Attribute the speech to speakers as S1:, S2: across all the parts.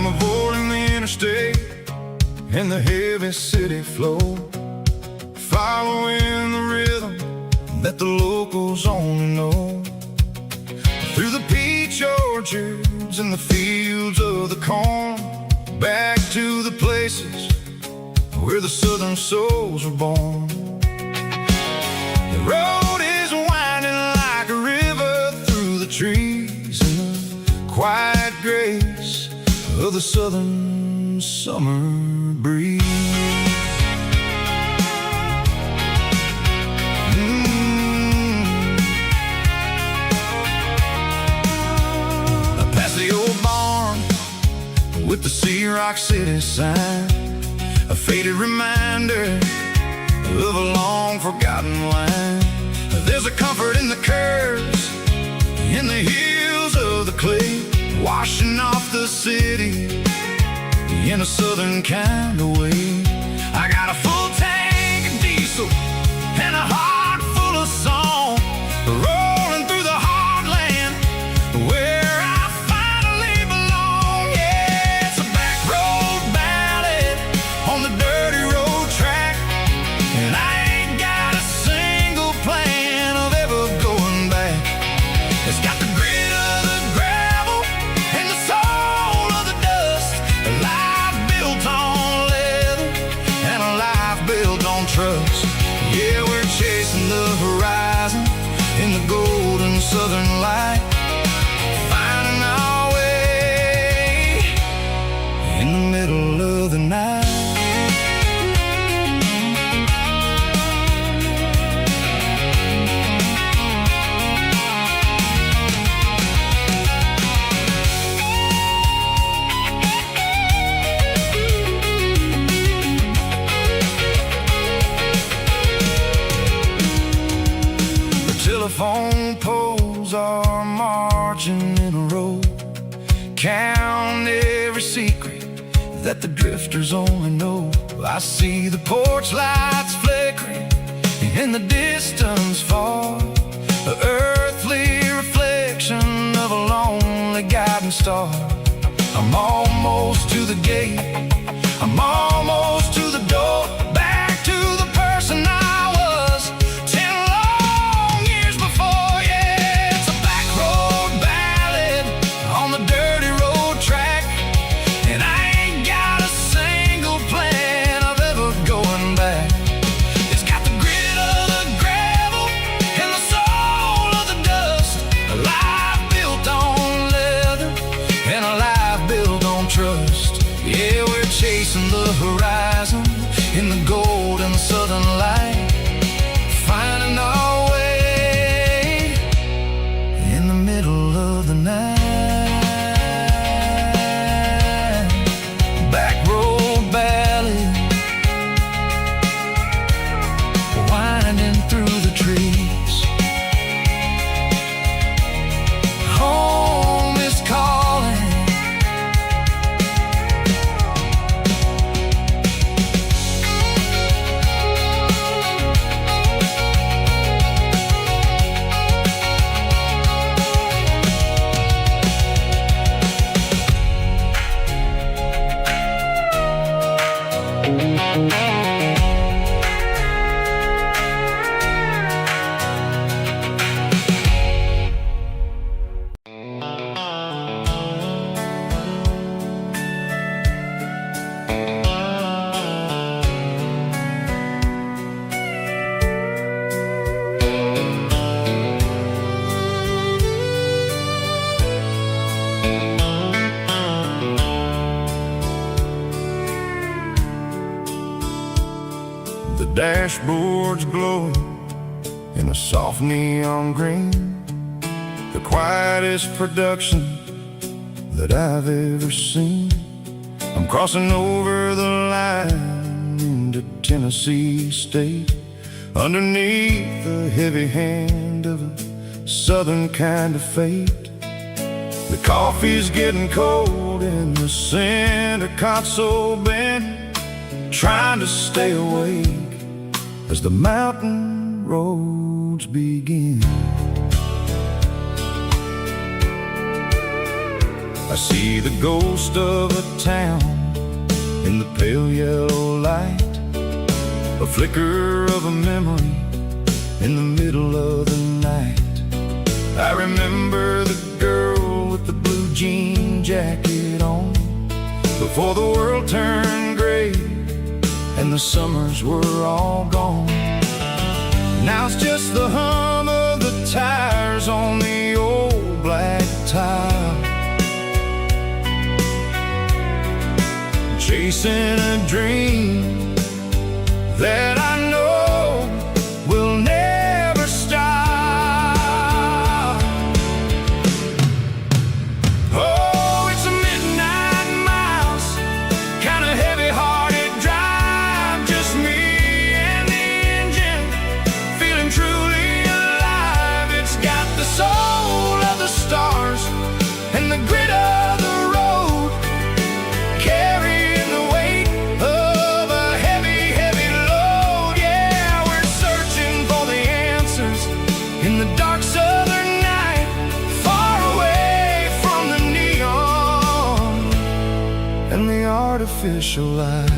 S1: I'm avoiding the interstate and the heavy city flow, following the rhythm that the locals only know. Through the peach orchards and the fields of the corn, back to the places where the southern souls were born. The road is winding like a river through the trees in the quiet grace of the southern summer breeze. Past the old barn with the Sea Rock City sign, a faded reminder of a long forgotten line. There's a comfort in the curves, in the hills of the clay, washing off the city in a southern kind of way. I got a full tank of diesel and a heart full of song, rolling through the heartland where I finally belong. Yeah, it's a back road ballad on the dirty road track, and I ain't got a single plan of ever going back. It's got the grit of the gravel and the soul of the dust, a life built on leather and a life built on trust. Yeah, we're chasing the horizon in the golden southern light, finding our way in the middle of the night. Telephone poles are marching in a row, count every secret that the drifters only know. I see the porch lights flickering in the distance far, the earthly reflection of a lonely guiding star. I'm almost to the gate, I'm almost to the door, back to the person I was 10 long years before. Yeah, it's a back road ballad on the dirty road track, and I ain't got a single plan of ever going back. It's got the grit of the gravel and the soul of the dust, a life built on leather and a life built on trust. Yeah, we're chasing the horizon in the golden southern light, finding our way in the middle of the night. Back road ballad, winding through the trees. Home is calling. The dashboard's glowing in a soft neon green, the quietest production that I've ever seen. I'm crossing over the line into Tennessee state, underneath the heavy hand of a southern kind of fate. The coffee's getting cold in the center console bin, trying to stay awake as the mountain roads begin. I see the ghost of a town in the pale yellow light, a flicker of a memory in the middle of the night. I remember the girl with the blue jean jacket on, before the world turned gray and the summers were all gone. Now it's just the hum of the tires on the old black tile, chasing a dream that I know will never stop. Oh, it's a midnight mouse, kind of heavy-hearted drive, just me and the engine, feeling truly alive. It's got the soul of the stars and the grit of the road, carrying the weight of a heavy, heavy load. Yeah, we're searching for the answers in the dark southern night, far away from the neon and the artificial light.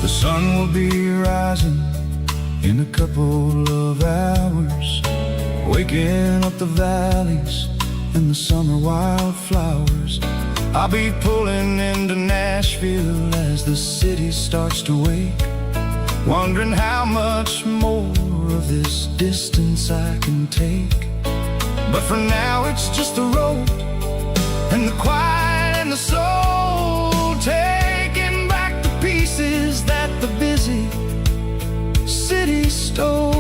S1: The sun will be rising in a couple of hours, waking up the valleys and the summer wildflowers. I'll be pulling into Nashville as the city starts to wake, wondering how much more of this distance I can take. But for now it's just the road and the quiet and the soul, taking back the pieces that the busy city stole.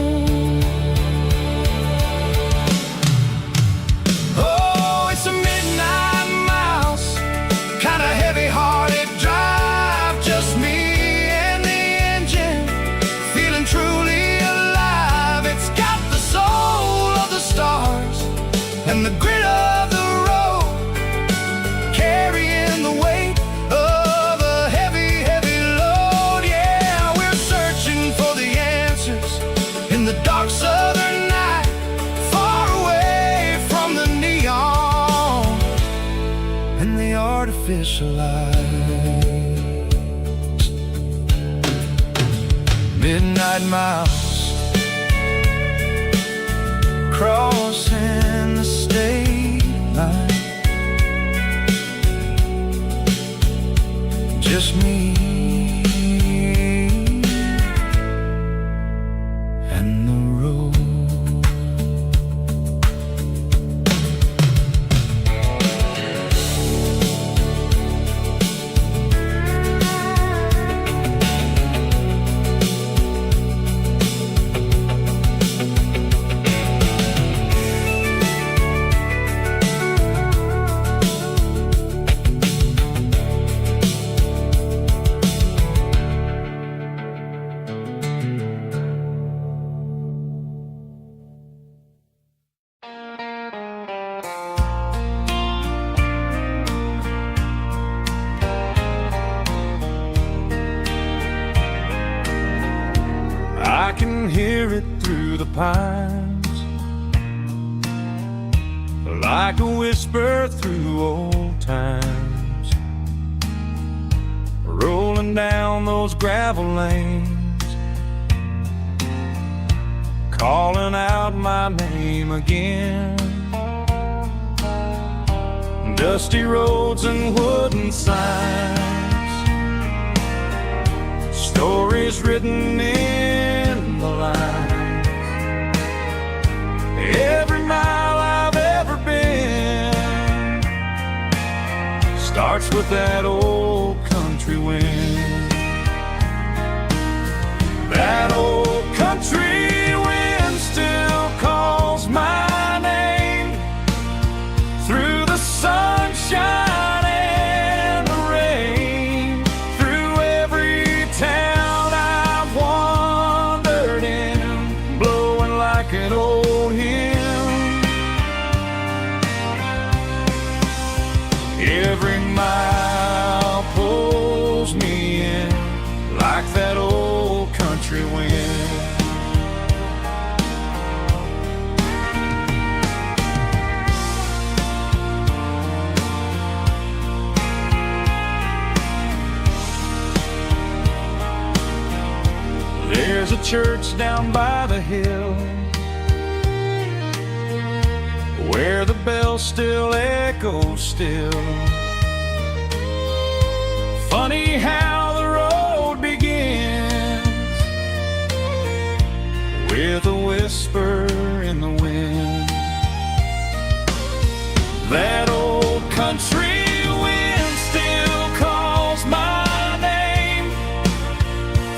S1: Oh, it's a midnight mouse, kind of heavy-hearted drive, just me and the engine, feeling truly alive. It's got the soul of the stars and the grit of the road, carrying the weight of a heavy, heavy load. Yeah, we're searching for the answers in the dark southern night, far away from the neon and the artificial lights. Midnight mouse, crossing the state line, just me and the road. I can hear it through the pines, like a whisper through old times, rolling down those gravel lanes, calling out my name again. Dusty roads and wooden signs, stories written in the lines. Every mile I've ever been starts with that old country wind. That old country wind still calls my name through the sunshine and the rain, through There's a church down by the hill where the bell still echoes still. Funny how the road begins with a whisper in the wind. That old country wind still calls my name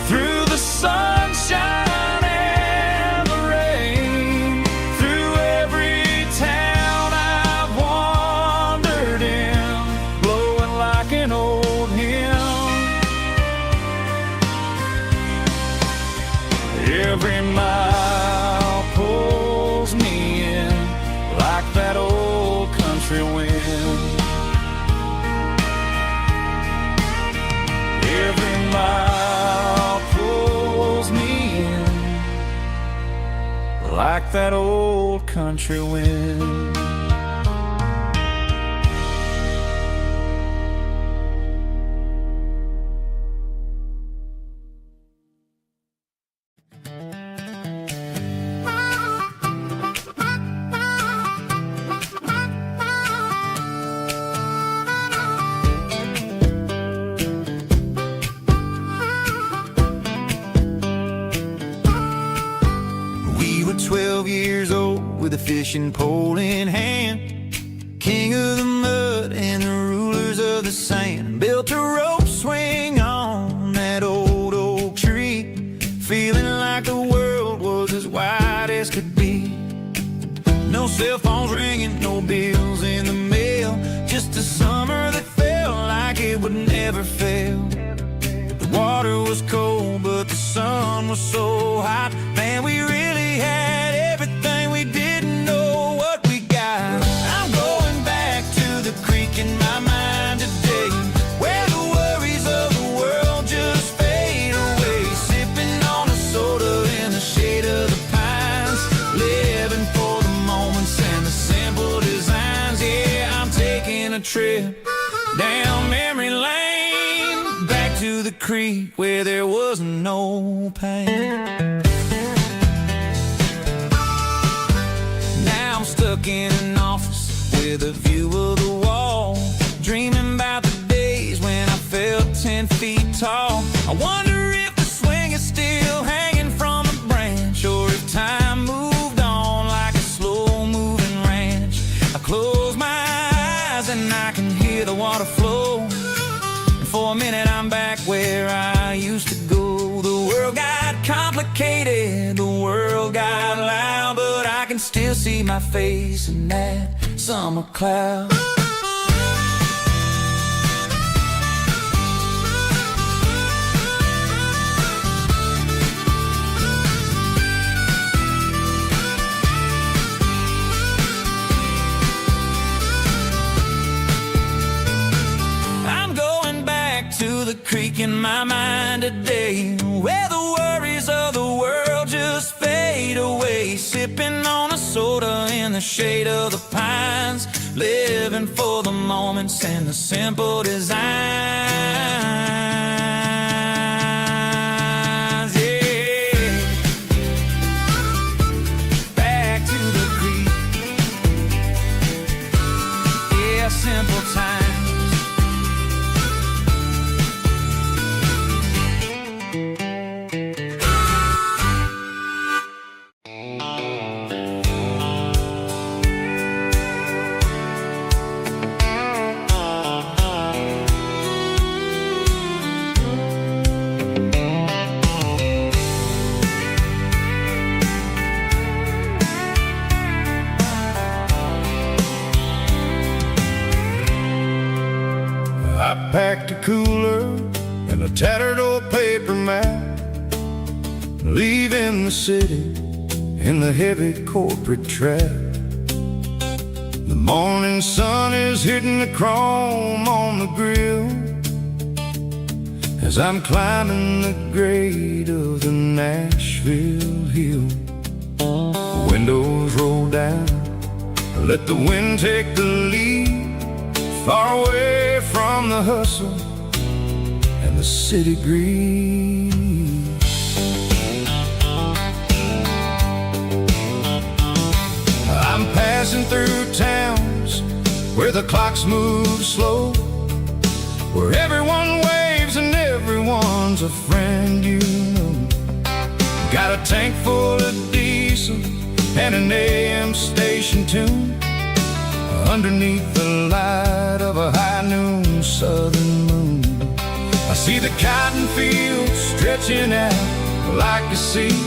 S1: through the sunshine and the rain, through every town I've wandered in, blowing like an old hymn. Every mile pulls me in like that old country wind. Every mile pulls me in like that old country wind. We were 12 years old with a fishing pole in hand, king of the mud and the rulers of the sand. Built a rope swing on that old oak tree, feeling like the world was as wide as could be. No cell phones ringing, no bills in the mail, just a summer that felt like it would never fail. The water was cold, but the sun was so hot. Man, we really had everything, we didn't know what we got. I'm going back to the creek in my mind today, where the worries of the world just fade away. Sipping on a soda in the shade of the pines, living for the moments and the simple designs. Yeah, I'm taking a trip down memory lane, back to the creek where there was no pain. Now I'm stuck in an office with a view of the wall, dreaming about the days when I felt 10 feet tall. I wonder if the swing is still hanging from a branch, or if time moved on like a slow-moving ranch. I close my eyes and I can hear the water flow, and for a minute I'm back where I used to go. The world got complicated, the world got loud, but I can still see my face in that summer cloud. I'm going back to the creek in my mind today, where the worries of the world just fade away. Sipping on a soda in the shade of the pines, living for the moments and the simple designs. Yeah, back to the creek. Yeah, simple times.
S2: I packed a cooler and a tattered old paper map, leaving the city in the heavy corporate trap. The morning sun is hitting the chrome on the grill as I'm climbing the grade of the Nashville hill. Windows roll down, let the wind take the lead, far away from the hustle and the city greed. passing through towns where the clocks move slow, where everyone waves and everyone's a friend you know. Got a tank full of diesel and an AM station tune underneath the light of a high noon southern moon. I see the cotton fields stretching out like a sea.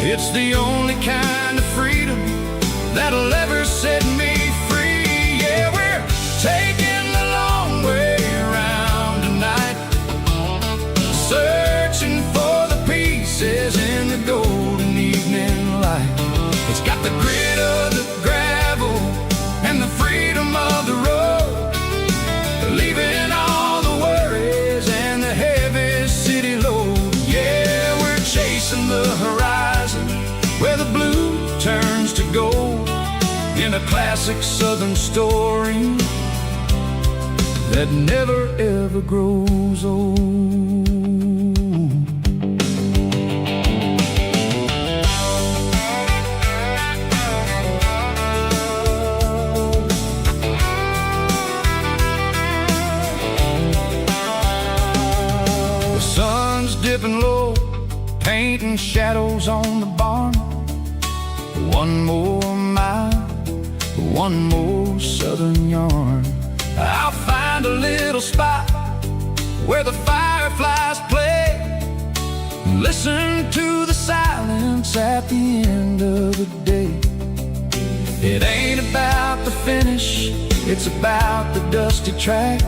S2: It's the only kind of freedom that'll ever set me free. Yeah, we're taking the long way around tonight, searching for the pieces in the golden evening light. It's got the grit of the gravel and the freedom of the road, leaving all the worries and the heavy city load. Yeah, we're chasing the horizon where the blue turns to gold, in a classic southern story that never ever grows old. The sun's dipping low, painting shadows on the barn. One more mile, one more southern yarn. I'll find a little spot where the fireflies play, and listen to the silence at the end of the day. It ain't about the finish, it's about the dusty track.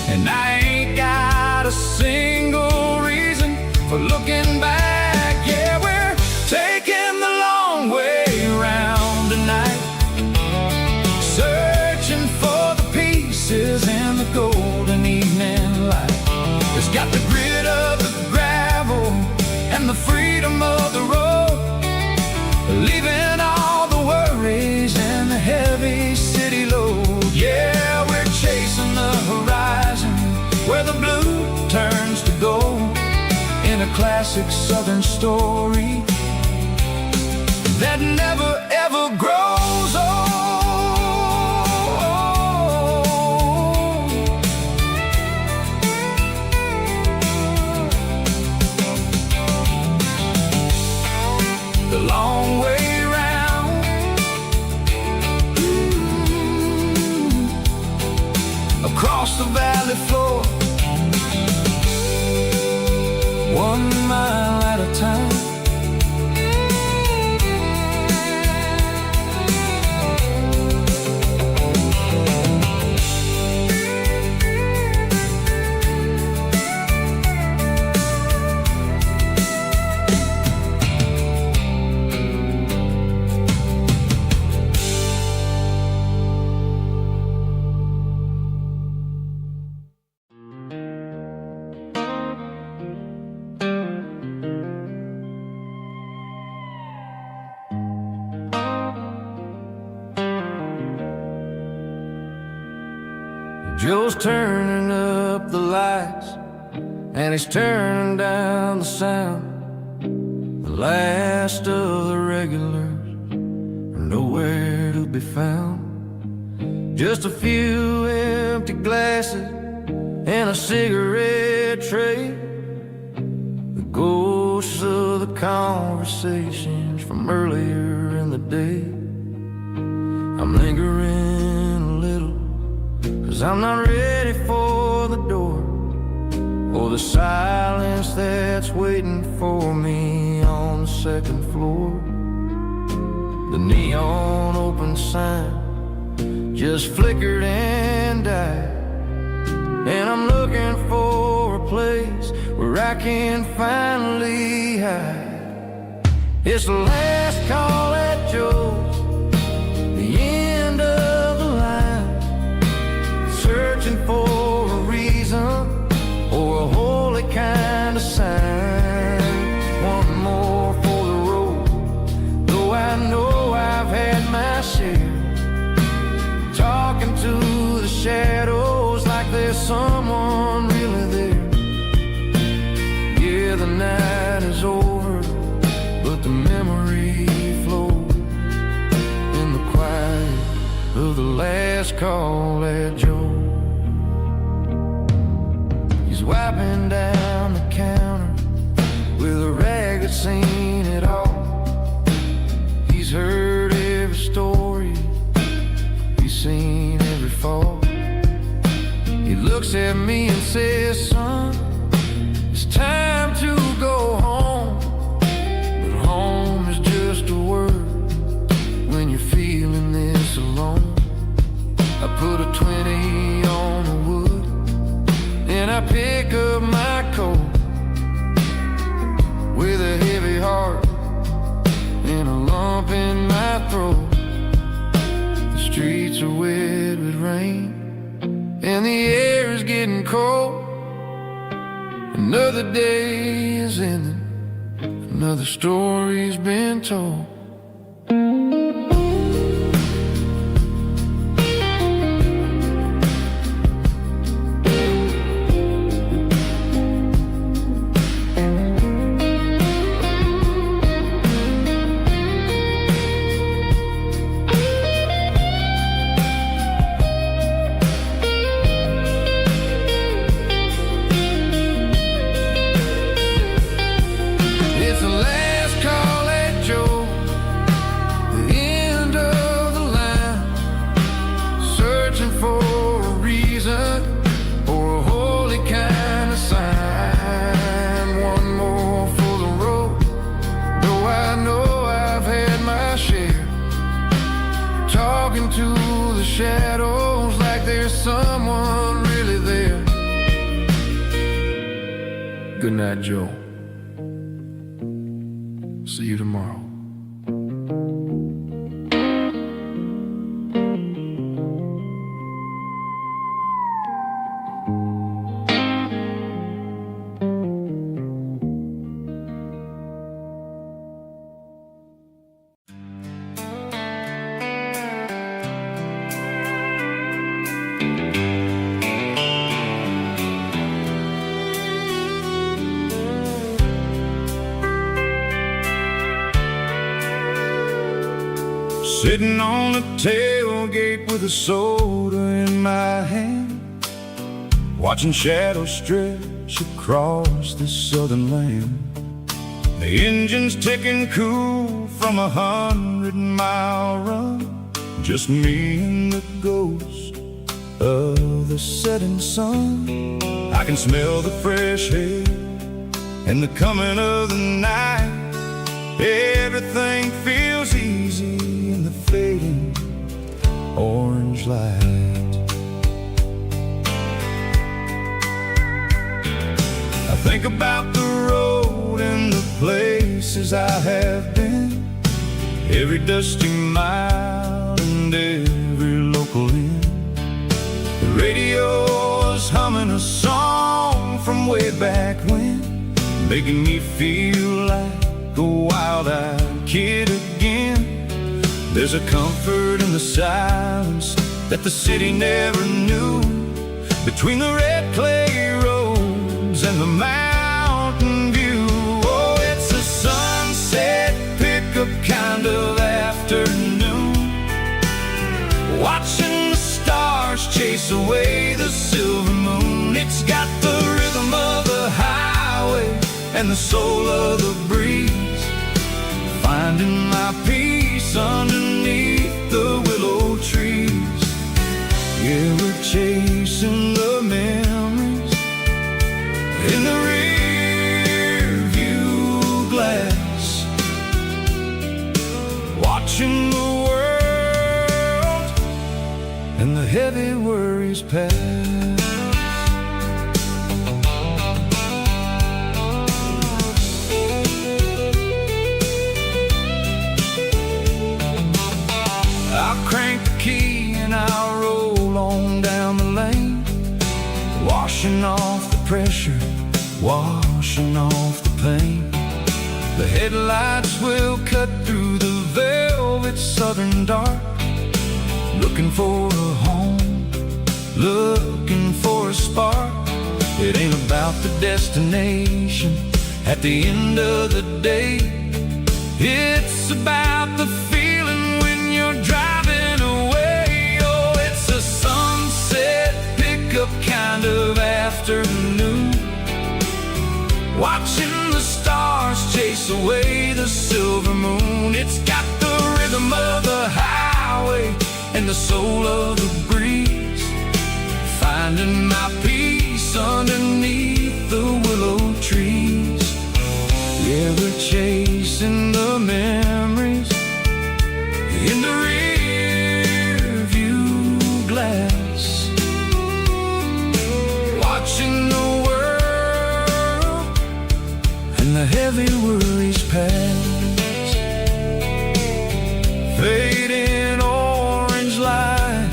S2: And I ain't got a single reason for looking back. Yeah, we're taking the long way around tonight, searching for the pieces in the golden evening light. It's got the grit of the gravel and the freedom of the road, leaving all the worries and the heavy city load. Yeah, we're chasing the horizon where the blue turns to gold, in a classic southern story that never ever grows old. The long way round, across the valley floor, 1 mile at a time. Joe's turning up the lights and he's turning down the sound. The last of the regulars are nowhere to be found. Just a few empty glasses and a cigarette tray, the ghosts of the conversations from earlier in the day. I'm lingering a little, 'cause I'm not ready for the door, or the silence that's waiting for me on the second floor. The neon open sign just flickered and died, and I'm looking for a place where I can finally hide. It's the last call at Joe's, the end of the line, searching for a reason or a holy kind of sign. One more for the road, though I know I've had my share, talking to the shadows like there's someone really there. Yeah, the night is over, but the memory flows. last call at Joe. He's wiping down the counter with a rag that's seen it all. He's heard every story, he's seen every fall. He looks at me and says, son, it's time to go home. But home is just a word when you're feeling this alone. I put a 20 on the wood and I pick up my coat with a heavy heart and a lump in my throat. The streets are wet with rain and the air is getting cold. Another day is ending, another story's been told. Shadows like there's someone really there. Good night, Joe. See you tomorrow.
S1: Sitting on the tailgate with a soda in my hand, watching shadows stretch across this southern land. The engine's ticking cool from 100-mile run, just me and the ghost of the setting sun. I can smell the fresh air and the coming of the night. Everything feels easy in the fading orange light. I think about the road and the places I have been, every dusty mile and every local inn. The radio is humming a song from way back when, making me feel like a wild-eyed kid again. There's a comfort in the silence that the city never knew, between the red clay roads and the mountain view. Oh, it's a sunset pickup kind of afternoon, watching the stars chase away the silver moon. It's got the rhythm of the highway and the soul of the breeze, finding my peace underneath the willow trees. Yeah, we're chasing the memories in the rear view glass, watching the world and the heavy worries pass. I'll crank the key and I'll roll on down the lane, washing off the pressure, washing off the pain. The headlights will cut through the velvet southern dark, looking for a home, looking for a spark. It ain't about the destination at the end of the day, it's about the feeling when you're driving away. Oh, it's a
S2: afternoon, watching the stars chase away the silver moon. It's got the rhythm of the highway and the soul of the breeze, finding my peace underneath the willow trees. Yeah, we're chasing the memories in the rear view glass, watching the world and the heavy worries pass. Fading orange light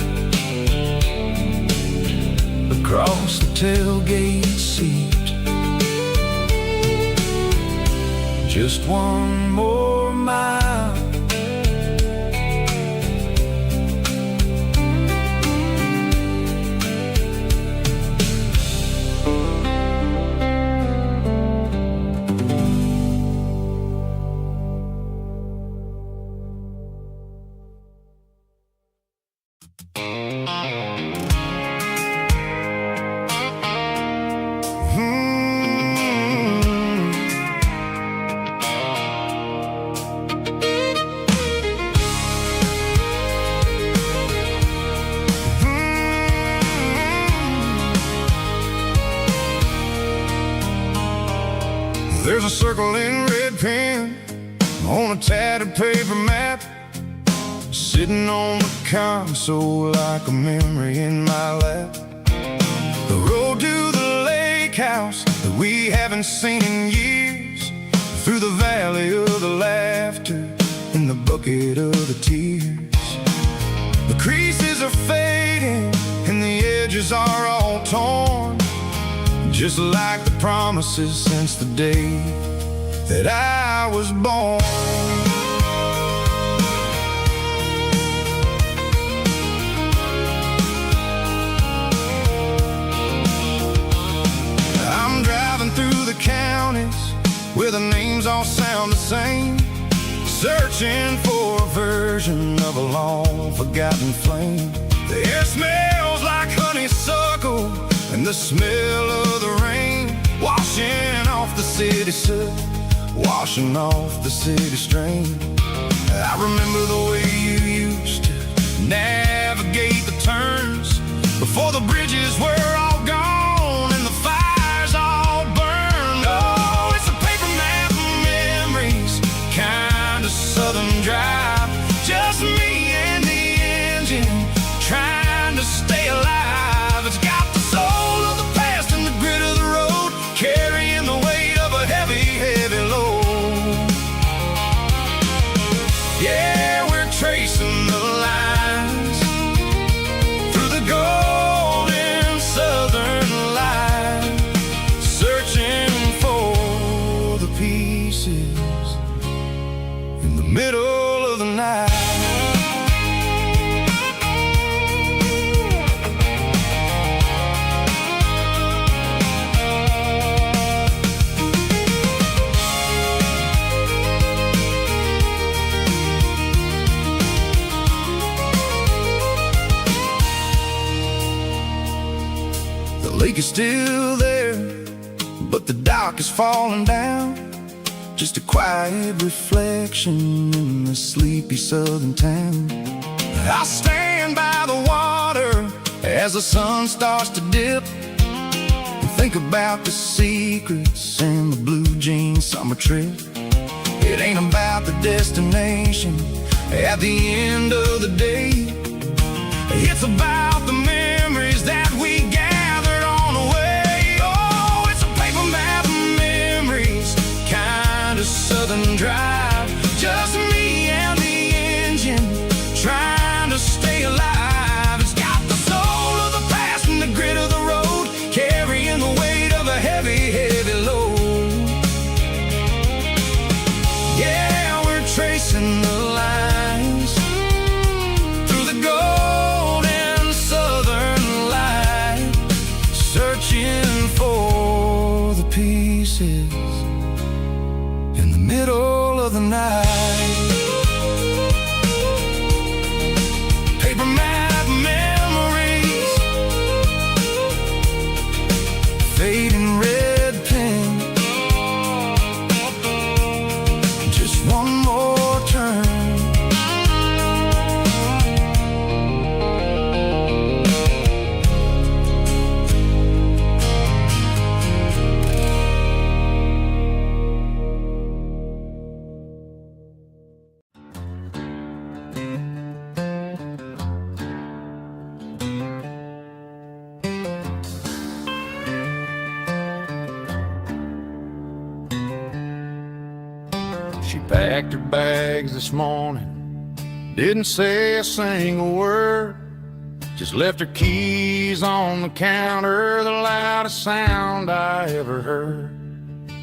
S2: across the tailgate seat. Just one more mile,
S1: There's a circle in red pen on a tattered paper map, sitting on the console like a memory in my lap. The road to the lake house that we haven't seen in years, through the valley of the laughter and the bucket of the tears. The creases are fading and the edges are all torn, just like the promises since the day that I was born. I'm driving through the counties where the names all sound the same, searching for a version of a long forgotten flame. The air smells like honeysuckle and the smell of the rain, washing off the city soot, washing off the city strain. I remember the way you used to navigate the turns before the bridges were all gone and the fires all burned. Oh, it's a paper map of memories, kind of southern drive, just me and the engine trying to stay alive. It's got the soul of the past and the grit of the road, carrying the weight of a heavy, heavy load. Yeah, we're tracing the lines through the golden southern light, searching for the pieces in the middle of the night. The lake is still there, but the dock is falling down, just a quiet reflection in the sleepy southern town. I'll stand by the water as the sun starts to dip and think about the secrets and the blue jean summer trip. It ain't about the destination at the end of the day, it's about the memories that we gathered on the way. Oh, it's a paper map of memories, kind of southern drive, just me and the engine trying to stay alive. It's got the soul of the past and the grit of the road, carrying the weight of a heavy, heavy load. Yeah, we're tracing the lines through the golden southern light, searching for the pieces in the middle of the night. Paper map memories,
S2: She packed her bags this morning, didn't say a single word, just left her keys on the counter, the loudest sound I ever heard.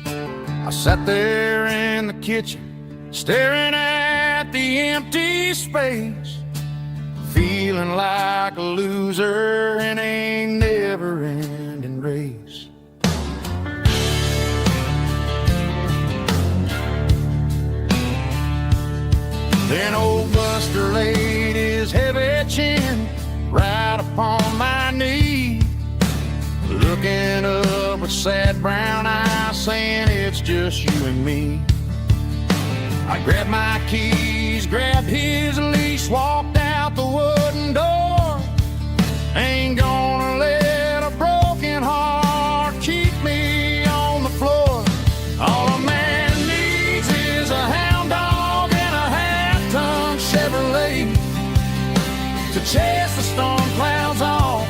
S2: I sat there in the kitchen, staring at the empty space, feeling like a loser in a never-ending race. Then old Buster laid his heavy chin right upon my knee, looking up with sad brown eyes, saying it's just you and me. I grabbed my keys, grabbed his leash, walked out the wooden door. Ain't gonna let a broken heart keep me on the floor. All a man needs is a hound dog and a half-ton Chevrolet to chase the storm clouds off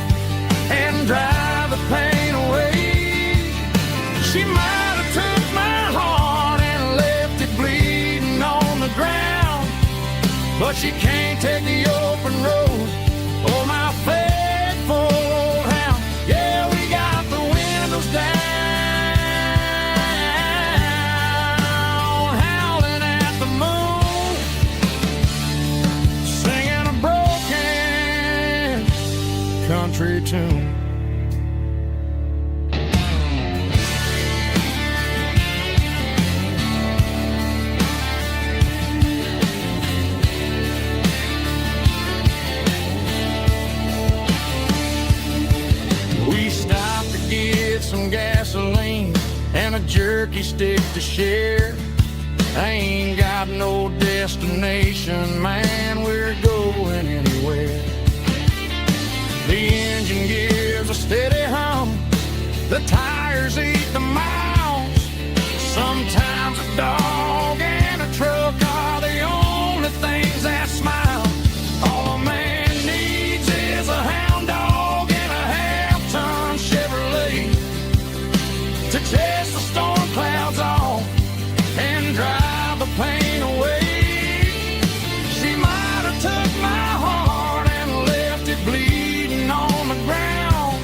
S2: and drive the pain away. She might have took my heart and left it bleeding on the ground, but she can't take the open road or my faithful old hound. Yeah, we got the windows down, howling at the moon, singing a broken country tune. We stopped to get some gasoline and a jerky stick to share. I ain't got no destination, man, we're going anywhere. The engine gives a steady hum, the tires eat the miles. Sometimes a dog and a truck are the only things that smile. All a man needs is a hound dog and a half-ton Chevrolet to chase the storm clouds off and drive the pain away. She might have took my heart and left it bleeding on the ground,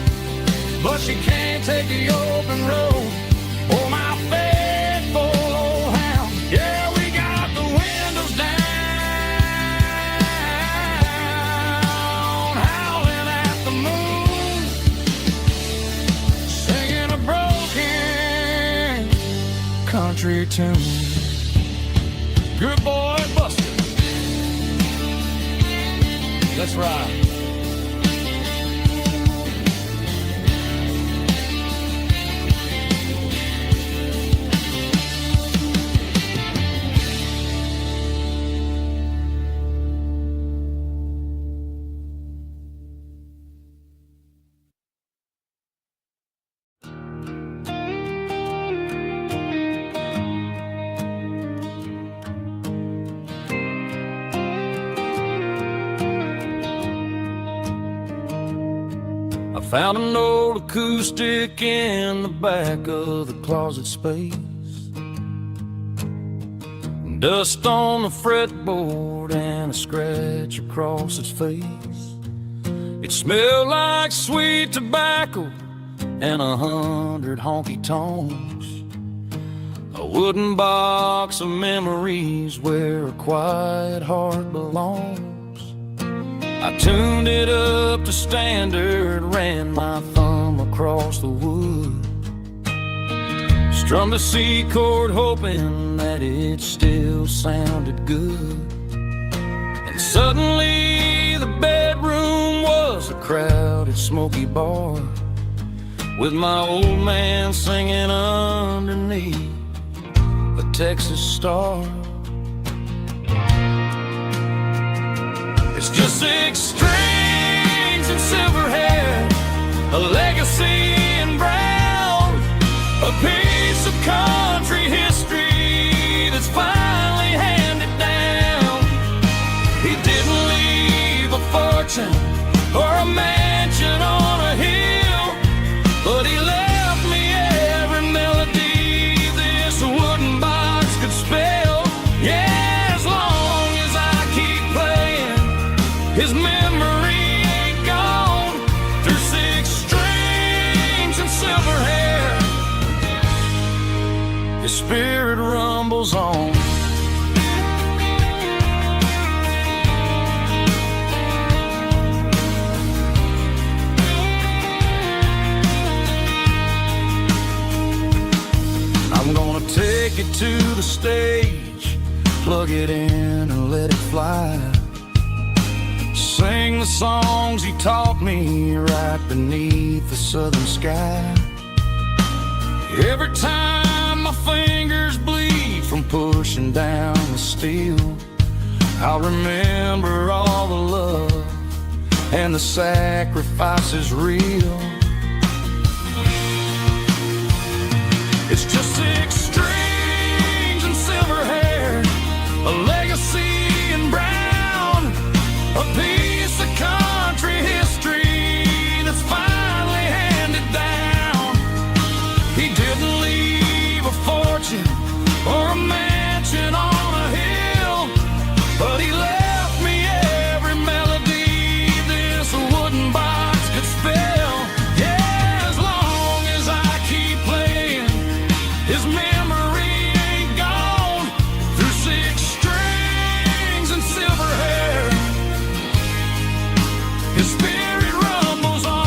S2: but she can't take the open road or my faithful old hound. Yeah, we got the windows down, howling at the moon, singing a broken country tune. Good boy, Buster. Let's ride. Found an old acoustic in the back of the closet space. Dust on the fretboard and a scratch across its face. It smelled like sweet tobacco and 100 honky-tonks. A wooden box of memories where a quiet heart belongs. I tuned it up to standard, ran my thumb across the wood, strummed a C chord hoping that it still sounded good. And suddenly the bedroom was a crowded smoky bar, with my old man singing underneath the Texas Star. It's just 6 strings and silver hair, a legacy in brown, a piece of country history that's finally handed down. He didn't leave a fortune or a mansion on a hill, but he left me every melody this wooden box could spell. his spirit rumbles on. I'm gonna take it to the stage, plug it in and let it fly. Sing the songs he taught me right beneath the southern sky. Every time my fingers bleed from pushing down the steel, I'll remember all the love and the sacrifices real. It's just 6 strings and silver hair, a legacy in brown, a piece of country history that's finally handed down. He didn't leave a fortune or a mansion on a hill, but he left me every melody this wooden box could spell. Yeah, as long as I keep playing, his memory ain't gone. Through 6 strings and silver hair, his spirit rumbles on.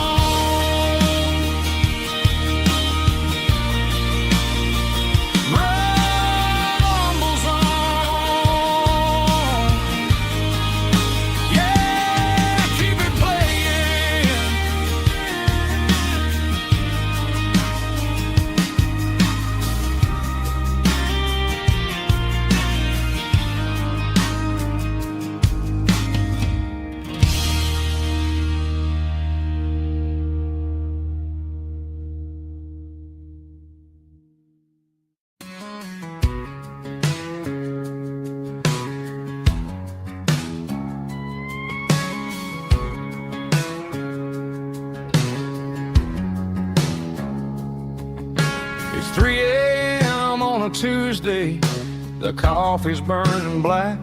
S2: Rumbles on. Yeah, keep it playing. It's 3 a.m. on a Tuesday, the coffee's burning black.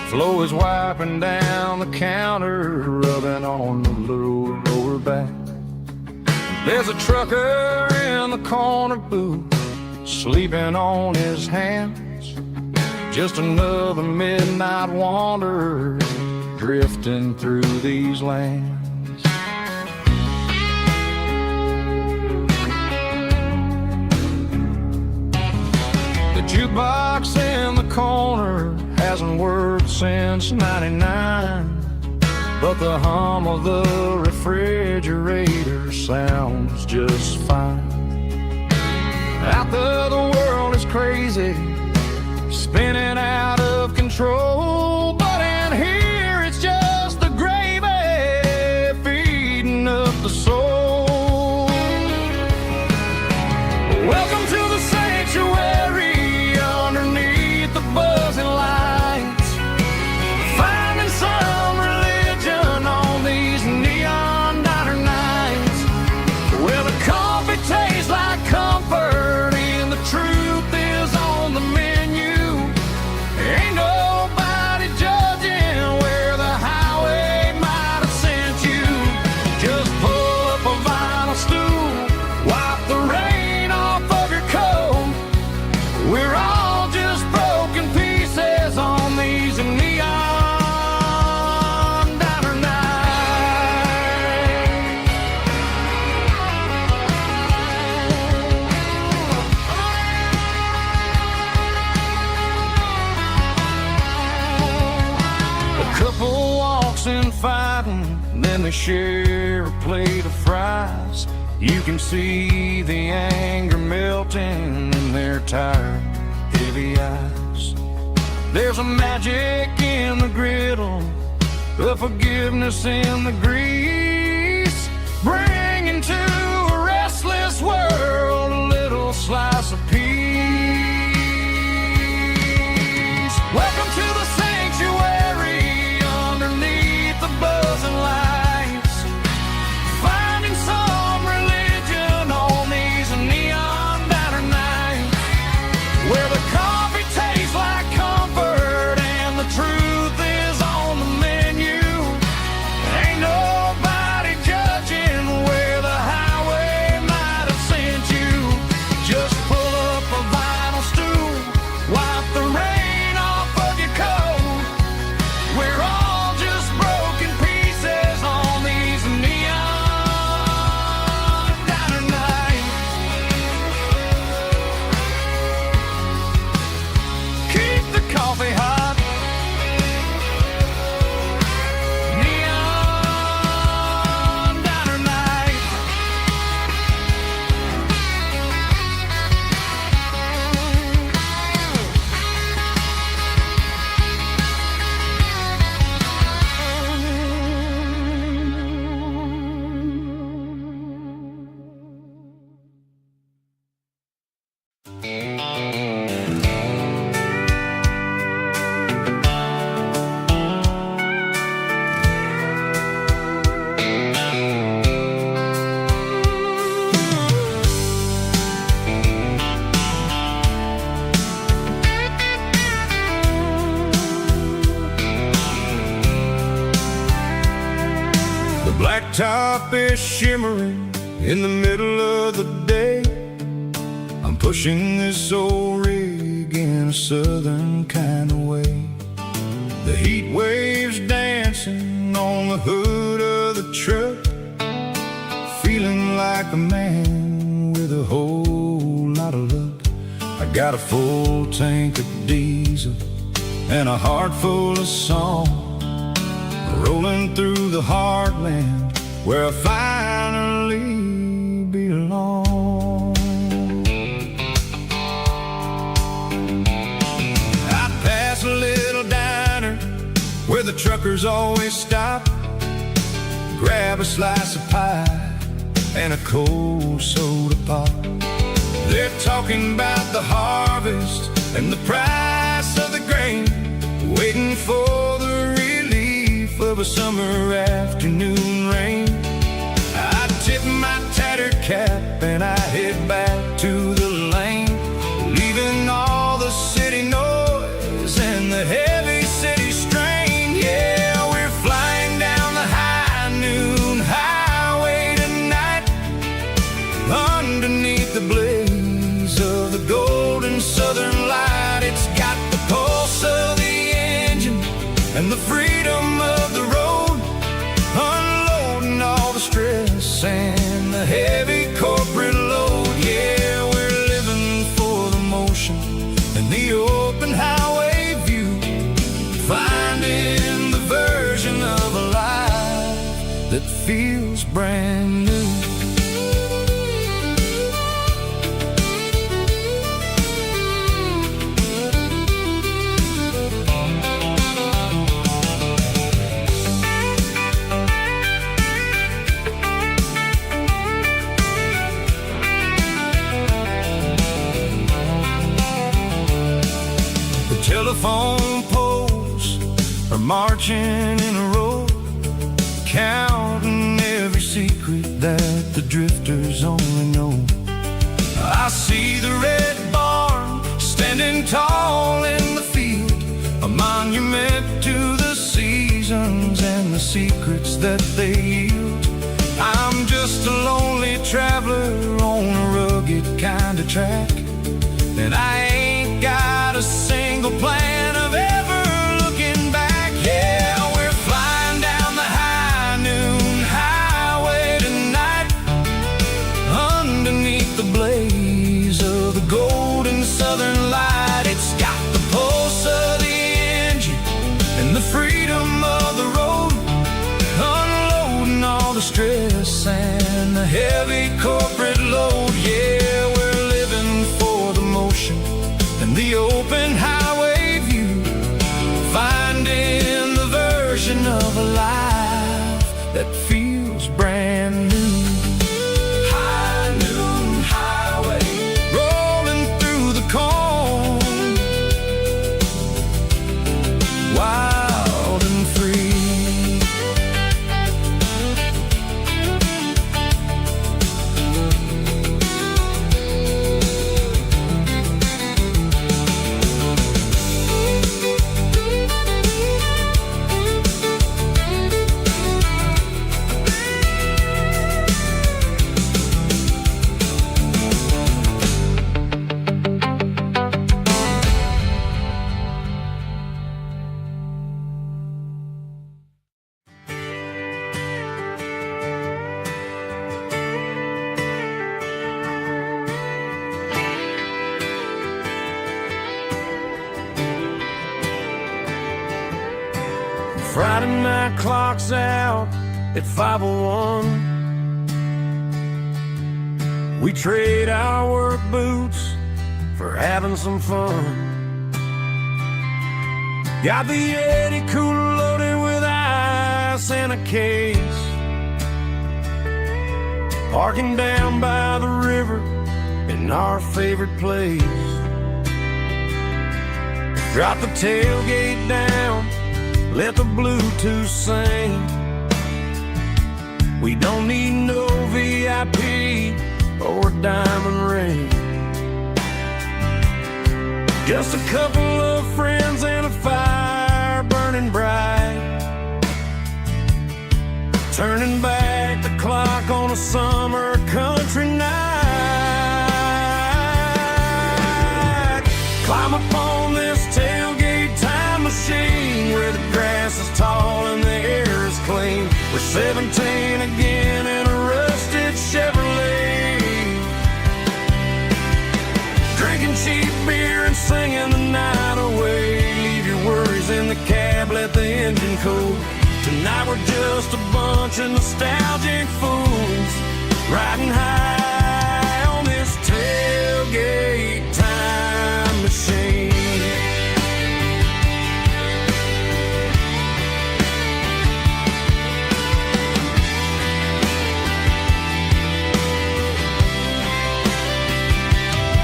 S2: Flo is wiping down the counter, rubbing on the little lower back. There's a trucker in the corner booth, sleeping on his hands. Just another midnight wanderer, drifting through these lands. The jukebox in the corner hasn't worked since '99, but the hum of the refrigerator sounds just fine. Out there the world is crazy, spinning out of control, but in here it's just the gravy feeding up the soul. Welcome to the sanctuary underneath the buzzing lights, finding some religion on these neon diner nights, where the coffee tastes like comfort and the truth is on the menu. Ain't nobody judging where the highway might have sent you. Just pull up a vinyl stool, wipe the rain off of your coat. We're all just broken pieces on these neon diner nights. A couple walks in fighting, then they share a plate of fries. You can see the anger melting in their tired, heavy eyes. There's a magic in the griddle, a forgiveness in the grease, bringing to a restless world a little slice of peace. Welcome to the sanctuary underneath the buzzing lights, finding some religion on these neon diner nights, where the coffee tastes like comfort and the truth is on the menu. Ain't nobody judging where the highway might have sent you. Just pull
S1: top is shimmering in the middle of the day. I'm pushing this old rig in a southern kind of way. The heat waves dancing on the hood of the truck, feeling like a man with a whole lot of luck. I got a full tank of diesel and a heart full of song, rolling through the heartland where I finally belong. I pass a little diner where the truckers always stop, grab a slice of pie and a cold soda pop. They're talking about the harvest and the price of the grain, waiting for the relief of a summer afternoon rain. I tip my tattered cap and I head back to the lane, leaving all the city noise and the heavy city strain. Yeah, we're flying down the high noon highway tonight, underneath the blaze of the golden southern light. It's got the pulse of the engine and the freedom of the road, unloading all the stress and the heavy corporate load. Yeah, we're living for the motion and the open highway view, finding the version of a life that feels brand new. Telephone poles are marching in a row, counting every secret that the drifters only know. I see the red barn standing tall in the field, a monument to the seasons and the secrets that they yield. I'm just a lonely traveler on a rugged kind of track, and I ain't got a single plan of ever looking back. Yeah, we're flying down the high noon highway tonight, underneath the blaze of the golden southern light. It's got the pulse of the engine and the freedom of the road, unloading all the stress and the heavy corporate load. Yeah, we're living for the motion and the open highway view, finding the version of a life that feels brand new. High noon highway, rolling through the corn, wild and free. Friday night clock's out at 5:01. We trade our work boots for having some fun. Got the Yeti cooler loaded with ice and a case, parking down by the river in our favorite place. Drop the tailgate down, let the Bluetooth sing. We don't need no VIP or a diamond ring, just a couple of friends and a fire burning bright, turning back
S2: a summer country night. Climb upon this tailgate time machine where the grass is tall and the air is clean. We're 17 again in a rusted Chevrolet, drinking cheap beer and singing the night away. Leave your worries in the cab, let the engine cool. Tonight we're just a bunch of nostalgic fools riding high on this tailgate time machine.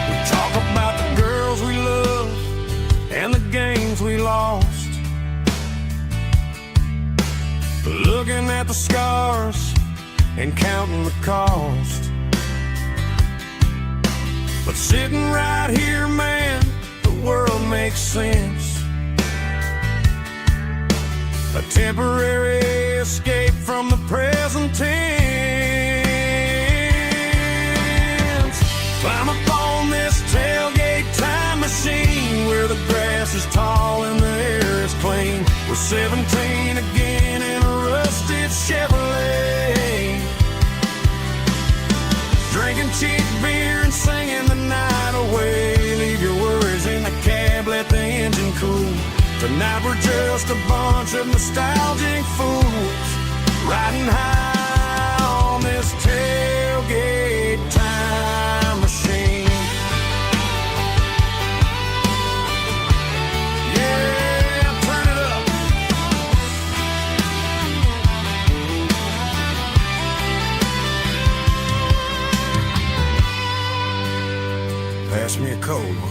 S2: We talk about the girls we love and the games we lost, looking at the scars and counting the cost. But sitting right here, man, the world makes sense. A temporary escape from the present tense. Climb upon this tailgate time machine where the grass is tall and the air is clean. We're 17 again in a rusted Chevrolet, drinking cheap beer and singing the night away. Leave your worries in the cab, let the engine cool. Tonight we're just a bunch of nostalgic fools riding high on this tailgate time machine. Yeah, turn it up. Pass me a cold one.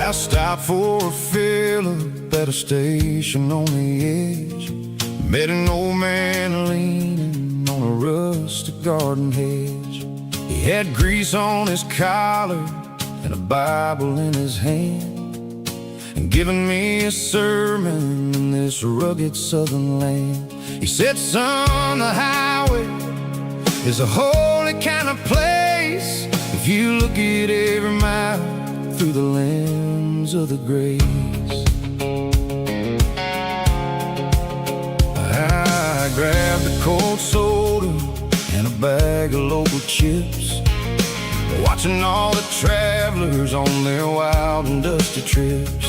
S2: I stopped for a fill-up at a station on the edge. Met an old man leaning on a rustic garden hedge. He had grease on his collar and a Bible in his hand, and giving me a sermon in this rugged southern land. He said, son, the highway is a holy kind of place if you look at every mile through the lens of the grace. I grabbed a cold soda and a bag of local chips, watching all the travelers on their wild and dusty trips.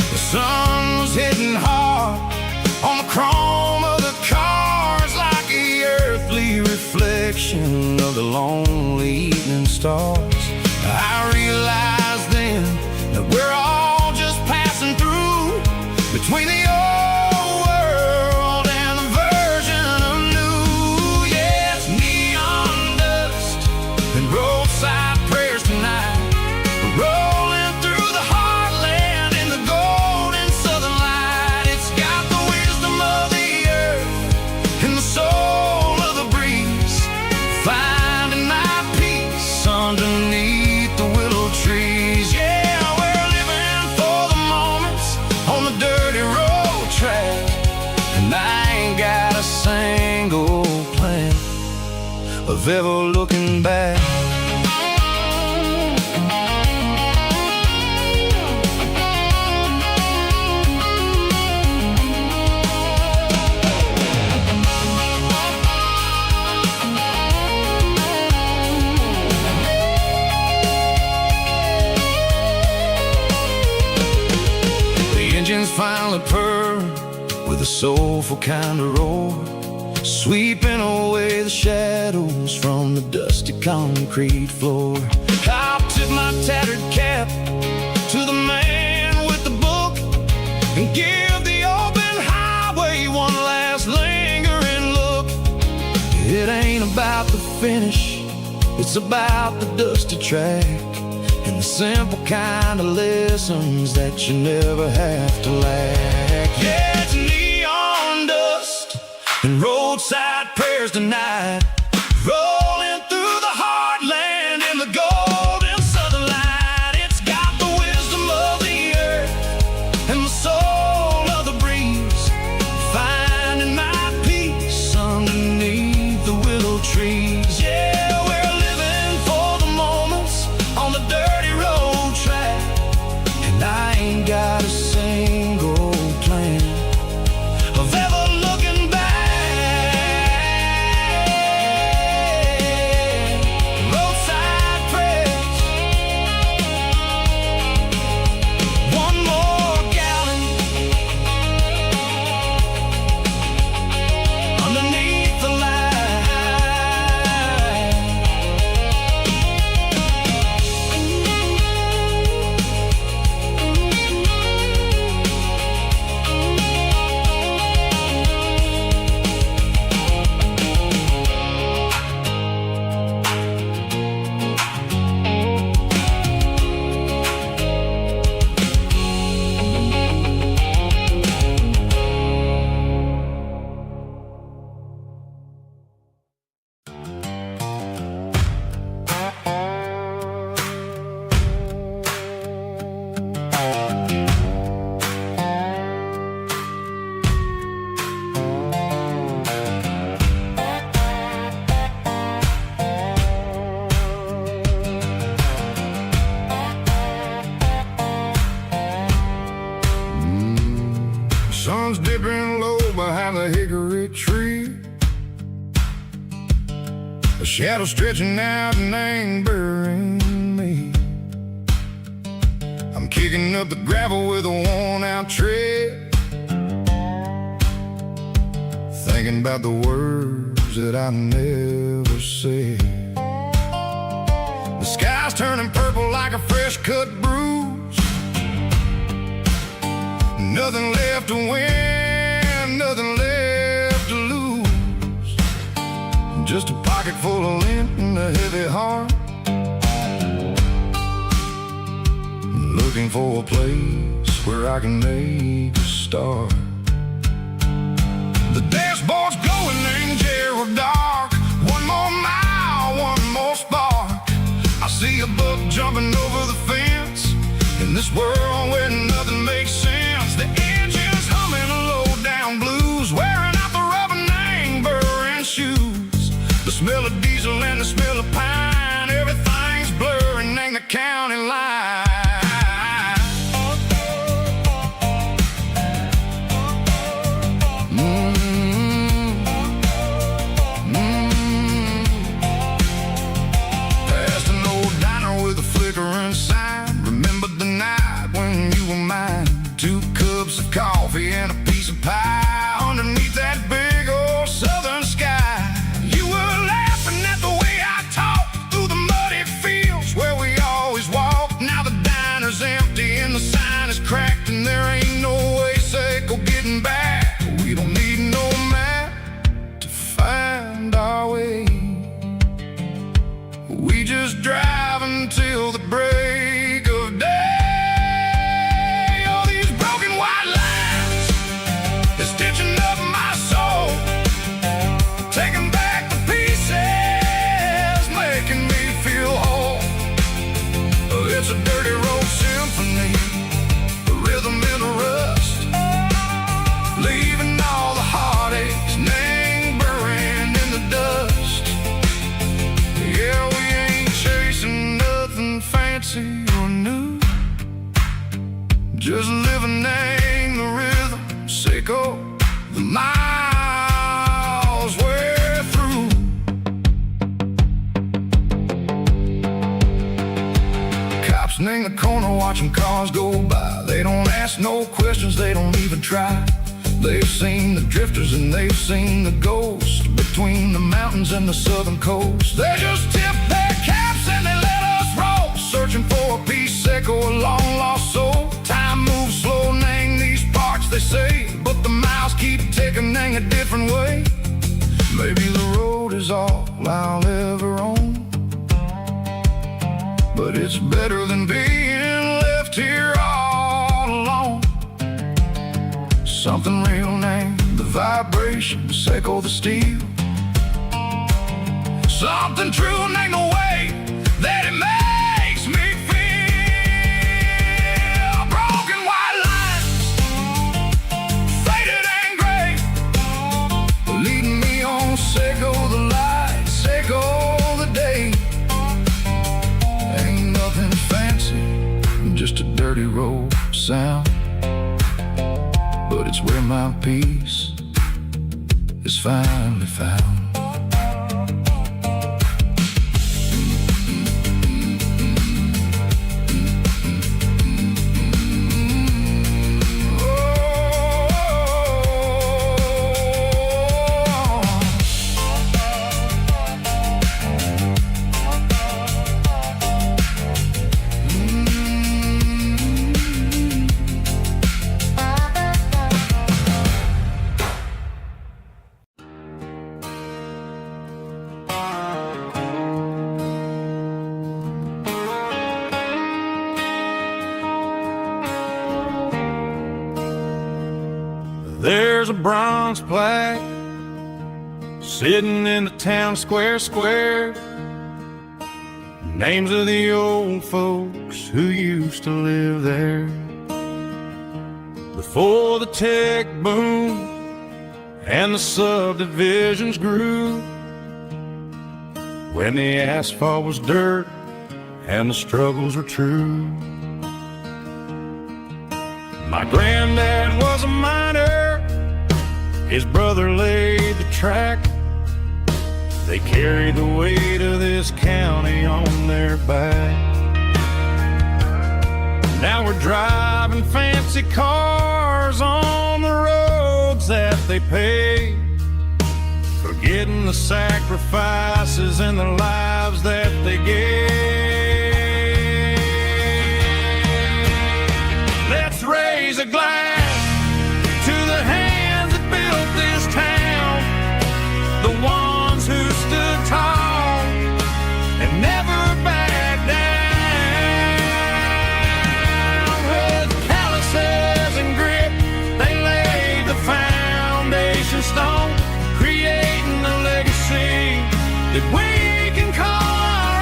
S2: The sun was hitting hard on the chrome of the cars, like the earthly reflection of the lonely evening stars. I realized then that we're all just passing through between the old world and the version of new. Yes, neon dust and roadside prayers tonight, rolling through the heartland in the golden southern light. It's got the wisdom of the earth and the soul of the breeze, finding my peace underneath the willow trees. Yeah, we're living for the moments on the dirty road track, and I ain't got a single plan of ever looking back. Engines finally purr with a soulful kind of roar, sweeping away the shadows from the dusty concrete floor. I'll tip my tattered cap to the man with the book and give the about the finish, it's about the dusty track, and the simple kind of lessons that you never have to lack. Yeah, it's neon dust and roadside prayers tonight, rolling through the heartland in the golden southern light. It's got the wisdom of the earth and the soul of the breeze, finding my peace underneath the willow trees. Yeah, we're living for the moments on the dirty road track, and I ain't got a single plan of ever looking back. Roadside prayers, one more gallon underneath the light.
S1: Sun's dipping low behind the hickory tree, a shadow stretching out and ain't burying me. I'm kicking up the gravel with a worn-out tread, thinking about the words that I never said. The sky's turning purple like a fresh-cut bruise, nothing left to win, nothing left to lose, just a pocket full of lint and a heavy heart, looking for a place where I can make a start. The dashboard's glowing in Gerald dark, one more mile, one more spark. I see a buck jumping over the fence, in this world where nothing makes sense. The engine's humming a low-down blues, wearing out the rubber name, burring shoes. The smell of diesel and the smell of pine, everything's blurring, ain't the county line. Past an old diner with a flickering sign, remember the night when you were mine. 2 cups of coffee and a piece of pie underneath that big old southern sky. You were laughing at the way I talked through the muddy fields where we always walked. Now the diner's empty and the sign is cracked, and there ain't no way safe or getting back. We don't need no map to find our way, we just drive until the break of day. It's a dirty road symphony, a rhythm in a rust, leaving all the heartaches, name burning in the dust. Yeah, we ain't chasing nothing fancy or new, just living in the rhythm, sicko, the miles we're through. In the corner watching cars go by, they don't ask no questions, they don't even try. They've seen the drifters and they've seen the ghosts between the mountains and the southern coast. They just tip their caps and they let us roll, searching for a piece echo, a long lost soul. Time moves slow, name these parts they say, but the miles keep ticking in a different way. Maybe the road is all I'll ever own, but it's better than being left here all alone. Something real named the vibrations echo the steel. Something true named the way that it makes me feel. Broken white lines, faded and gray, leading me on. Say go the light, say go the day. Ain't nothing fancy, just a dirty road sound, but it's where my peace is finally found.
S2: There's a bronze plaque sitting in the town square. Names of the old folks who used to live there before the tech boom and the subdivisions grew, when the asphalt was dirt and the struggles were true. My granddad was a miner, his brother laid the track. They carried the weight of this county on their back. Now we're driving fancy cars on the roads that they paved, forgetting the sacrifices and the lives that they gave. Let's raise a glass to the hands that built this town, the ones who stood tall and never backed down. With calluses and grit, they laid the foundation stone, creating a legacy that we can call our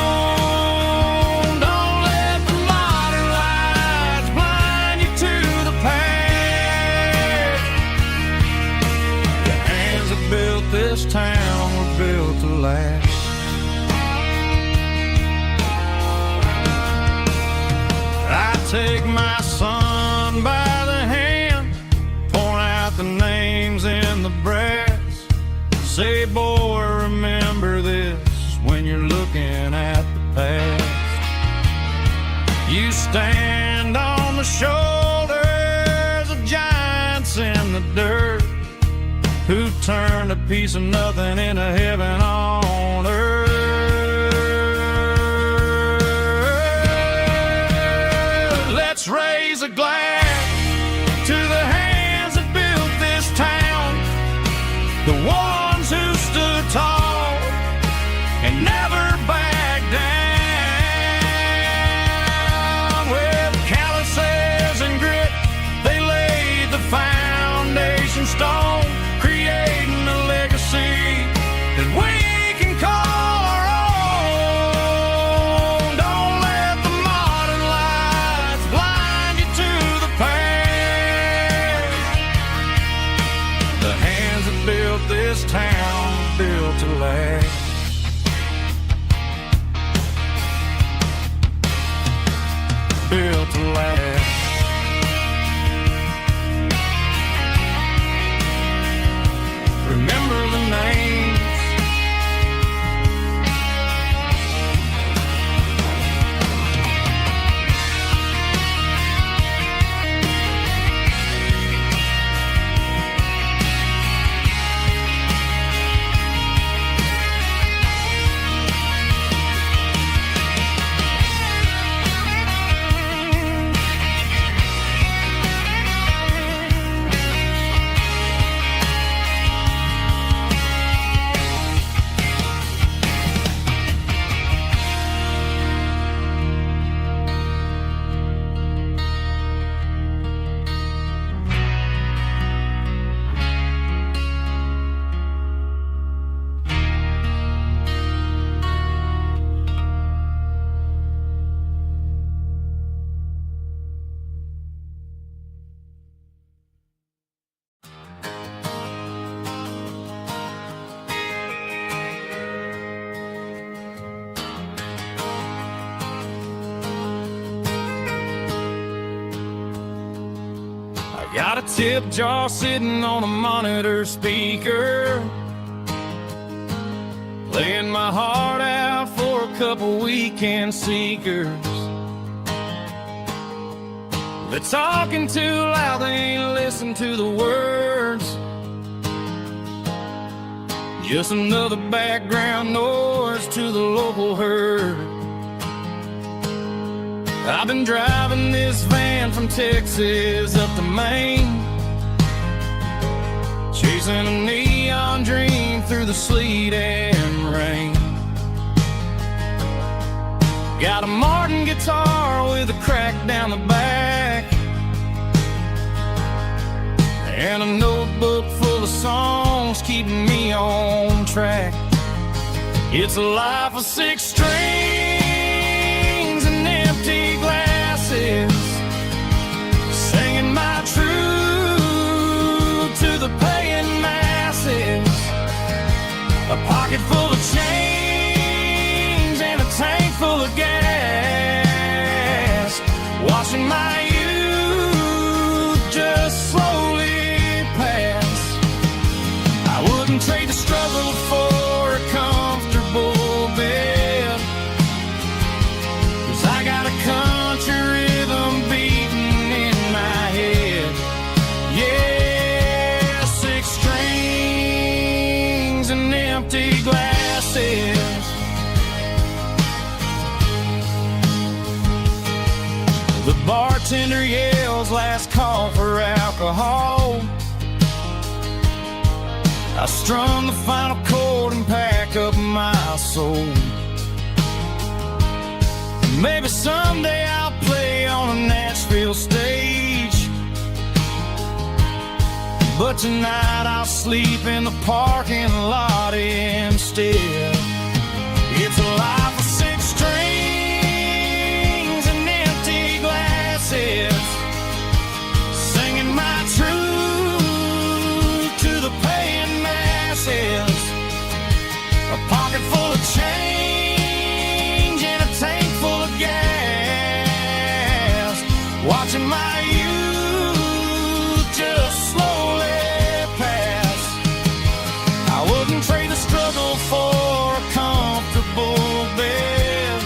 S2: own. Don't let the modern lights blind you to the past. The hands that built this town were built to last. I take my son by the hand, point out the names in the brass. Say, boy, remember this when you're looking at the past. You stand on the shoulders of giants in the dirt, who turned a piece of nothing into heaven on earth. Let's raise a glass to the hands that built this town, the ones who stood tall and never backed down. With calluses and grit, they laid the foundation stone, creating a legacy that we can call our own. Don't let the modern lights blind you to the past. The hands that built this town built to last. a tip jar sitting on a monitor speaker, playing my heart out for a couple weekend seekers. They're talking too loud, they ain't listen to the words. Just another background noise to the local herd. I've been driving this van from Texas up to Maine, chasing a neon dream through the sleet and rain. Got a Martin guitar with a crack down the back, and a notebook full of songs keeping me on track. It's a life of 6 strings and empty glasses, singing my truth to the paying masses. A pocket full of change and a tank full of gas, watching my youth just slowly pass. I wouldn't trade the struggle for a comfortable bed, 'cause I got a country rhythm beating in my head. Yeah, 6 strings and empty glasses. The bartender yells last call for alcohol. I strum the final chord and pack up my soul. Maybe someday I'll play on a Nashville stage, but tonight I'll sleep in the parking lot instead. It's a life of 6 strings and empty glasses, singing my truth to the paying masses. A pocket full of change and a tank full of gas, watching my youth just slowly pass. I wouldn't trade the struggle for a comfortable bed,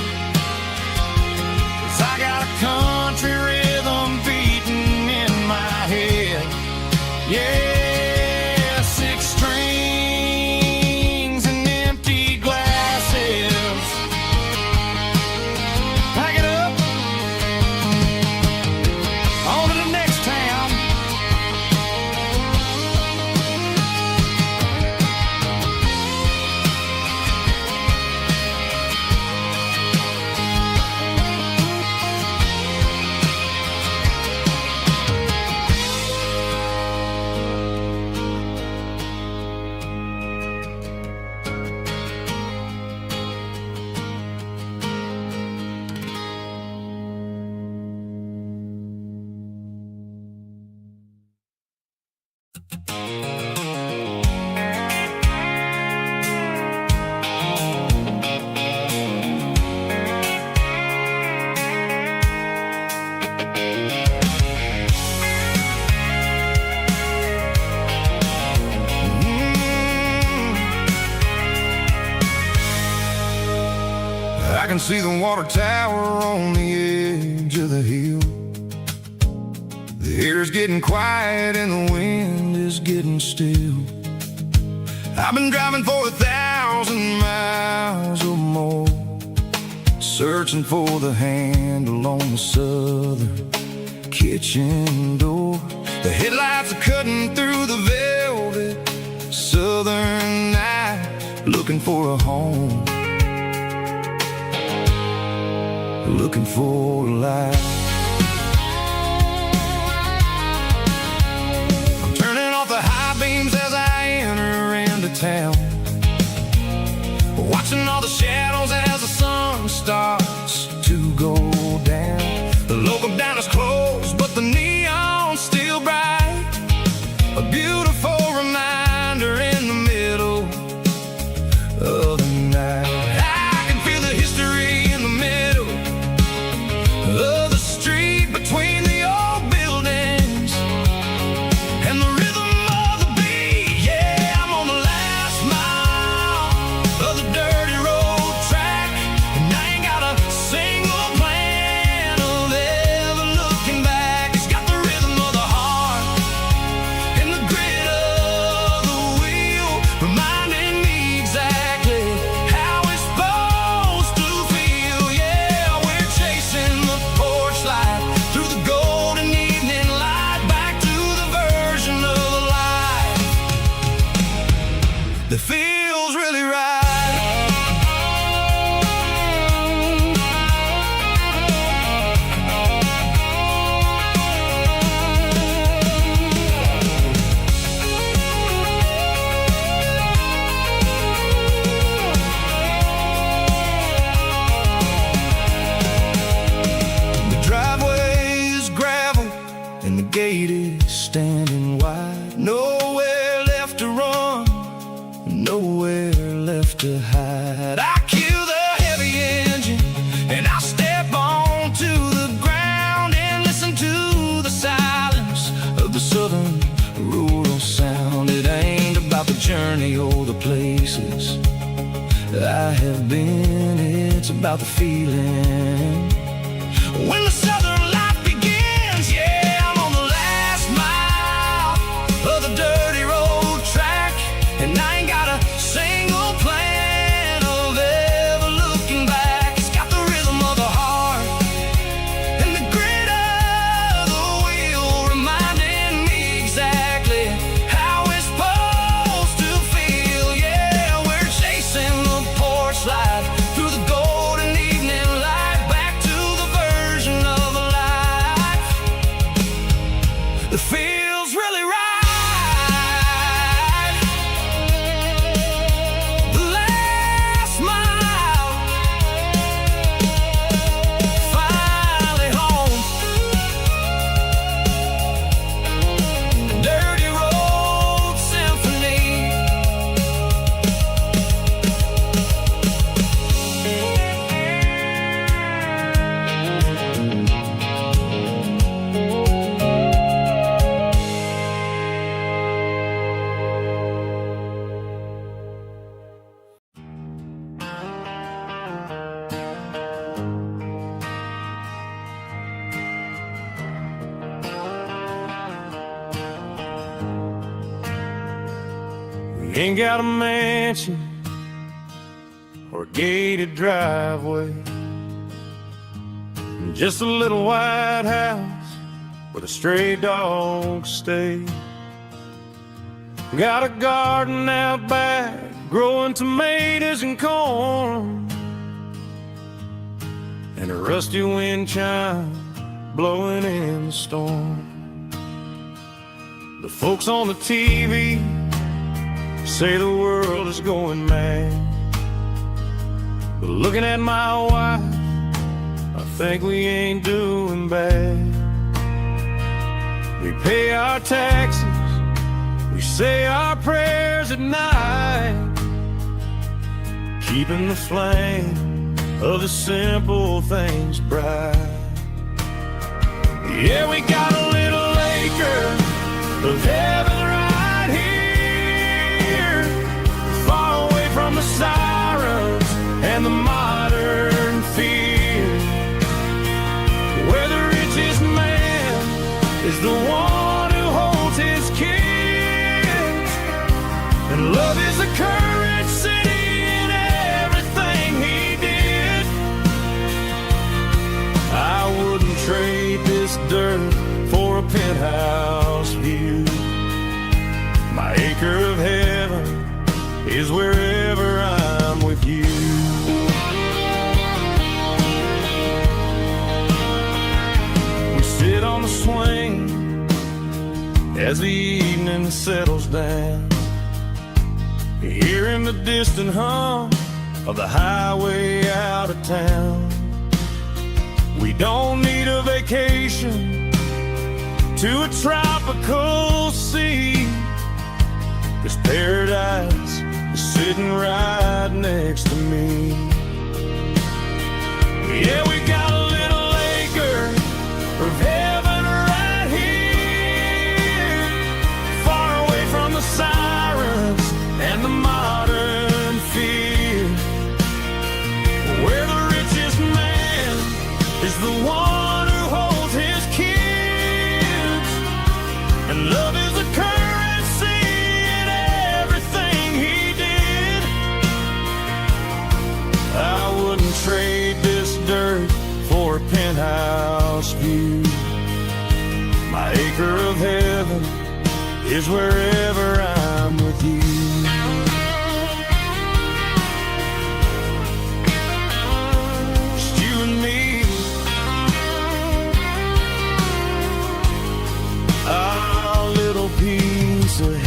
S2: 'cause I got a country rhythm beating in my head. Yeah, 6 strings and empty glasses. Pack it up, on to the next town.
S1: I can see the water tower on the edge of the hill. The air's getting quiet and the wind is getting still. I've been driving for 1,000 miles or more, searching for the handle on the southern kitchen door. The headlights are cutting through the velvet southern night, looking for a home, looking for a life. I'm turning off the high beams as I enter into town, watching all the shadows as the sun starts to go down. The local diner's closed, but the neon's still bright, a beautiful reminder in the middle of the night. I can feel the history in the middle of the street, between the old buildings,
S2: have been, it's about the feeling.
S1: When the southern life begins, yeah, I'm on the last mile of the dirty road track, and I ain't got a single plan of ever looking back. It's got the rhythm of the heart and the grit of the wheel, reminding me exactly how it's supposed to feel. Yeah, we're chasing the porch light through the golden evening light, back to the version of a life that feels really right. The last mile, finally home. Dirty road symphony.
S2: We ain't got a mansion or a gated driveway, just a little white house where the stray dogs stay. Got a garden out back, growing tomatoes and corn, and a rusty wind chime blowing in the storm. The folks on the TV say the world is going mad, but looking at my wife, I think we ain't doing bad. We pay our taxes, we say our prayers at night, keeping the flame of the simple things bright. Yeah, we got a little acre of heaven right here, far away from the sirens and the modern fear, where the richest man is the one who holds his kids, and love is the currency in everything he did. I wouldn't trade this dirt for a penthouse view. My acre of heaven is wherever I'm with you. We sit on the swing as the evening settles down, hearing the distant hum of the highway out of town. We don't need a vacation to a tropical sea, 'cause paradise is sitting right next to me. Yeah, we got a little acre of heaven right here, far away from the sirens and the modern fear, where the richest man is the one who holds his kids, and love is the currency in everything he did. I wouldn't trade this dirt for a penthouse view. My acre of heaven is wherever I'm with you. Just you and me, our little piece of heaven.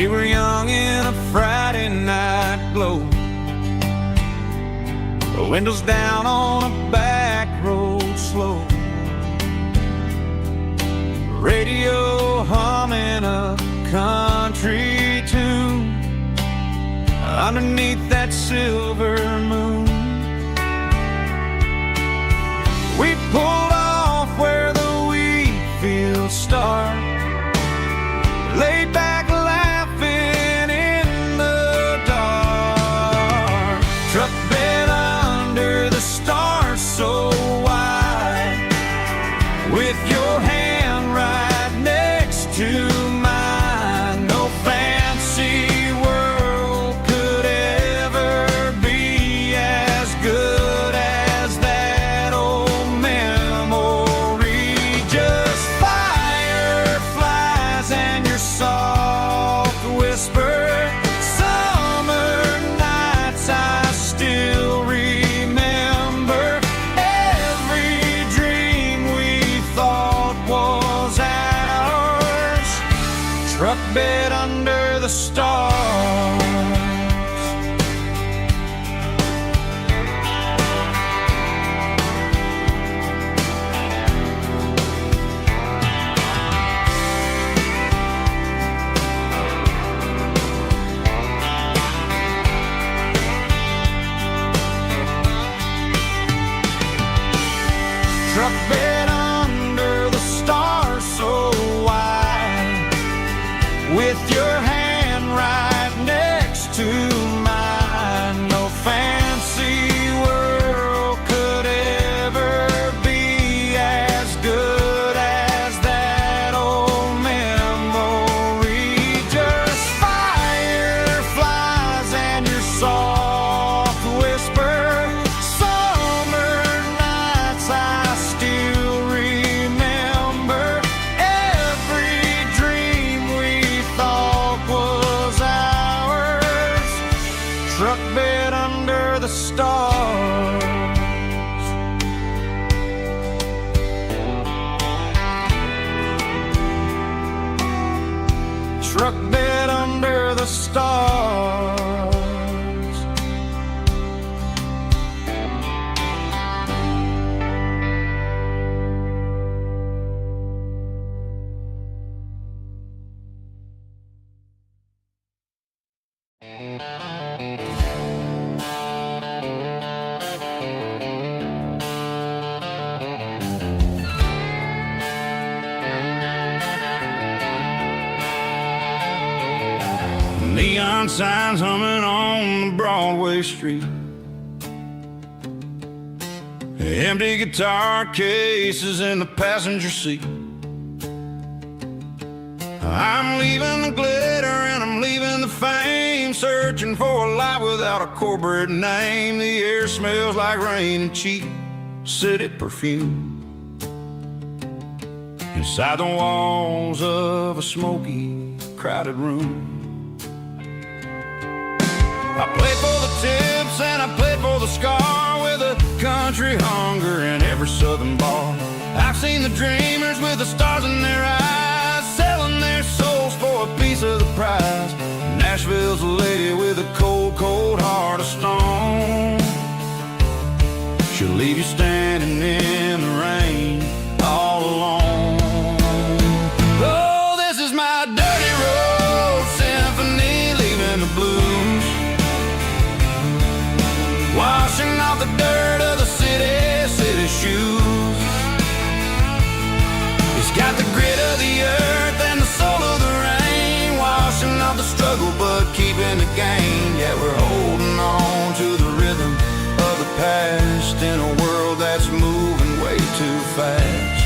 S2: We were young in a Friday night glow, the windows down on a back road slow, radio humming a country tune underneath that silver moon. We pulled off where the wheat fields start, laid back laughing in the dark. Truck bed under the stars so wide, with your hand right next to mine. No fancy world could ever be as good as that old memory. Just fireflies and your soft whisper. Summer nights I still remember. Every dream we thought was ours. Truck bed under the stars. Truck bed under the stars so wide, with your hand right next to mine. No fancy world could ever be as good as that old memory. Just fireflies and your soft whisper. Summer nights I still remember. Every dream we thought was ours. Truck bed under the stars. Truck bed under the stars. Neon signs humming on the Broadway street, empty guitar cases in the passenger seat. I'm leaving the glitter and I'm leaving the fame, searching for a life without a corporate name. The air smells like rain and cheap city perfume inside the walls of a smoky, crowded room. I played for the tips and I played for the scar, with a country hunger in every southern bar. I've seen the dreamers with the stars in their eyes, selling their souls for a piece of the prize. Nashville's a lady with a cold, cold heart of stone. She'll leave you standing in the rain all alone. Oh, this is my dirty road symphony, leaving the blues, washing off the dirt of the city shoes. It's got the grit of the earth and the soul of the rain, washing off the struggle but keeping the gain. Yeah, we're holding on to the rhythm of the past in a world that's moving way too fast.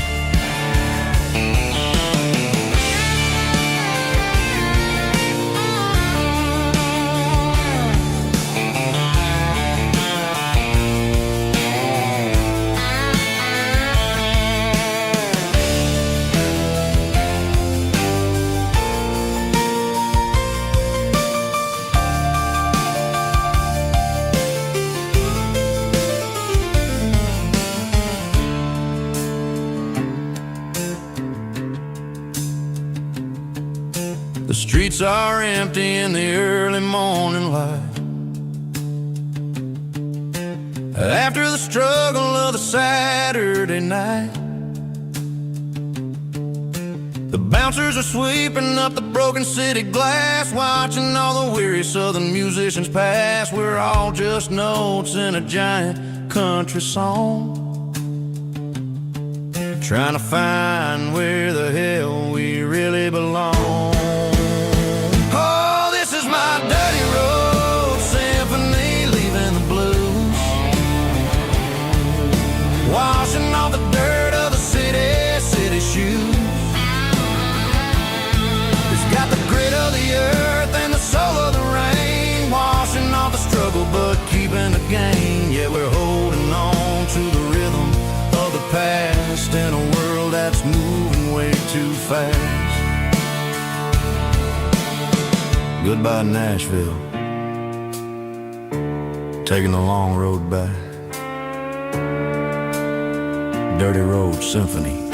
S1: streets are empty in the early morning light. After the struggle of the Saturday night, the bouncers are sweeping up the broken city glass, watching all the weary southern musicians pass. We're all just notes in a giant country song, trying to find where the hell we really belong. Oh, this is my dirty road symphony, leaving the blues, washing off the dirt of the city shoes. It's got the grit of the earth and the soul of the rain, washing off the struggle but keeping the gain. Yeah, we're holding on to the rhythm of the past in a world that's moving way too fast. Goodbye Nashville, taking the long road back. Dirty Road Symphony.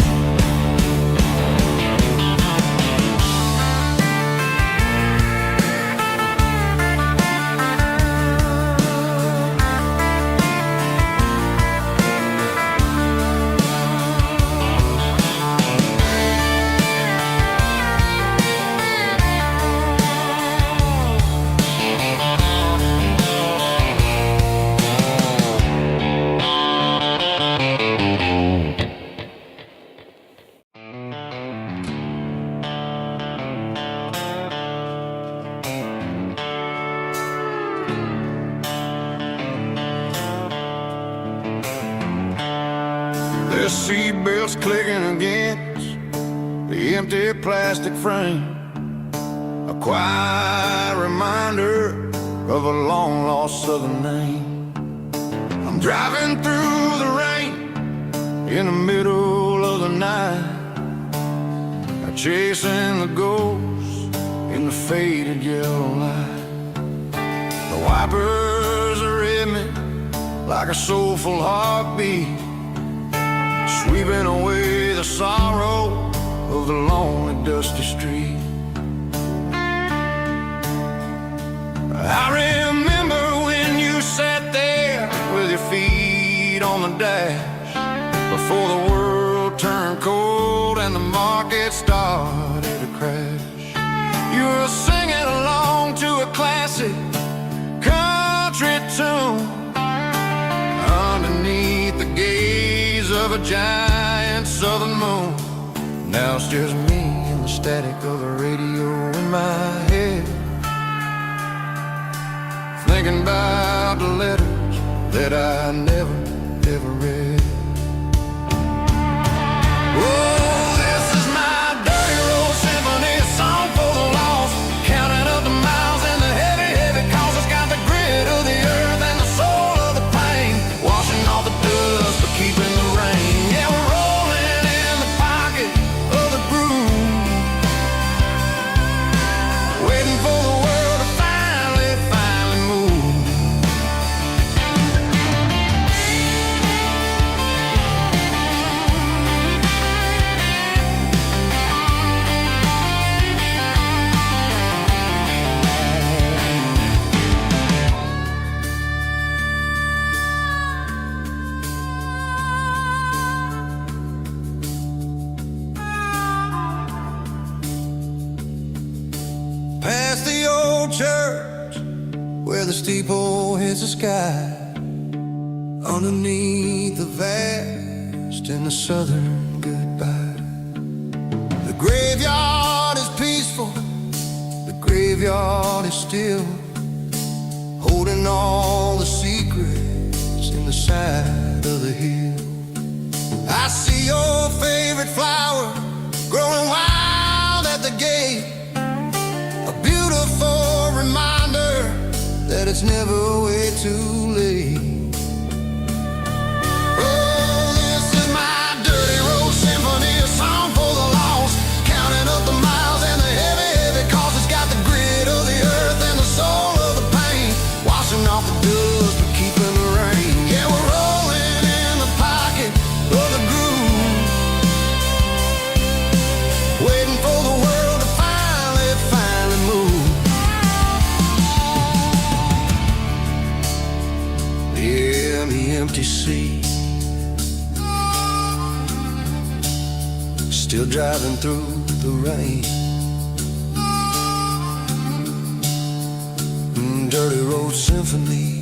S1: The seatbelts clicking against the empty plastic frame, a quiet reminder of a long-lost southern name. I'm driving through the rain in the middle of the night, chasing the ghosts in the faded yellow light. The wipers are in me like a soulful heartbeat, sweeping away the sorrow of the lonely, dusty street. I remember when you sat there with your feet on the dash, before the world turned cold and the market started to crash. You were singing along to a classic country tune underneath the gaze of a giant southern moon. Now it's just me and the static of the radio in my head, thinking about the letters that I never, ever read. Oh, this is my dirty road symphony, a song for the lost, counting up the miles and the heavy, heavy calls. It's got the grit of the earth and the soul of the pain, washing all the dust but keeping the rain. Yeah, we're rolling in the pocket of the groove, waiting for the world to finally move. Past the old church where the steeple hits the sky, underneath the vast in the southern goodbye. The graveyard is peaceful, the graveyard is still, holding all the secrets in the side of the hill. I see your favorite flower growing wild at the gate, a beautiful reminder that it's never way too late. Oh, this is my dirty road symphony, a song for the lost, counting up the miles and the heavy, heavy calls. It's got the grit of the earth and the soul of the pain, washing off the dust but keeping the rain. Yeah, we're rolling in the pocket of the groove, waiting for the world to finally move.
S2: semi-empty seat, still driving through the rain. Dirty road symphony.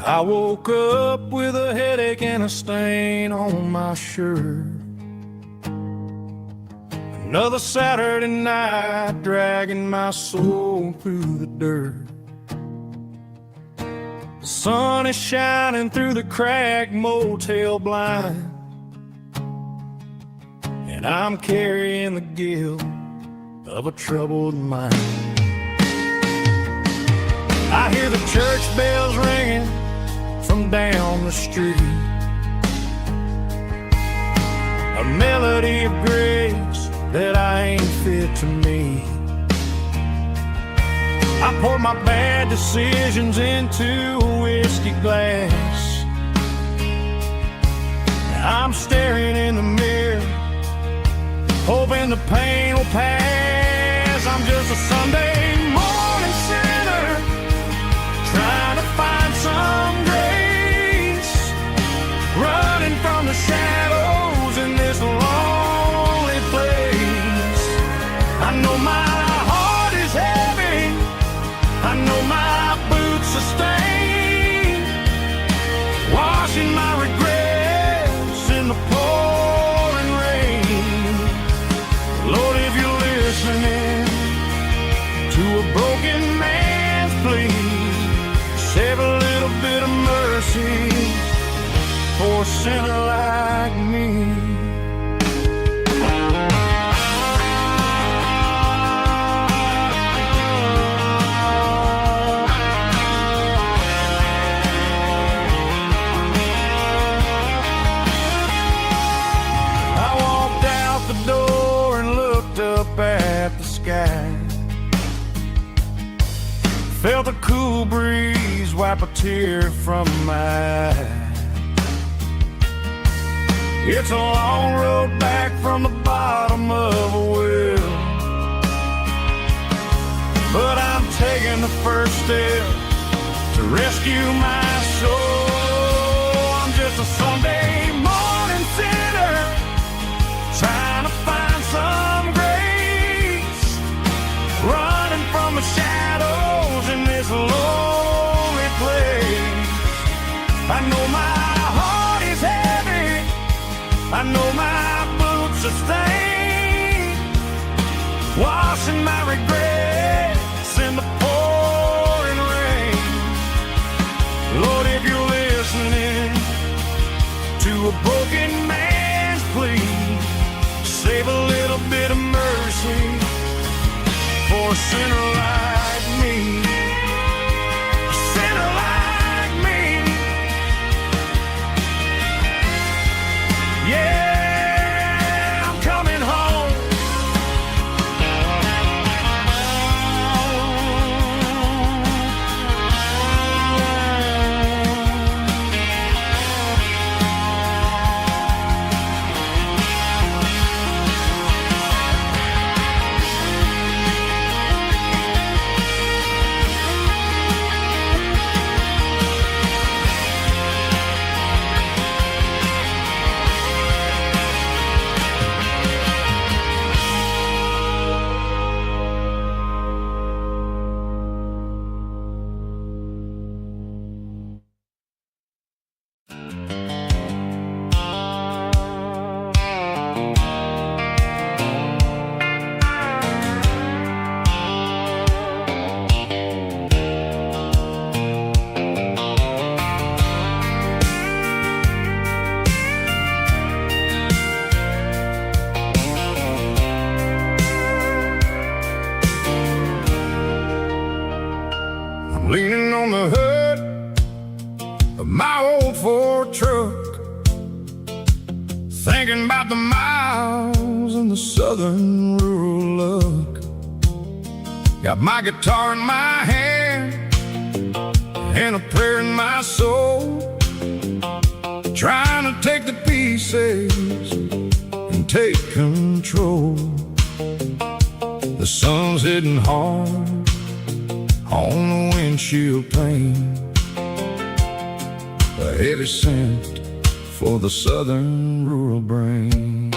S2: I woke up with a headache and a stain on my shirt. Another Saturday night dragging my soul through the dirt. The sun is shining through the cracked motel blind, and I'm carrying the guilt of a troubled mind. I hear the church bells ringing from down the street, a melody of grace that I ain't fit to meet. I poured my bad decisions into a whiskey glass. I'm staring in the mirror, hoping the pain will pass. I'm just a Sunday morning sinner, trying to find some grace, running from the shadows in this lonely place. I know my heart is heavy, I know my boots are stained, washing my regrets in the pouring rain. Lord, if you're listening to a broken man's plea, save a little bit of mercy for a sinner like me. I walked out the door and looked up at the sky, felt a cool breeze wipe a tear from my eye. It's a long road back from the bottom of a well, but I'm taking the first step to rescue my soul. I'm just a Sunday morning sinner, trying to find some grace, running from the shadows in this lonely place. I know my heart is heavy, I know my boots are stained, washing my regrets in the pouring rain. Lord, if you're listening to a broken man's plea, save a little bit of mercy for a sinner like me. A sinner like me. Yeah, I'm coming home.
S1: thinking about the miles and the southern rural look. Got my guitar in my hand and a prayer in my soul, trying to take the pieces and take control. The sun's hitting hard on the windshield pane, a heavy scent for the southern rural brain.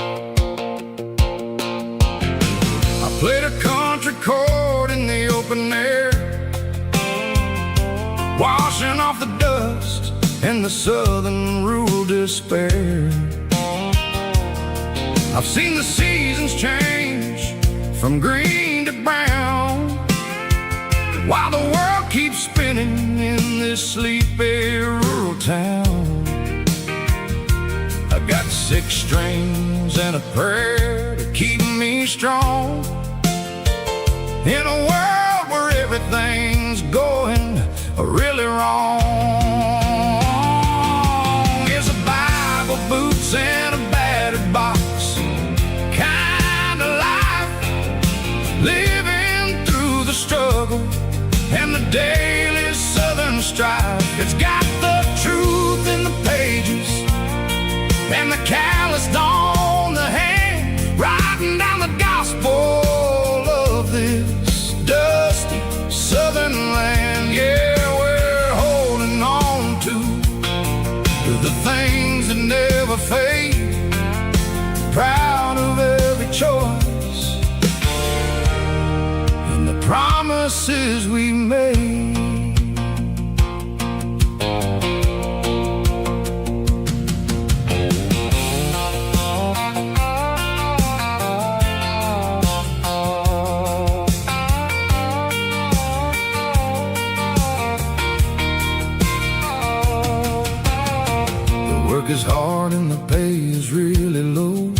S1: I played a country chord in the open air, washing off the dust and the southern rural despair. I've seen the seasons change from green to brown, while the world keeps spinning in this sleepy rural town. I got 6 strings and a prayer to keep me strong, in a world where everything's going really wrong. It's a Bible, boots, and a battered box kind of life, living through the struggle and the daily southern strife. It's got the truth in the pages and the calloused on the hand, writing down the gospel of this dusty southern land. Yeah, we're holding on to the things that never fade, proud of every choice and the promises we made. Is hard and the pay is really low,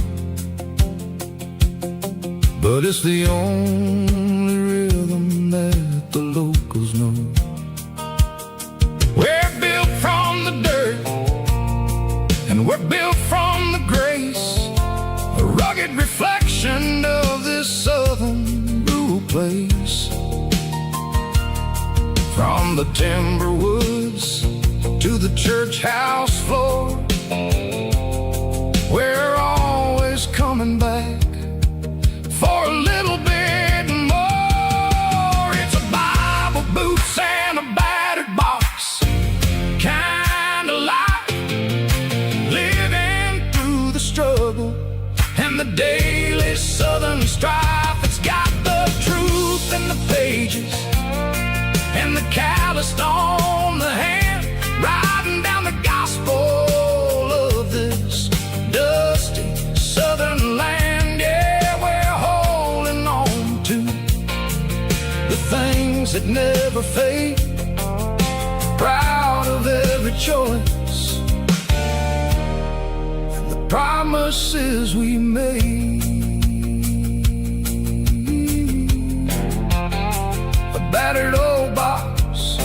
S1: but it's the only rhythm that the locals know. We're built from the dirt and we're built from the grace, a rugged reflection of this southern rural place. From the timber woods to the church house floor, we're always coming back for a little bit more. It's a Bible, boots, and a battered box kind of life, living through the struggle and the daily southern strife. It's got the truth in the pages and the calloused on the hand, writing down the gospel of this dusty southern land. Yeah, we're holding on to the things that never fade, proud of every choice and the promises we made. A battered old box,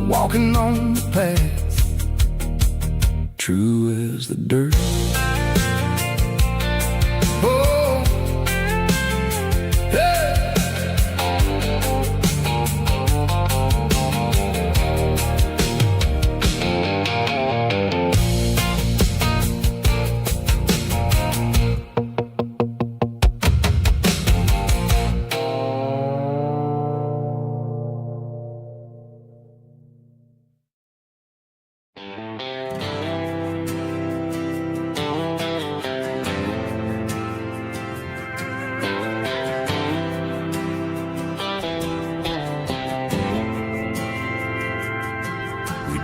S1: walking on the path, true as the dirt. Oh, hey.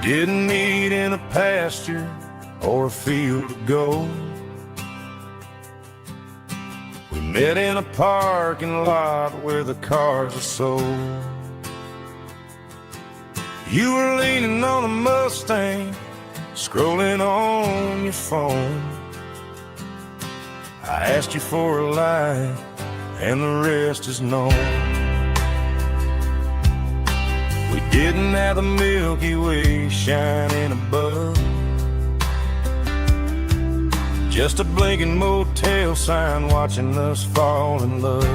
S1: Didn't meet in a pasture or a field of gold. We met in a parking lot where the cars are sold. You were leaning on a Mustang, scrolling on your phone. I asked you for a light, and the rest is known. We didn't have the Milky Way shining above,
S2: Just a blinking motel sign watching us fall in love.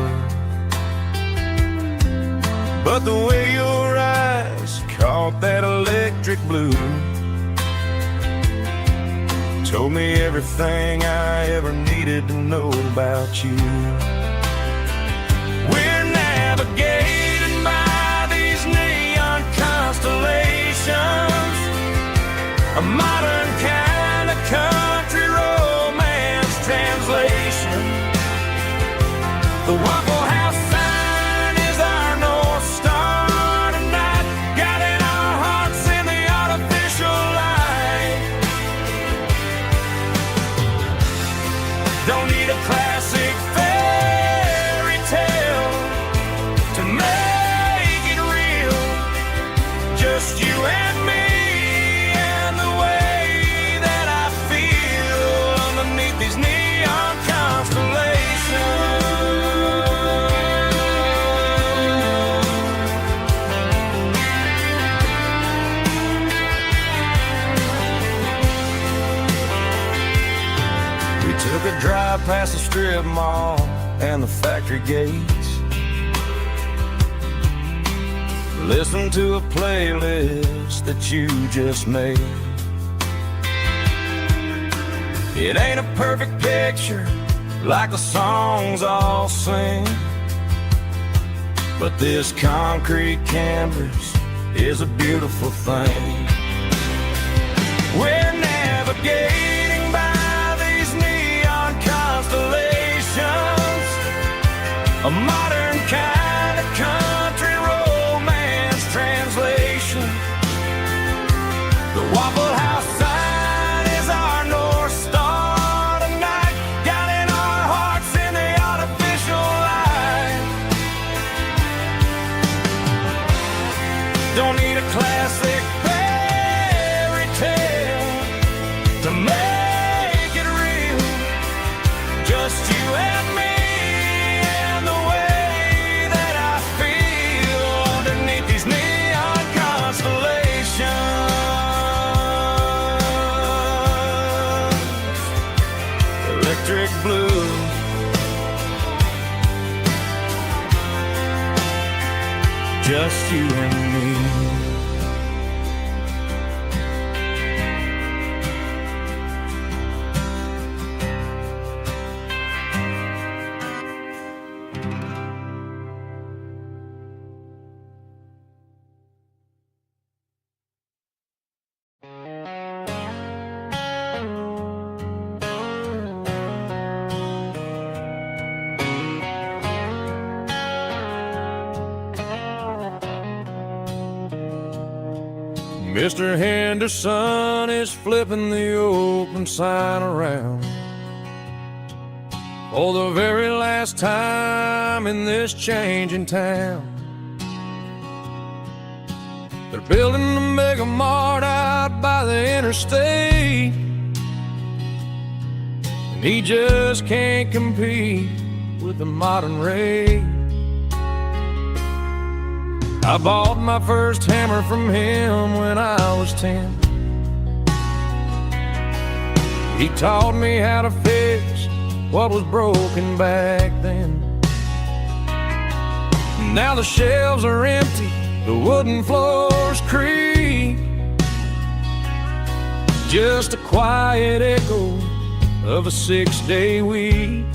S2: But the way your eyes caught that electric blue told me everything I ever needed to know about you. We're navigating by these neon constellations, a modern kind of country romance translation. The Waffle House sign is our North Star tonight, guiding our hearts in the artificial light. Don't need a classic fairy tale to make it real. Just you and me and the way that I feel underneath these neon constellations. We took a drive past the strip mall and the factory gates, listened to a playlist that you just made. It ain't a perfect picture like the songs all sing, but this concrete canvas is a beautiful thing. We're navigating by these neon constellations, a modern kind of country romance translation. The Waffle House sign is our North Star tonight, guiding our hearts in the artificial light. Don't need a classic fairy tale to make it real. Just you and me and the way that I feel underneath these neon constellations. Electric blue, just you and me. Mr. Henderson is flipping the open sign around for the very last time in this changing town. They're building a mega mart out by the interstate, and he just can't compete with the modern rate. I bought my first hammer from him when I was 10. He taught me how to fix what was broken back then. Now the shelves are empty, the wooden floors creak, just a quiet echo of a 6-day week.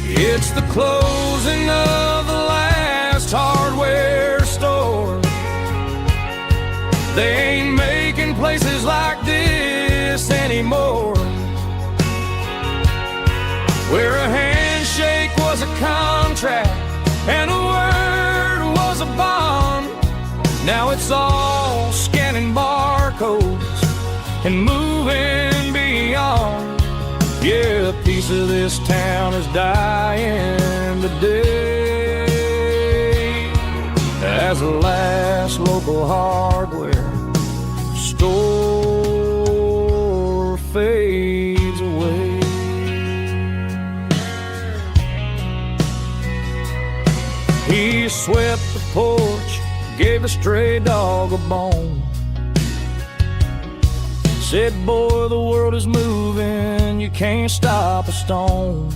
S2: It's the closing of the last hardware store. They ain't making places like this anymore, where a handshake was a contract and a word was a bond. Now it's all scanning barcodes and moving beyond. Yeah, a piece of this town is dying today as the last local hardware store fades away. He swept the porch, gave a stray dog a bone, Said, boy, the world is moving, you can't stop a stone.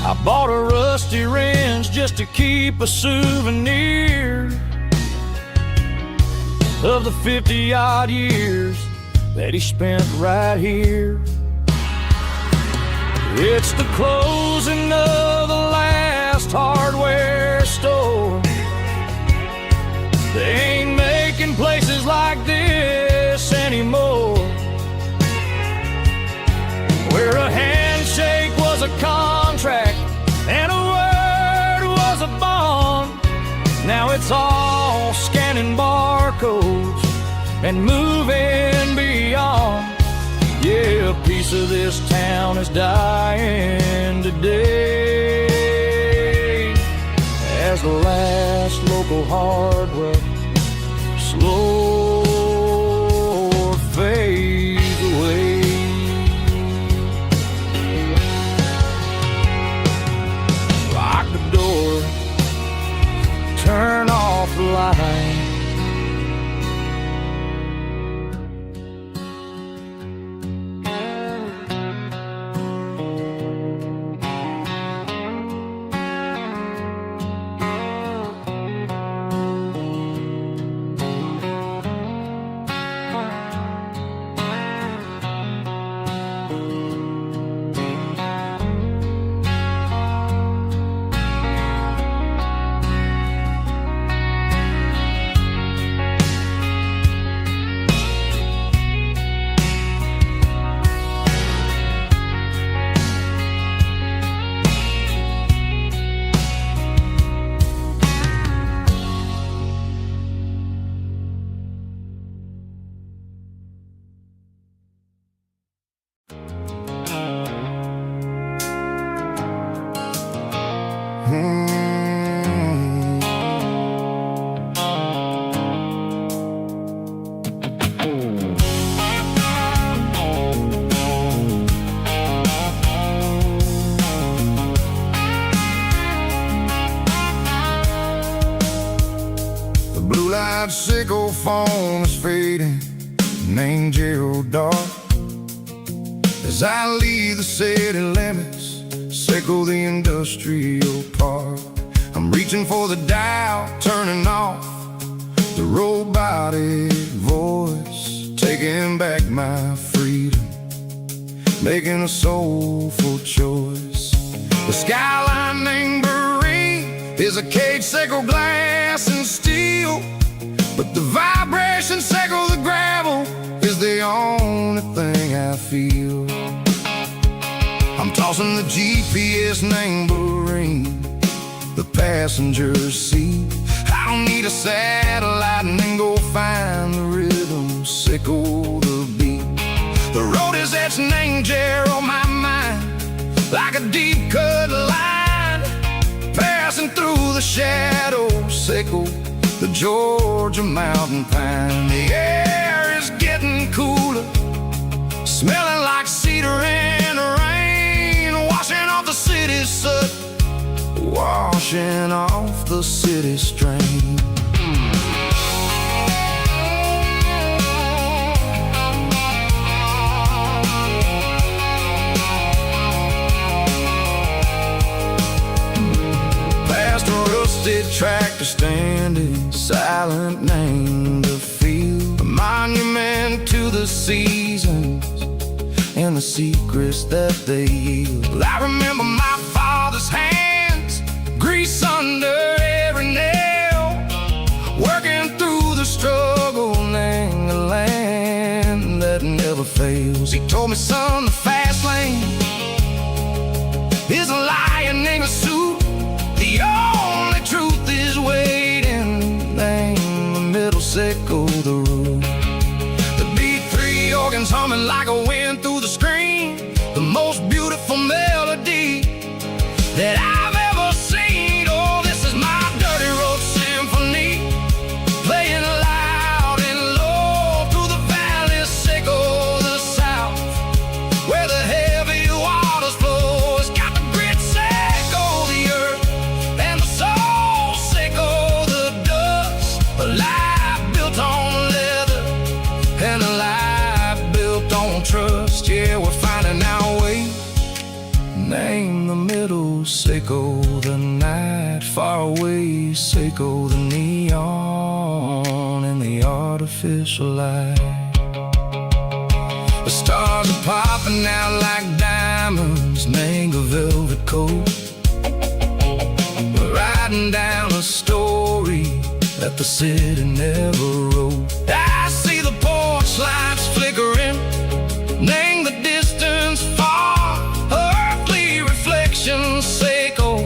S2: I bought a rusty wrench just to keep a souvenir of the 50-odd years that he spent right here. It's the closing of the last hardware store. They ain't making places like this anymore, where a handshake was a contract and a word was a bond. Now it's all scanning barcodes and moving beyond. Yeah, a piece of this town is dying today as the last local hardware slow fades away. Lock the door, turn off the light.
S1: Sickle phone is fading, named Gerald Dark. As I leave the city limits, sickle the industrial park. I'm reaching for the dial, turning off the robotic voice, taking back my freedom, making a soulful choice. The skyline named Marine is a cage, sickle glass and steel, but the vibration sickle the gravel is the only thing I feel. I'm tossing the GPS named Marine, the passenger seat. I don't need a satellite and then go find the rhythm, sickle the beat. The road is etched named Jer on my mind, like a deep cut line, passing through the shadows, sickle the Georgia mountain pine. The air is getting cooler, smelling like cedar in the rain, washing off the city's soot, washing off the city strain. Past a rusted tractor standing silent, named the field, a monument to the seasons and the secrets that they yield. Well, I remember my father's hands, grease under every nail, working through the struggle, named the land that never fails. He told me, son, the fast lane is a lion in a suit, the only truth is waiting, name the middle, sickle the root. The B3 organs humming like a wind through the screen, the most beautiful melody that I've ever seen. Oh, this is my dirty road symphony, playing loud and low through the valleys, sickle the south, where the heavy waters flow. It's got the grit, sickle the earth, and the soul, sickle the dust, a life built on leather and a
S2: don't trust. Yeah, we're finding our way. Name the middle, Seiko the night. Far away, Seiko the neon and the artificial light. The stars are popping out like diamonds, mango velvet coat. We're riding down a story that the city never wrote. I see the porch lights flickering, name the distance far. Earthly reflections, Seiko,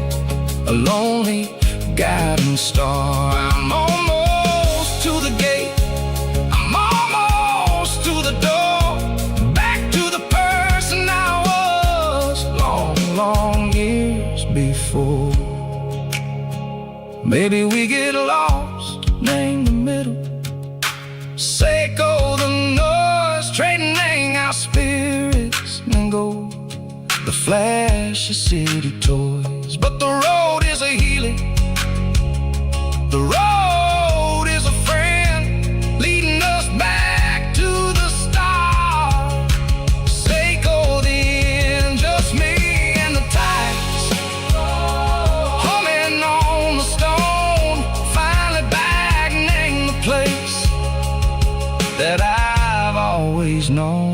S2: a lonely guiding star. I'm almost to the gate, I'm almost to the door, back to the person I was long, long years before. Maybe we get lost, name the middle, Seiko the noise, trading our spirits and go the flash of city toys. But the road is a healing, the road is a friend, leading us back to the start. Seiko the end, just me and the tides, humming on the stone. Finally back, name the place that I've always known.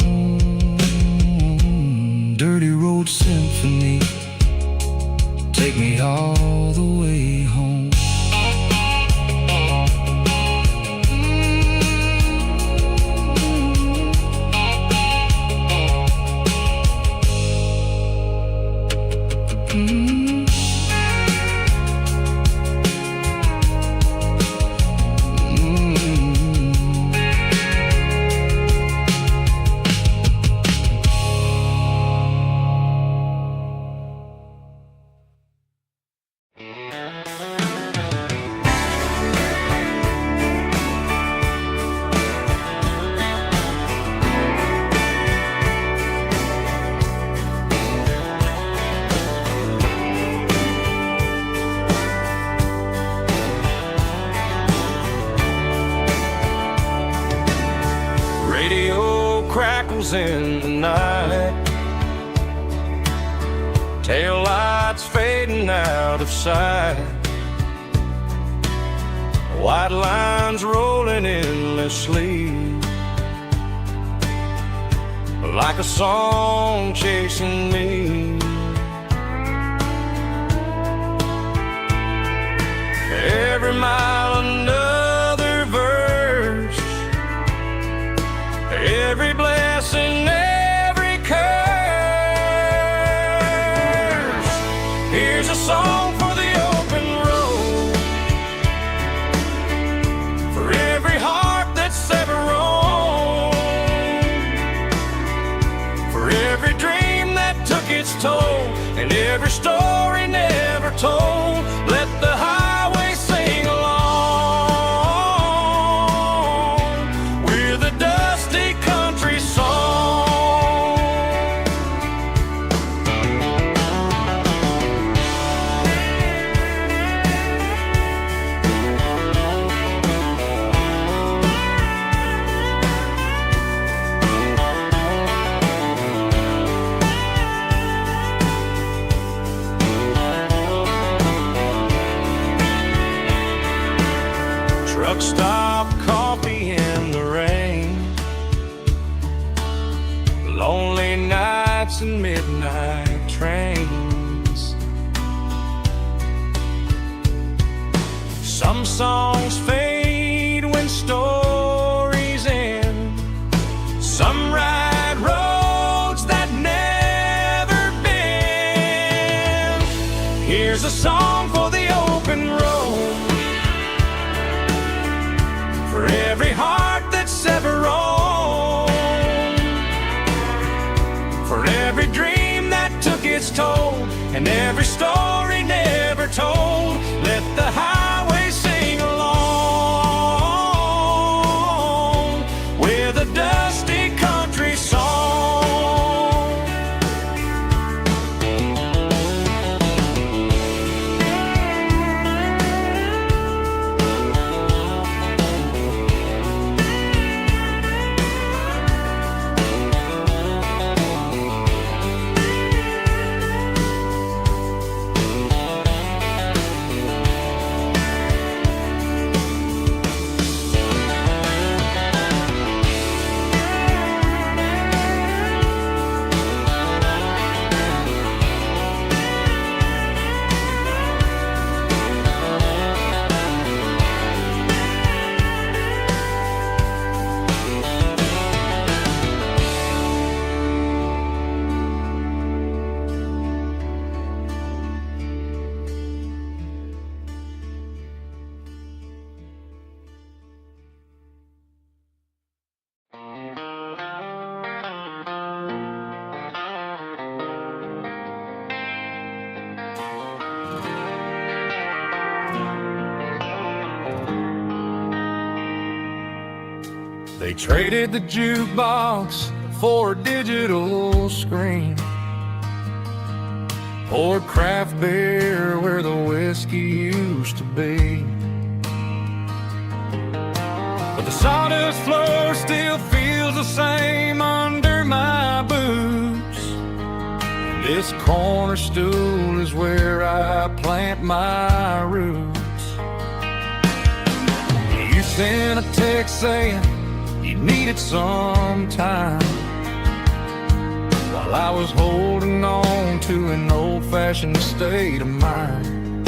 S2: Dirty Road Symphony, take me all the way home. Radio crackles in the night, tail lights fading out of sight, white lines rolling endlessly, like a song chasing me. Every mile another verse, every blessing, every curse. Here's a song for the open road, for every heart that's ever roamed, for every dream that took its toll, and every story never told. Let the highway sing along with a dusty country song. Truck stop, coffee in the rain, lonely nights and midnight trains. Some songs fade when stories end, some ride roads that never bend. Here's a song for the open road, for every heart that's ever roamed, for every dream that took its toll, and every story never told. Let the highway sing along with a dusty country song. They traded the jukebox for a digital screen, poured craft beer where the whiskey used to be. But the sawdust floor still feels the same under my boots. This corner stool is where I plant my roots. You sent a text saying you needed some time, while I was holding on to an old-fashioned state of mind.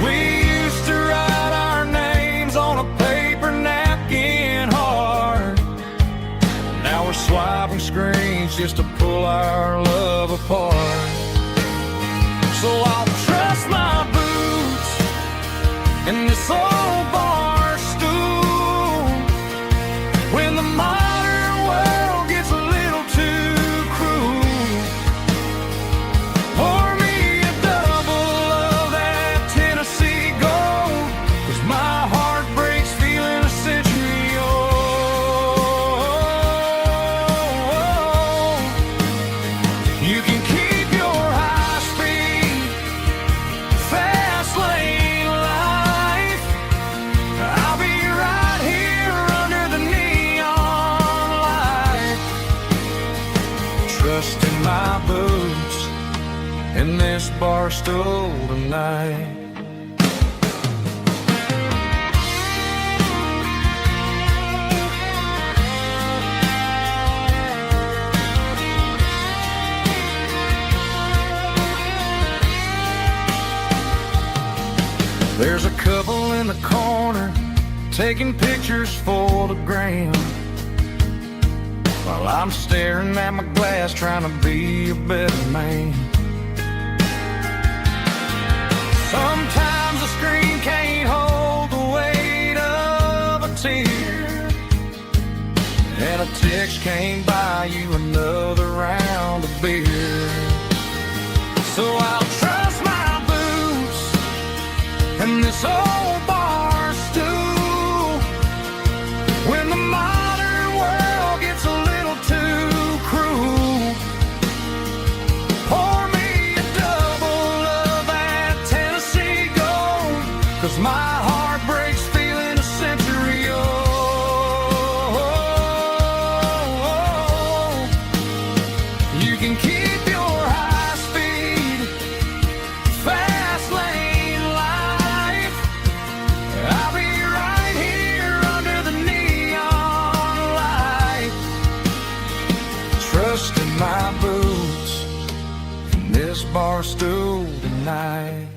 S2: We used to write our names on a paper napkin hard. Now we're swiping screens just to pull our love apart. So I'll trust my boots in this old bar stool when the modern world gets a little too cruel. Pour me a double of that Tennessee Gold, 'cause my heart breaks feeling a century old. You can keep your high-speed, fast lane life. I'll be right here under the neon light, trusting my boots in this bar stool tonight. There's a couple in the corner taking pictures for the gram, while I'm staring at my glass trying to be a better man. Sometimes the screen can't hold the weight of a tear, and a text can't buy you another round of beer. So I'll trust my boots in this old bar stool when the modern world gets a little too cruel. Pour me a double of that Tennessee Gold, 'cause my heart breaks feeling a century old. You can keep your high-speed, fast lane life. I'll be right here under the neon light, trusting my boots in this bar stool tonight.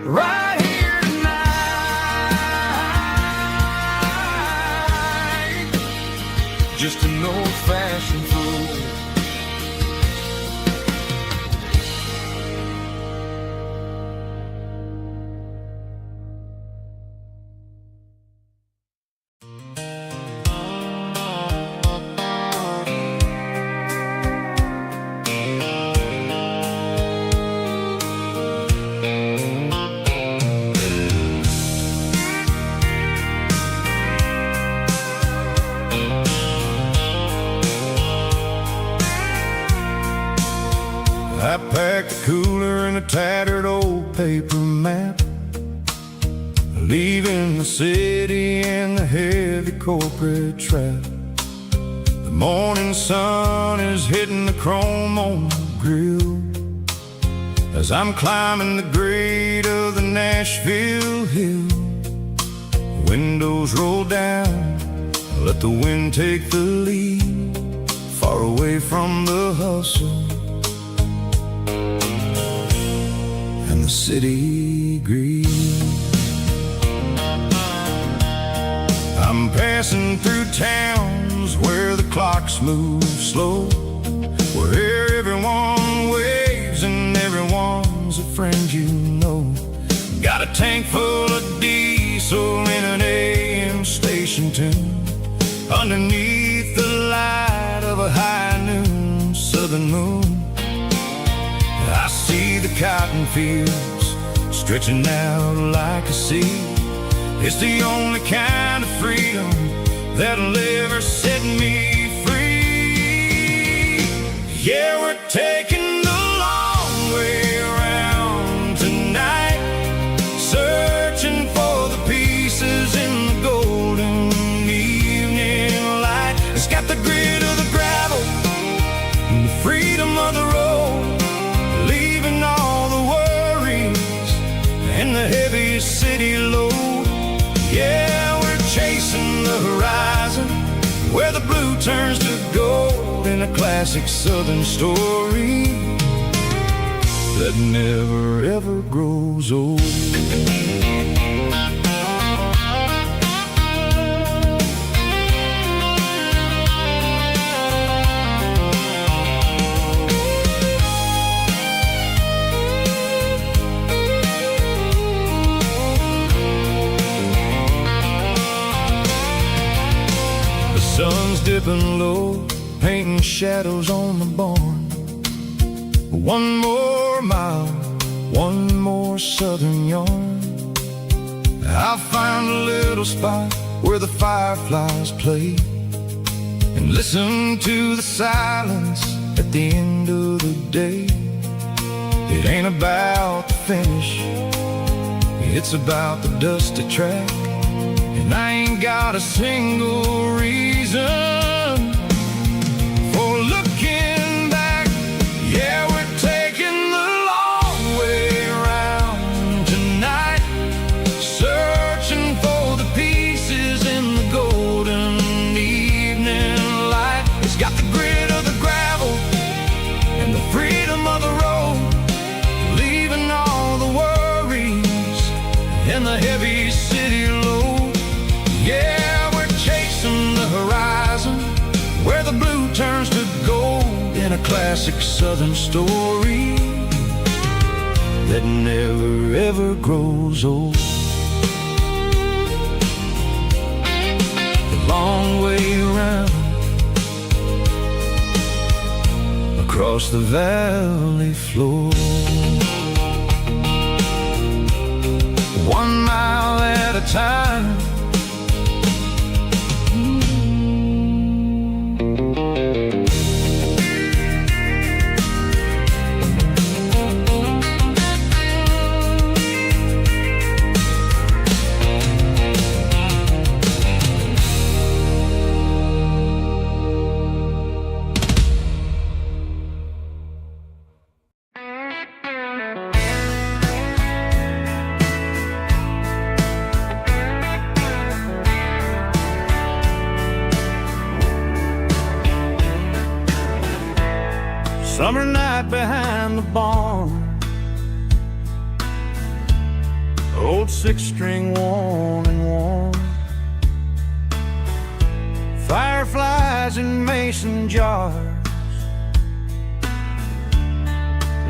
S2: Right here tonight, just an old-fashioned fool.
S1: I packed the cooler in a tattered old paper map, leaving the city in the heavy corporate trap. The morning sun is hitting the chrome on the grill as I'm climbing the grade of the Nashville hill. Windows roll down, let the wind take the lead, far away from the hustle and the city greed. I'm passing through towns where the clocks move slow, where everyone waves and everyone's a friend you know. Got a tank full of diesel in an AM station tune, underneath the light of a high noon southern moon. I see the cotton fields stretching out like a sea. It's the only kind of freedom that'll ever set me free. Yeah, we're taking the long way around tonight, searching for the pieces in the golden evening light. It's got the grit of the gravel and the freedom of the road, leaving all the worries and the heavy city load. Yeah, we're chasing the horizon where the blue turns to gold, in a classic southern story that never ever grows old. Sun's dipping low, painting shadows on the barn. One more mile, one more southern yarn. I'll find a little spot where the fireflies play and listen to the silence at the end of the day. It ain't about the finish, it's about the dusty track. And I ain't got a single reason for looking back. Yeah, we're taking the long way around tonight, searching for the pieces in the golden evening light. It's got the grit of the gravel and the freedom of the road, leaving all the worries and the heavy city load. Yeah, we're chasing the horizon where the blue turns to gold, in a classic southern story that never ever grows old. The long way around across the valley floor, 1 mile at a time. Summer night behind the barn, old 6-string worn and worn, fireflies in mason jars,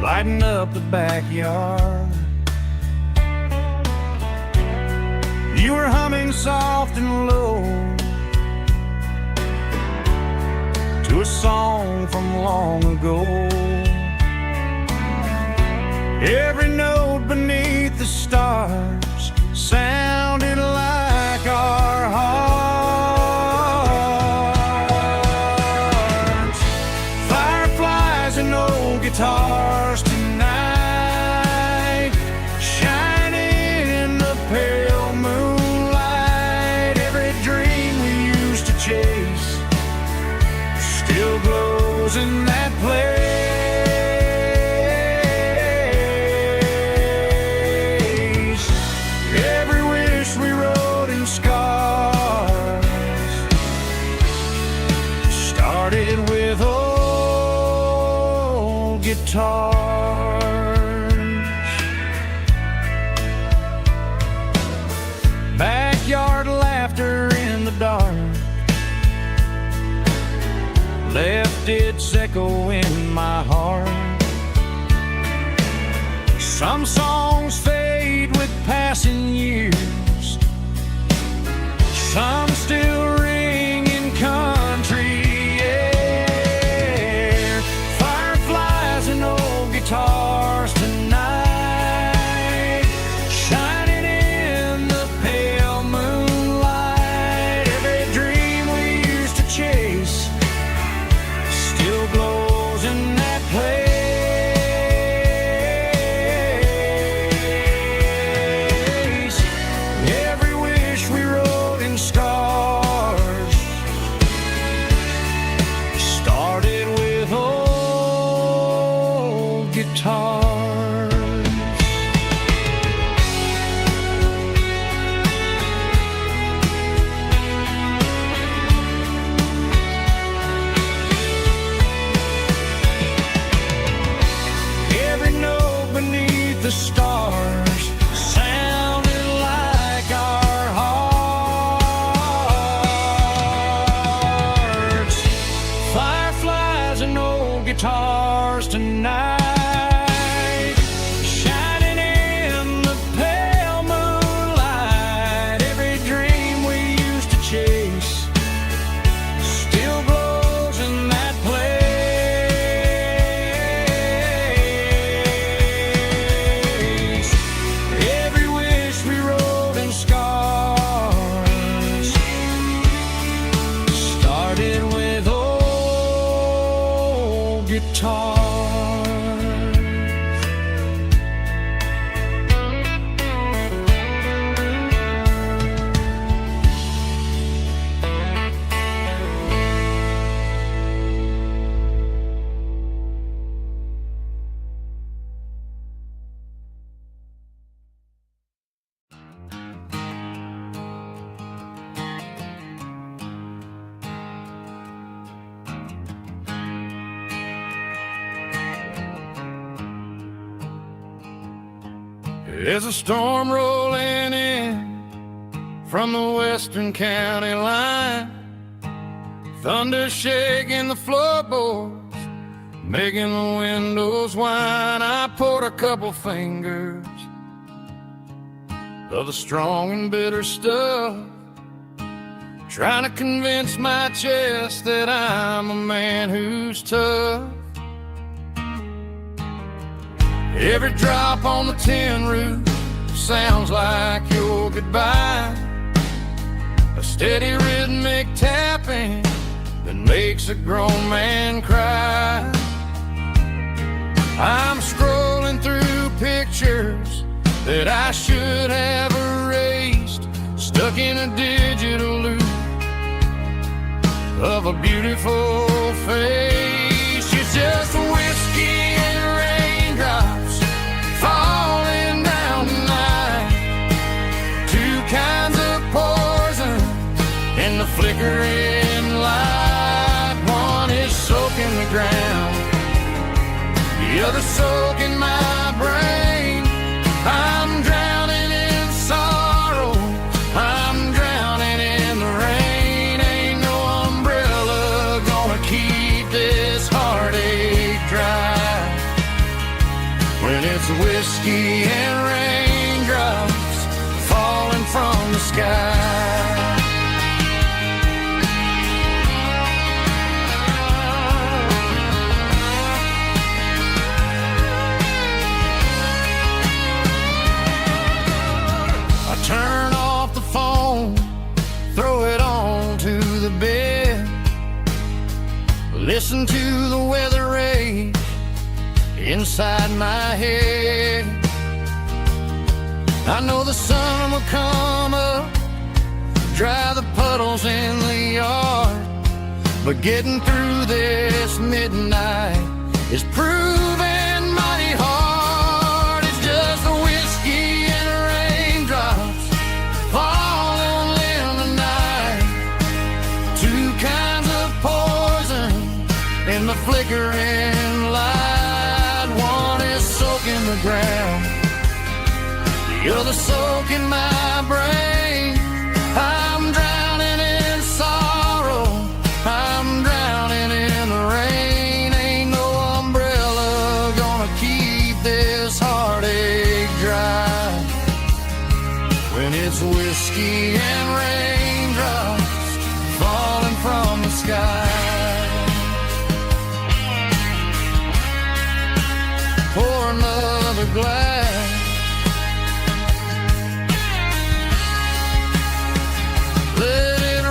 S1: lighting up the backyard. You were humming soft and low to a song from long ago. Every note beneath the stars sounded like our hearts. Fireflies and old guitars tonight, shining in the pale moonlight. Every dream we used to chase still glows in that place. Every wish we wrote in scars started with old guitars. Backyard laughter in the dark left its echo in my heart. Some songs fade with passing years, some still ring in country air. Fireflies and old guitars tonight, shining in the pale moonlight.
S2: guitars tonight, shining in the pale moonlight. Every dream we used to chase still glows in that place. Every wish we wrote in scars started with old guitars. There's a storm rolling in from the western county line, thunder shaking the floorboards, making the windows whine. I poured a couple fingers of the strong and bitter stuff, trying to convince my chest that I'm a man who's tough. Every drop on the tin roof sounds like your goodbye, a steady rhythmic tapping that makes a grown man cry. I'm scrolling through pictures that I should have erased, stuck in a digital loop of a beautiful face. It's just whiskey and raindrops falling down tonight, two kinds of poison in the flickering light. One is soaking the ground, the other soaking my brain. I'm drowning in sorrow, I'm drowning in the rain. Ain't no umbrella gonna keep this heartache dry when it's whiskey and raindrops falling from the sky. I turn off the phone, throw it on to the bed, listen to the weather rage inside my head. I know the sun will come up, dry the puddles in the yard, but getting through this midnight is proving mighty hard. It's just the whiskey and raindrops falling in the night, two kinds of poison in the flickering light. One is soaking the ground, the other soaking my brain. I'm drowning in sorrow, I'm drowning in the rain. Ain't no umbrella gonna keep this heartache dry when it's whiskey and raindrops falling from the sky. Pour another glass, let it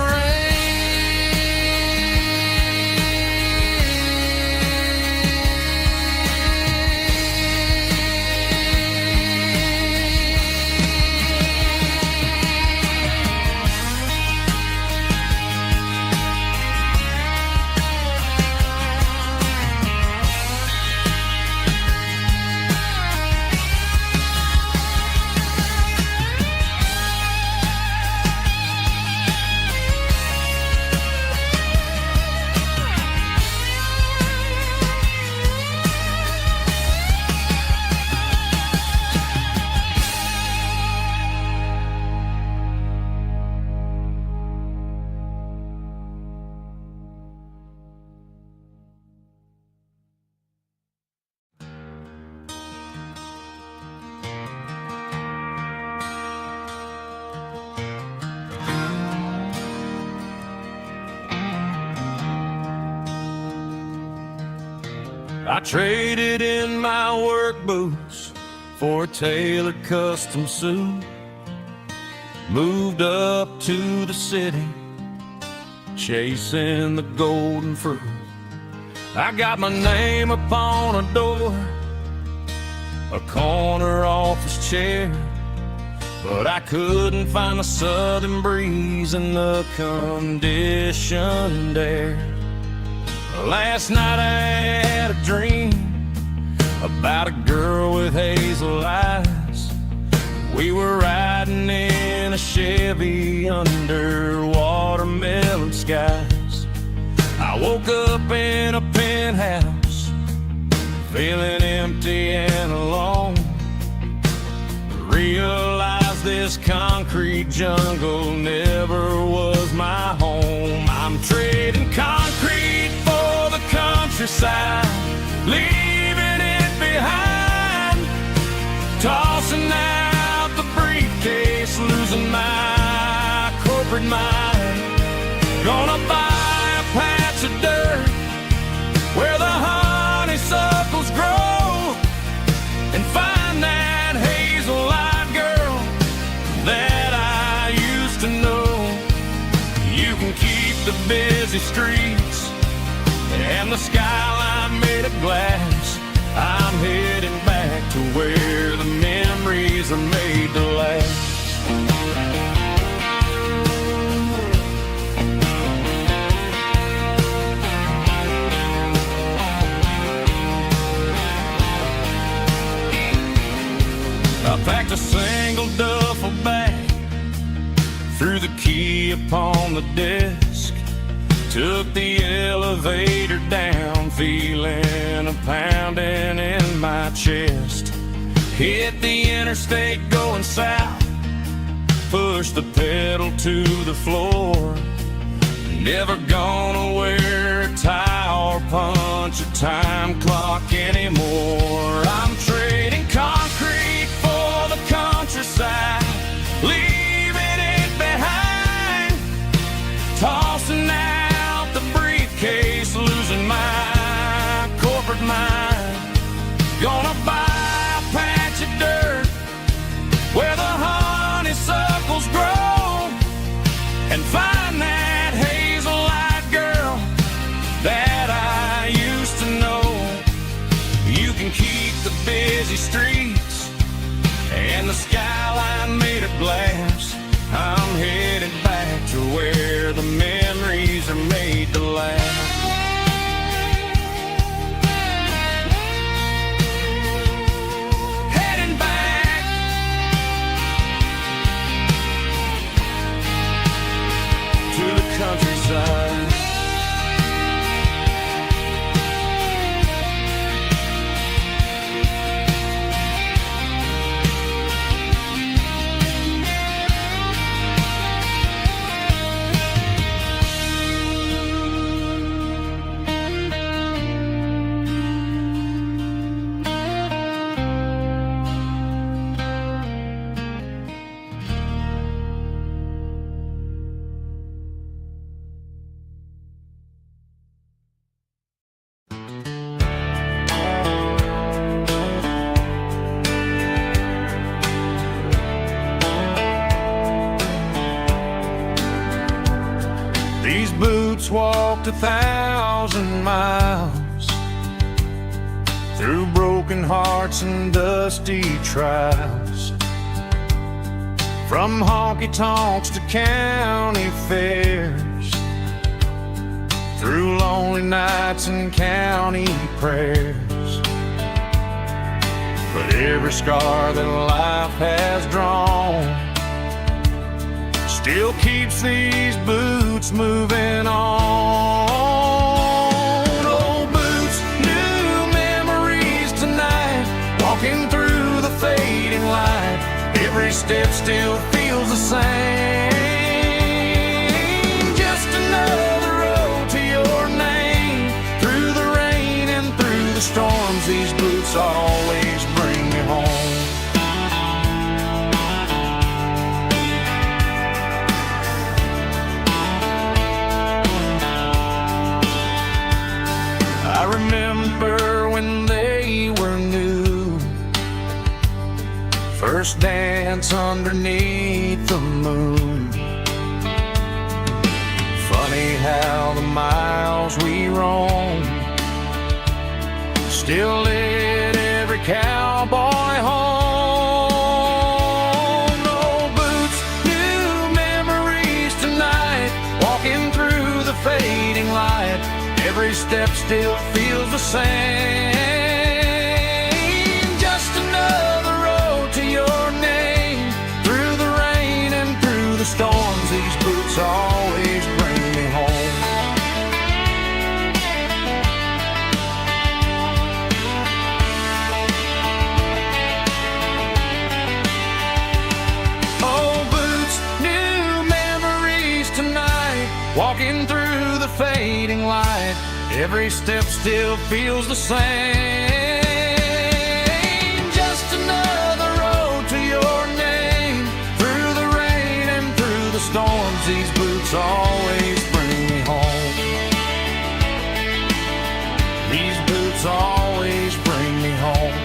S2: I traded in my work boots for a tailored custom suit. Moved up to the city, chasing the golden fruit. I got my name upon a door, a corner office chair, but I couldn't find the southern breeze in the conditioned air. Last night I had a dream about a girl with hazel eyes. We were riding in a Chevy under watermelon skies. I woke up in a penthouse, feeling empty and alone. Realized this concrete jungle never was my home. I'm trading concrete for the countryside, leaving it behind. Tossing out the briefcase, losing my corporate mind. Gonna buy a patch of dirt where the honeysuckles grow, and find that hazel-eyed girl that I used to know. You can keep the busy streets and the skyline made of glass. I'm heading back to where the memories are made to last. I packed a single duffel bag, threw the key upon the desk, took the elevator down, feeling a pounding in my chest. Hit the interstate going south, pushed the pedal to the floor. Never gonna wear a tie or punch a time clock anymore. I'm trading concrete for the countryside, leaving it behind. Tossing out the briefcase, losing my corporate mind. Gonna buy a patch of dirt where the honeysuckles grow, and find that hazel-eyed girl that I used to know. You can keep the busy streets and the skyline made of glass. I'm headed back to where the memories are made to last. Heading back to the countryside. These boots walked 1,000 miles through broken hearts and dusty trials, from honky-tonks to county fairs, through lonely nights and county prayers. But every scar that life has drawn still keeps these boots moving on. Old boots, new memories tonight, walking through the fading light. Every step still feels the same. Just another road to your name. Through the rain and through the storms, these boots always bring me home. I remember when first dance underneath the moon. Funny how the miles we roam still lit every cowboy home. No boots, new memories tonight, walking through the fading light. Every step still feels the same. Just another road to your name, through the rain and through the storms. These boots always bring me home. Oh, boots, new memories tonight, walking through the fading light. Every step still feels the same. Just another road to your name, through the rain and through the storms. These boots always bring me home. These boots always bring me home.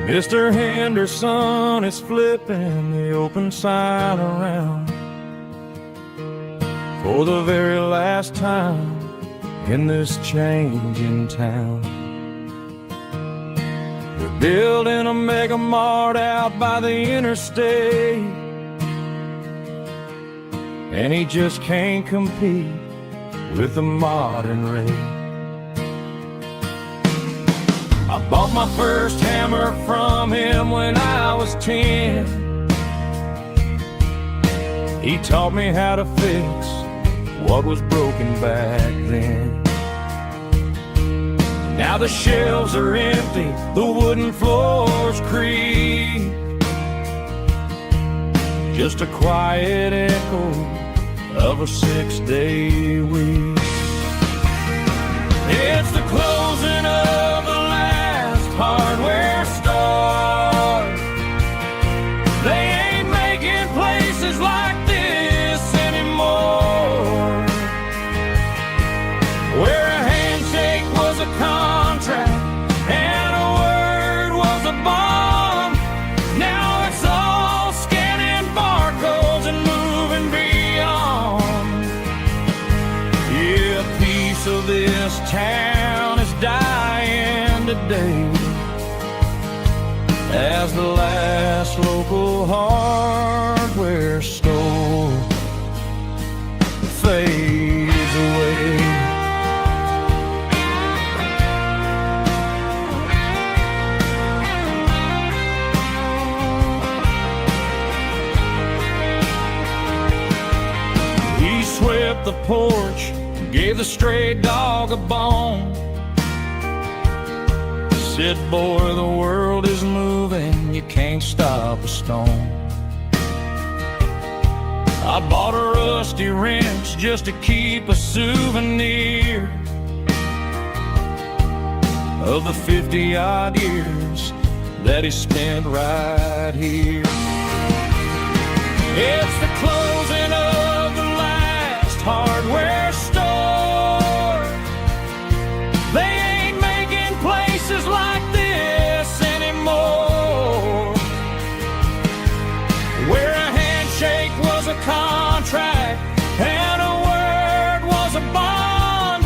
S2: Mr. Henderson is flipping the open sign around for the very last time in this changing town. They're building a mega mart out by the interstate, and he just can't compete with the modern rate. I bought my first hammer from him when I was 10. He taught me how to fix what was broken back then. Now the shelves are empty, the wooden floors creak, just a quiet echo of a 6-day week. It's the closing of the hardware store. They ain't making places like this anymore, where a handshake was a contract and a word was a bond. Now it's all scanning barcodes and moving beyond. Yeah, a piece of this town is dying today, as the last local hardware store fades away. He swept the porch, gave the stray dog a bone, said, boy, the world is moving, you can't stop a stone. I bought a rusty wrench just to keep a souvenir of the 50-odd years that he spent right here. It's the closing of the last hardware store. They ain't making places like this anymore, where a handshake was a contract and a word was a bond.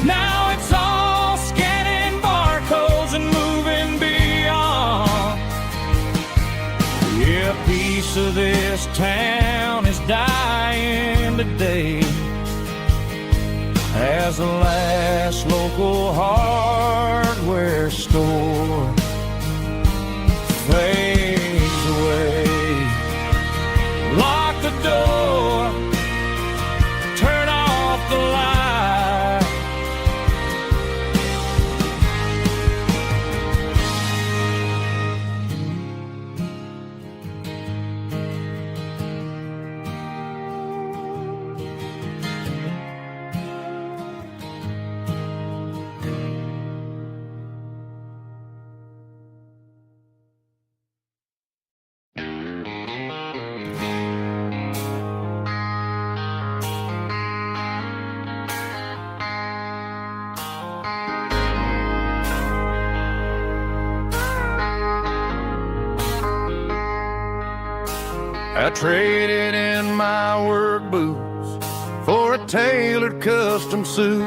S2: Now it's all scanning barcodes and moving beyond. Yeah, a piece of this town is dying today, as the last local hardware store fades away. Lock the door, turn off the light. I traded in my work boots for a tailored custom suit.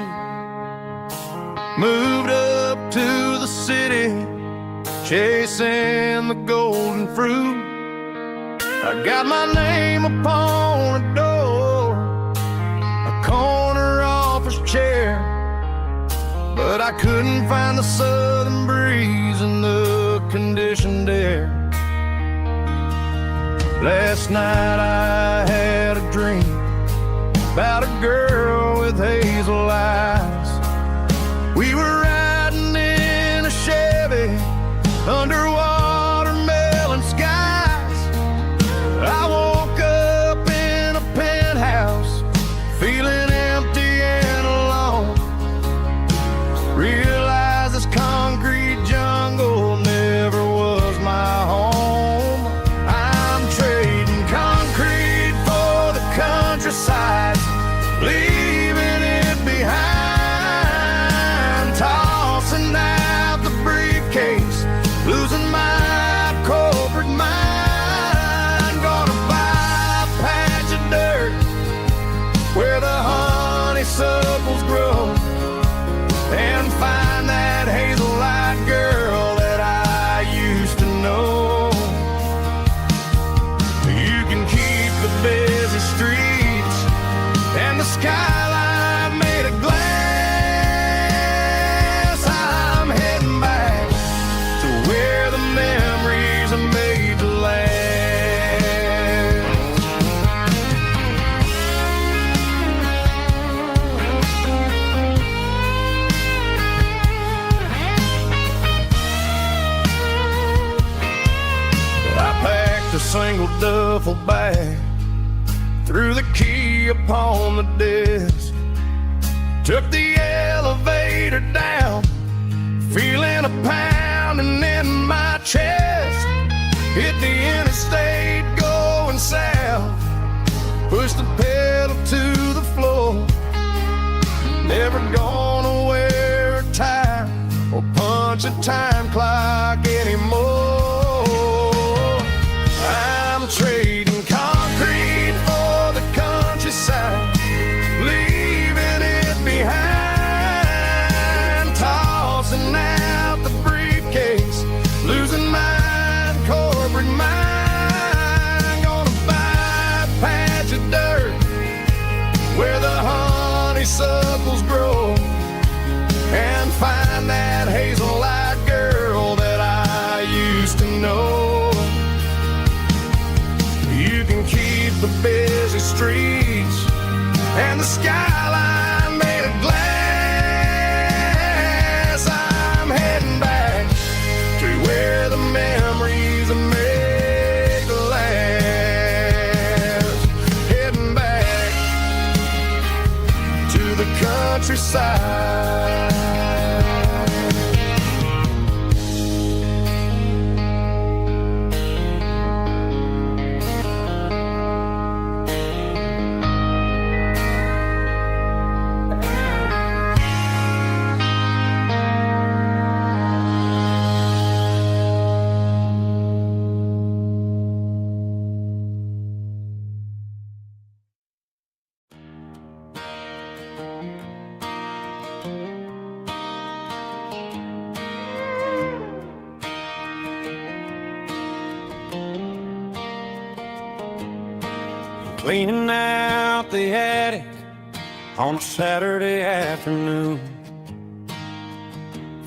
S2: Moved up to the city, chasing the golden fruit. I got my name upon a door, a corner office chair, but I couldn't find the southern breeze in the conditioned air. Last night I had a dream about a girl with hazel eyes. We were riding in a Chevy under watermelon skies. I woke up in a penthouse feeling empty and alone. Realized this concrete jungle never was my home. I'm trading concrete for the countryside, leaving it behind, tossing out the briefcase, losing my corporate mind. Gonna buy a patch of dirt where the honeysuckles grow, and find that hazel-eyed girl that I used to know. You can keep the busy streets and the skyline made of glass. I'm heading back to where the memories are made to last. I packed a single duffel bag, threw the key upon the desk, took the elevator down, feeling a pounding in my chest. Hit the interstate going south, pushed the pedal to the floor. Never gonna wear a tie or punch a time clock anymore. I'm trading concrete for the countryside, leaving it behind, tossing out the briefcase, losing my corporate mind. Gonna buy a patch of dirt where the honeysuckles grow, and find that hazel-eyed girl that I used to know. You can keep the busy streets and the skyline made of glass. I'm heading back to where the memories are made to last. Heading back to the countryside. Cleaning out the attic on a Saturday afternoon,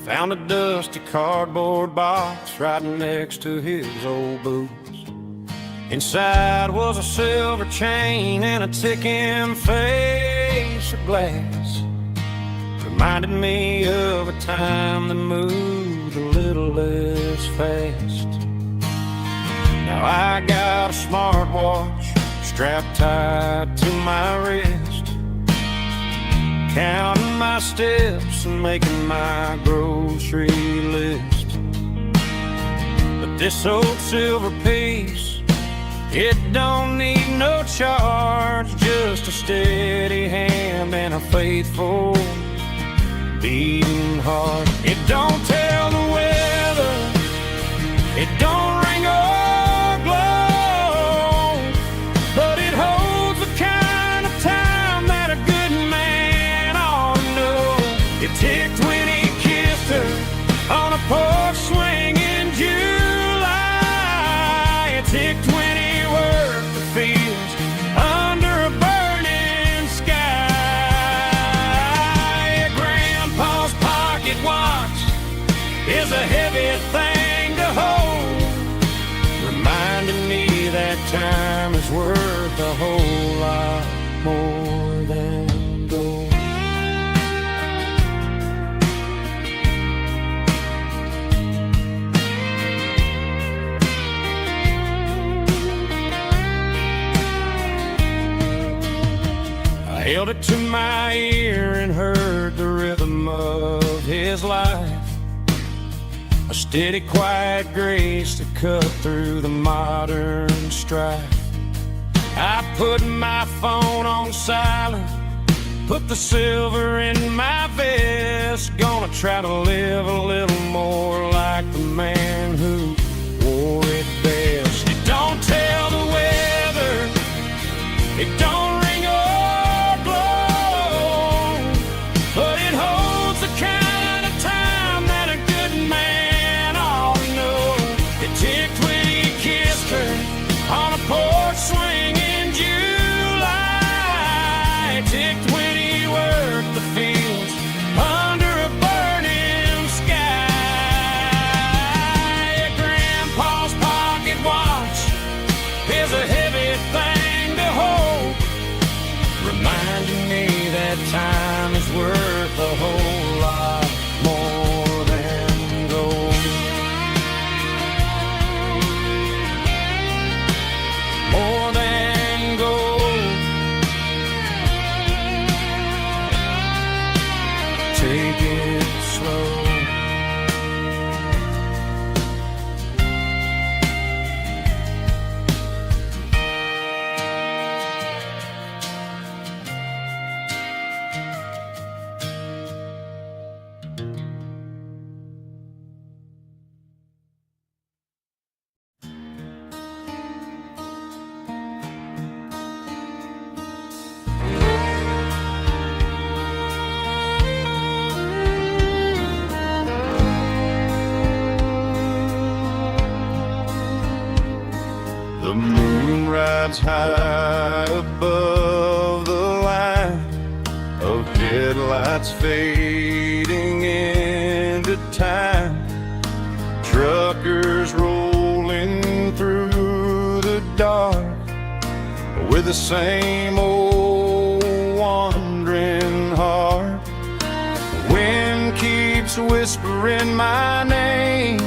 S2: found a dusty cardboard box right next to his old boots. Inside was a silver chain and a ticking face of glass. Reminded me of a time that moved a little less fast. Now I got a smartwatch strapped tight to my wrist, counting my steps and making my grocery list. But this old silver piece, it don't need no charge, just a steady hand and a faithful beating heart. It don't tell the weather, it don't ring or glow, time is worth a whole lot more than gold. I held it to my ear and heard the rhythm of his life, a steady, quiet grace to cut through the modern strife. I put my phone on silent, put the silver in my vest. Gonna try to live a little more like the man who wore it best. It don't tell the weather, it don't ring or blow, but it holds the kind of time that a good man ought to know. It ticked when he kissed her on a porch swing in July. It ticked when he worked the fields under a burning sky. Grandpa's pocket watch is a heavy thing to hold, reminding me that time is worth a whole lot more than gold. More than gold. Take it slow.
S1: The moon rides high above the line of headlights fading into time. Truckers rolling through the dark with the same old wandering heart. The wind keeps whispering my name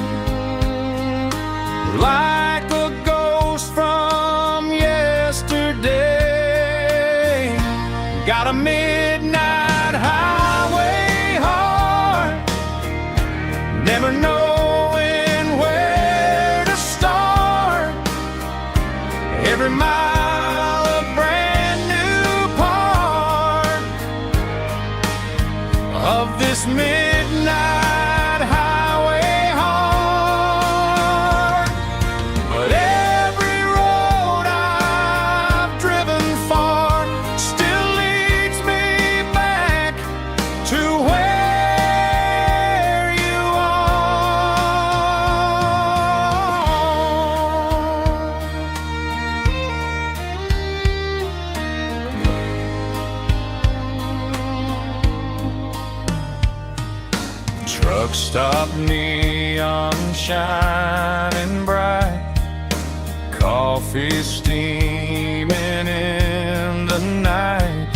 S1: like a ghost from yesterday. Got a midnight highway heart, never knowing where to start. Every mile a brand new part of this midnight highway heart. But every road I've driven far still leads me back to where you are. Truck stop, neon shining bright, coffee steaming in the night.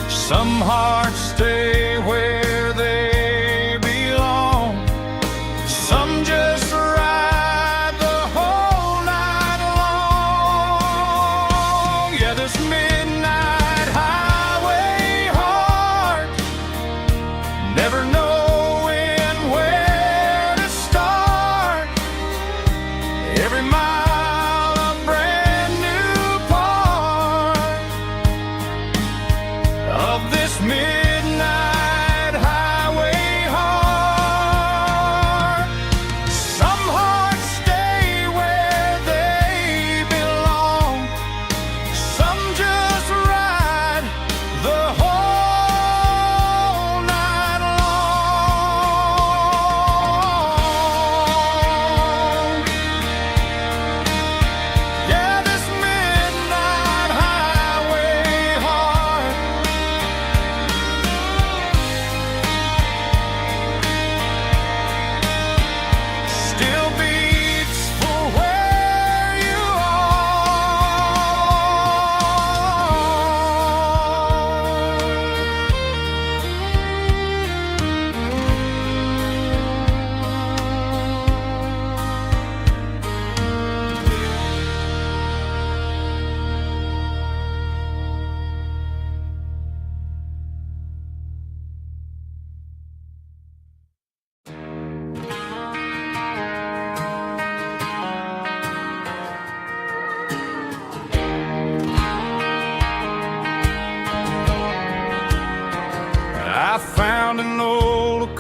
S1: Some hearts stay where they belong, some just ride the whole night long. Yeah, this midnight highway heart, never knowing where to start. Every mile a brand new part of this midnight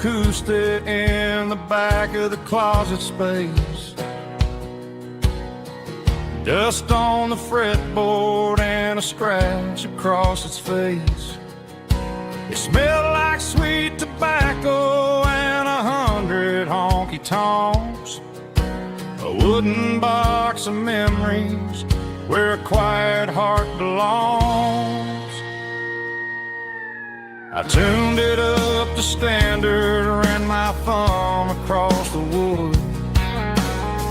S2: acoustic in the back of the closet space. Dust on the fretboard and a scratch across its face. It smelled like sweet tobacco and 100 honky-tonks. A wooden box of memories where a quiet heart belongs. I tuned it up to standard, ran my thumb across the wood,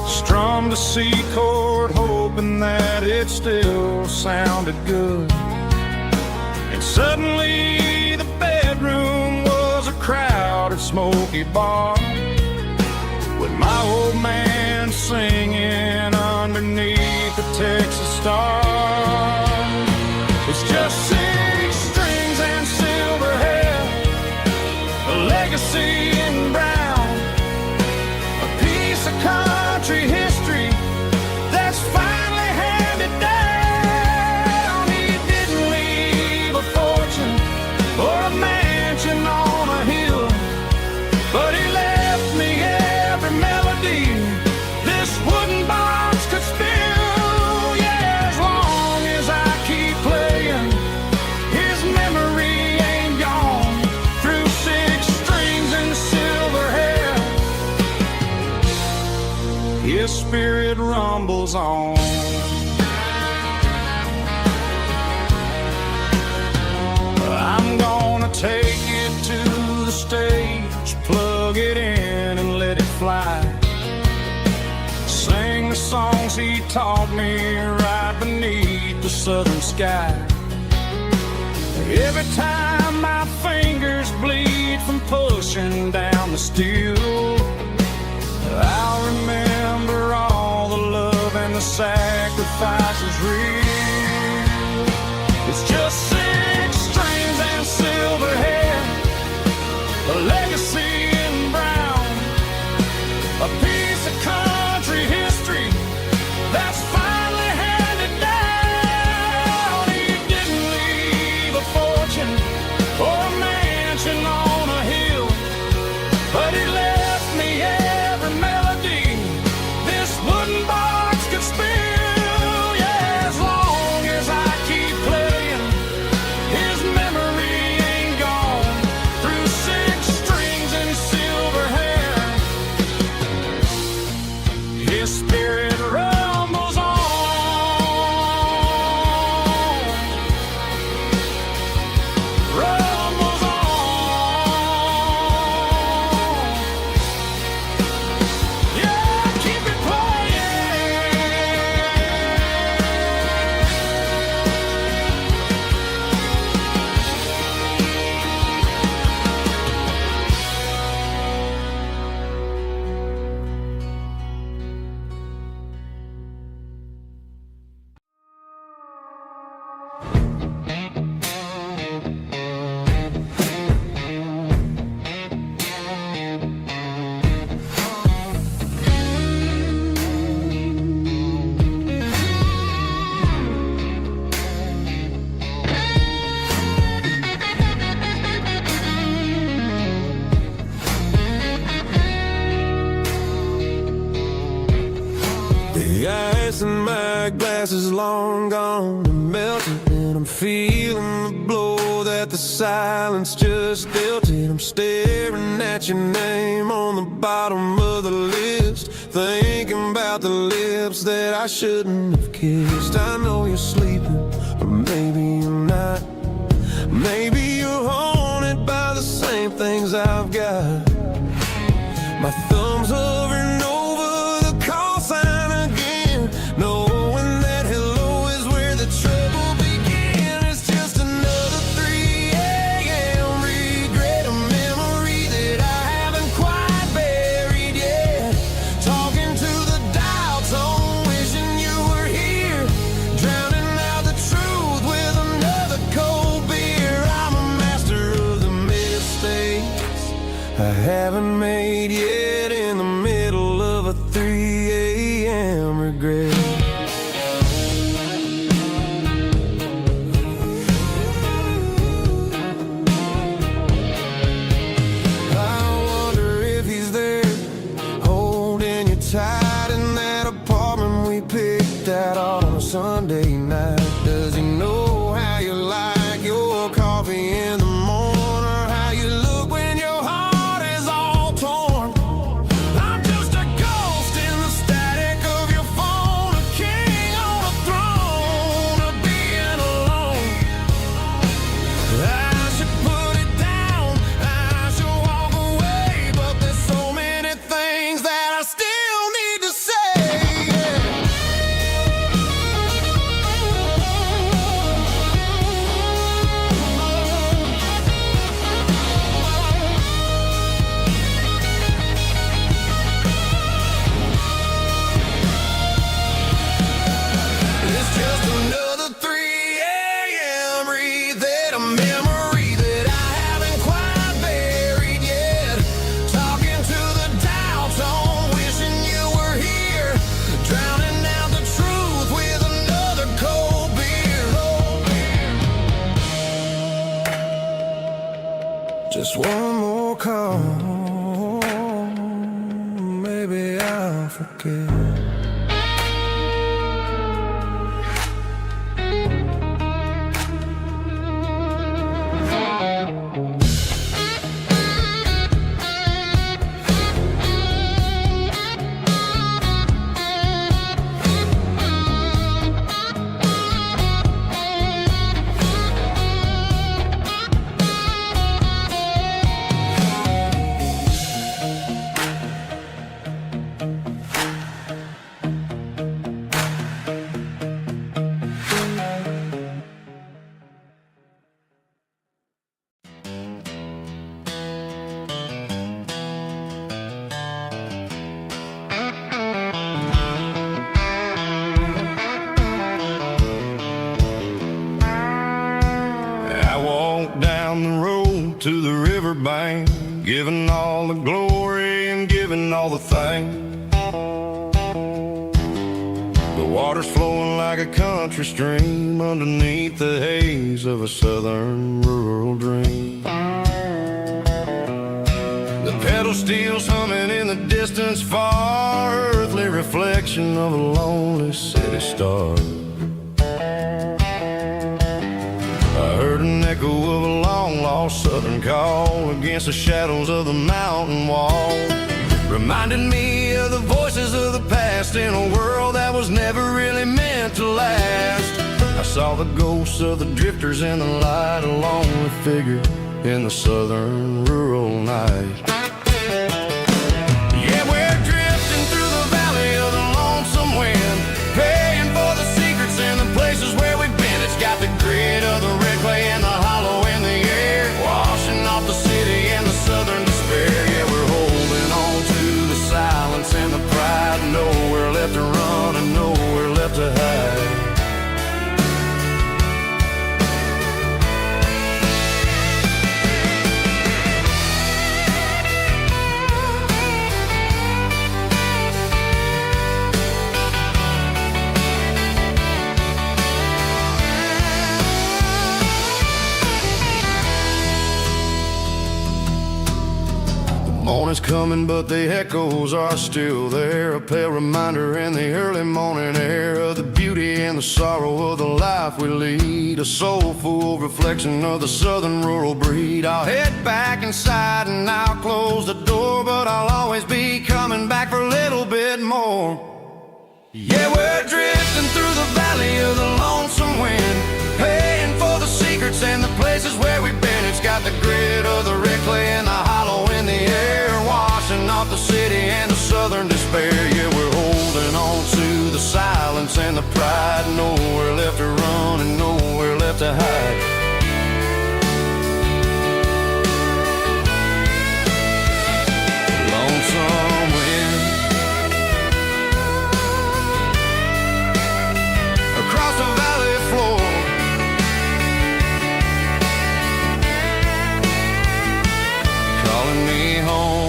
S2: strummed a C chord hoping that it still sounded good. And suddenly the bedroom was a crowded smoky bar, with my old man singing underneath the Texas star. It's just 6 strings and silver hair, a legacy in brown, a piece of country history that's finally handed down. He didn't leave a fortune or a mansion on a hill, but he left me every melody this wooden box could spill. Yeah, as long as I keep playing, his memory ain't gone. Through 6 strings and silver hair, his spirit rumbles on. I'm gonna take it to the stage, plug it in and let it fly. Sing the songs he taught me right beneath the southern sky. Every time my fingers bleed from pushing down the steel, I'll remember all the love and the sacrifices real. It's just 6 strings and silver hair, a legacy in brown, a piece of country history that's finally handed down. He didn't leave a fortune or a mansion on a hill, but he left me every melody this wooden box could spill. Yeah, as long as I keep playing, his memory ain't gone. Through 6 strings and silver hair, his spirit rumbles on. Rumbles on. Yeah, keep it playing.
S3: The ice in my glass is long gone and melted, and I'm feeling the blow that the silence just dealt it. I'm staring at your name on the bottom of the list, thinking about the lips that I shouldn't have kissed. I know you're sleeping, or maybe you're not. Maybe you're haunted by the same things I've got. My thumb's hovering over the call sign again, knowing that hello is where the trouble began. It's just another 3 a.m. regret, a memory that I haven't quite buried yet. Talking to the dial tone, wishing you were here, drowning out the truth with another cold beer. I'm a master of the mistakes I out on a Sunday night? Does he know how you like your coffee in the morning, or how you look when your heart is all torn? I'm just a ghost in the static of your phone, a king on a throne of being alone. I should put it down, I should walk away, but there's so many things that I still need to say. It's just another 3 a.m. read a memory that I haven't quite buried yet. Talking to the dial tone, wishing you were here, drowning out the truth with another cold beer. Just one more call, maybe I'll forget.
S1: I walked down the road to the riverbank, giving all the glory and giving all the thanks. The water's flowing like a country stream underneath the haze of a southern rural dream. The pedal steel's humming in the distance far, earthly reflection of a lonely city star. I heard an echo of a long-lost southern call against the shadows of the mountain wall, reminding me of the voices of the past in a world that was never really meant to last. I saw the ghosts of the drifters in the light, a lonely figure in the southern rural night. Yeah, we're drifting through the valley of the lonesome wind, paying for the secrets and the places where we've been. It's got the grit of the red clay and the hollow in the air, washing off the city and the southern despair. Yeah, we're holding on to the silence and the pride, nowhere left to run and nowhere left to hide. Morning's coming, but the echoes are still there, a pale reminder in the early morning air of the beauty and the sorrow of the life we lead, a soulful reflection of the southern rural breed. I'll head back inside and I'll close the door, but I'll always be coming back for a little bit more. Yeah, we're drifting through the valley of the lonesome wind, paying for the secrets and the places where we've been. It's got the grit of the red clay and the hollow in the air, washing off the city and the southern despair. Yeah, we're holding on to the silence and the pride, nowhere left to run and nowhere left to hide. Lonesome wind across the valley floor, calling me home.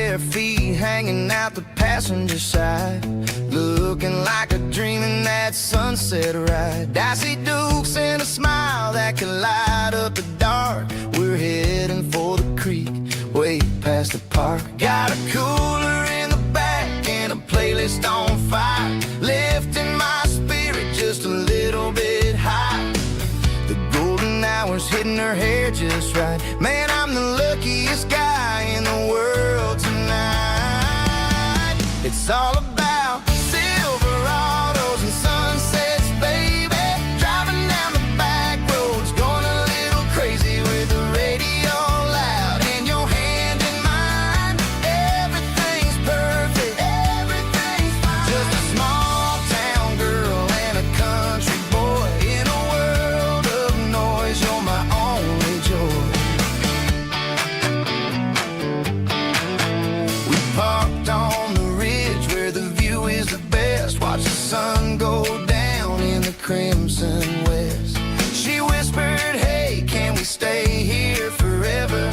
S1: bare feet hanging out the passenger side, looking like a dream in that sunset ride. Dicey dukes and a smile that can light up the dark. We're heading for the creek, way past the park. Got a cooler in the back and a playlist on fire, lifting my spirit just a little bit high. The golden hours hitting her hair just right. Man, I'm the luckiest guy in the world tonight. It's all about Silverados and sunsets, baby. Driving down the back roads, going a little crazy with the radio loud and your hand in mine. Everything's perfect, everything's fine. Just a small town girl and a country boy in a world of noise. You're my only joy. We parked on the ridge where the view is the best. Watch the sun go down in the crimson west. She whispered, hey, can we stay here forever?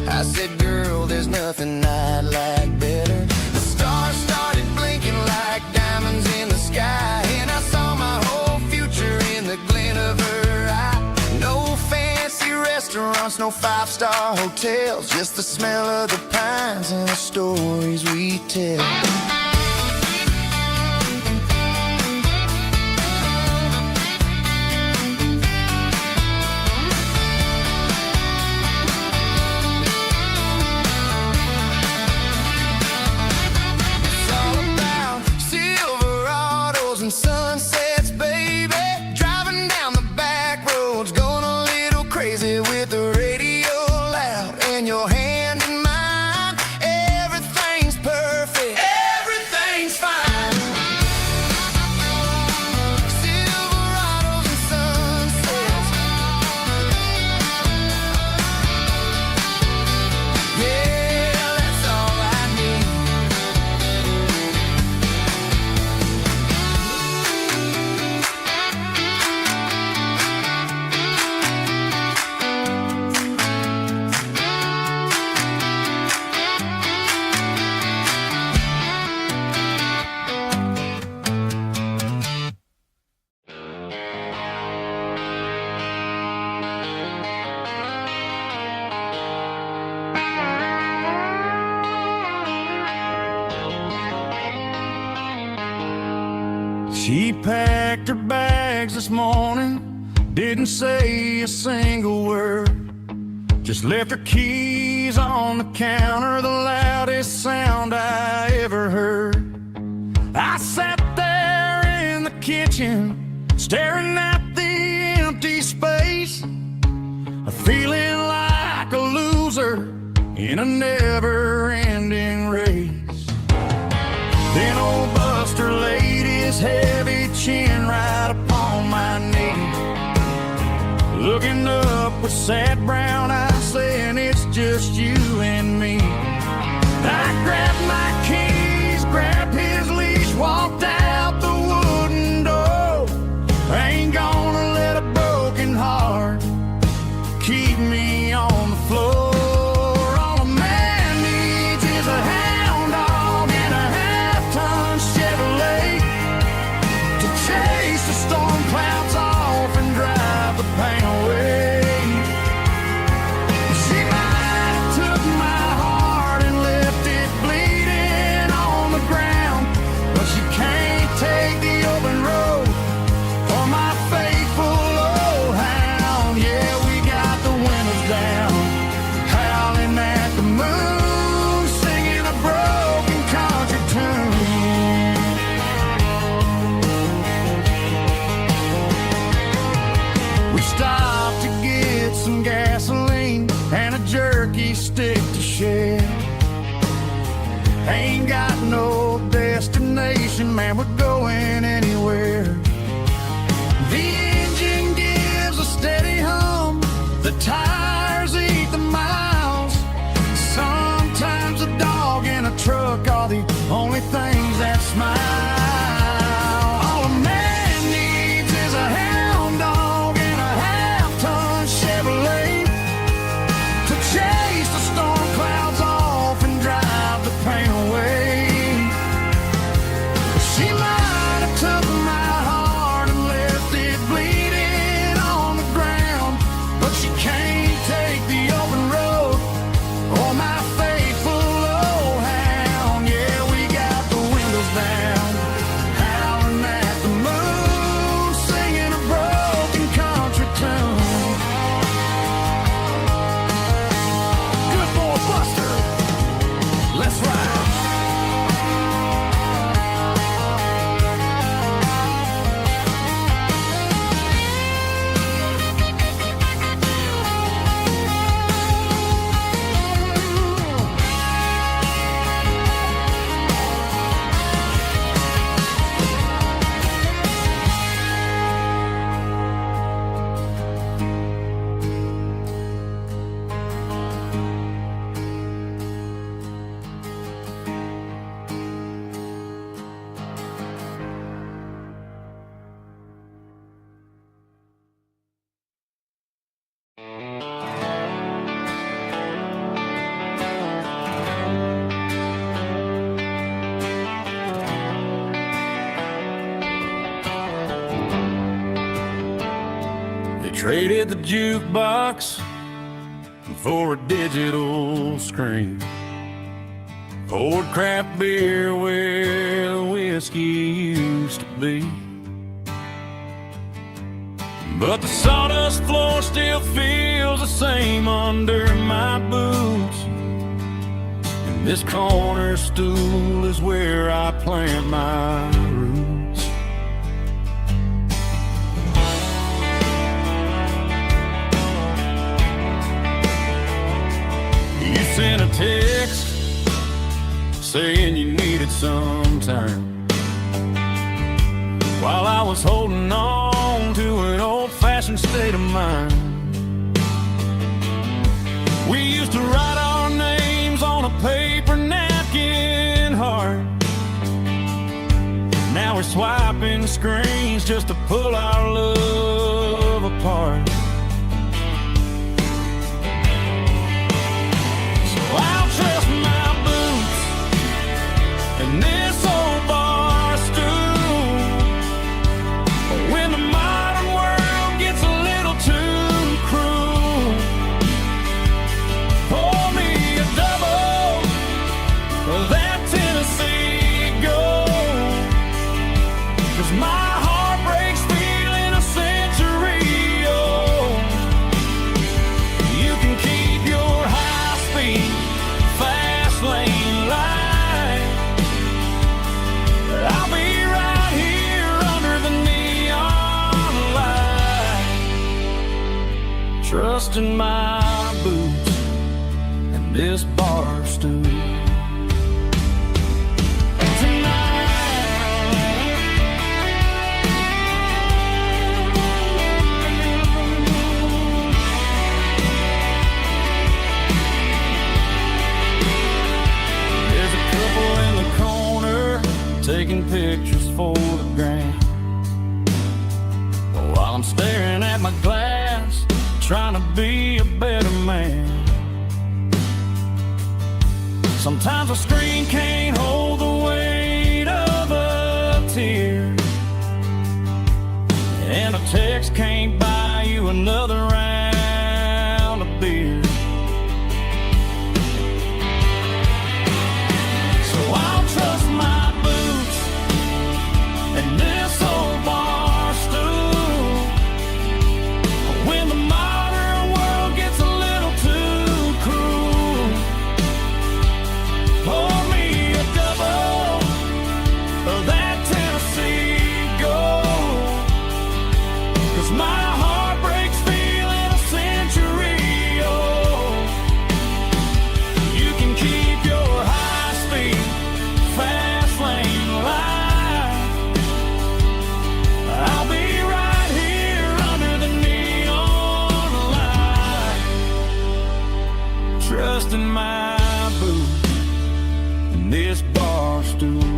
S1: I said, girl, there's nothing I'd like better. The stars started blinking like diamonds in the sky, and I saw my whole future in the glint of her eye. No fancy restaurants, no five-star hotels, just the smell of the pines and the stories we tell. It's all about Silverados and sunsets, baby. Driving down the back roads, going a little crazy with the radio loud and your hand in mine. Everything's perfect, everything's fine. Silverados and sunsets. Yeah, that's all I need.
S2: She packed her bags this morning, didn't say a single word, just left her keys on the counter, the loudest sound I ever heard. I sat there in the kitchen, staring at the empty space, feeling like a loser in a never-ending race. Then old Buster laid his heavy chin right upon my knee, looking up with sad brown eyes, saying it's just you and me. I grabbed my keys, grabbed his leash, walked out the wooden door. I ain't gonna let a broken heart keep me on the floor. All a man needs is a hound dog and a half-ton Chevrolet to chase the storm clouds off and drive the pain away. She might have took my heart and left it bleeding on the ground, but she can't take the open road for my faithful old hound. Yeah, we got the windows down, howling at the moon, singing a broken country tune. We stopped to get some gasoline and a jerky stick to share. Ain't got no destination, man, we're going anywhere. The engine gives a steady hum, the tires eat the miles. Sometimes a dog and a truck are the only things that smile. All a man needs is a hound dog and a half-ton Chevrolet to chase the storm clouds off and drive the Traded the jukebox for a digital screen. Poured craft beer where the whiskey used to be. But the sawdust floor still feels the same under my boots. And this corner stool is where I plant my roots. You sent a text saying you needed some time, while I was holding on to an old-fashioned state of mind. We used to write our names on a paper napkin heart. Now we're swiping screens just to pull our love apart. So I'll trust my boots and this old bar stool. When the modern world gets a little too cruel, pour me a double of that Tennessee Gold. 'Cause my heart breaks feeling a century old. You can keep your high-speed, fast lane light. I'll be right here under the neon light, trusting my boots and this bar stool. There's a couple in the corner taking pictures for the gram, while I'm staring at my glass, trying to be a better man. Sometimes a screen can't hold the weight of a tear, and a text can't buy you another round of beer. So I'll trust my boots and this old bar stool. When the modern world gets a little too cruel, pour me a double of that Tennessee Gold. 'Cause my heart breaks feeling a century old. You can keep your high-speed, fast lane light. I'll be right here under the neon light, trusting my boots and this bar stool.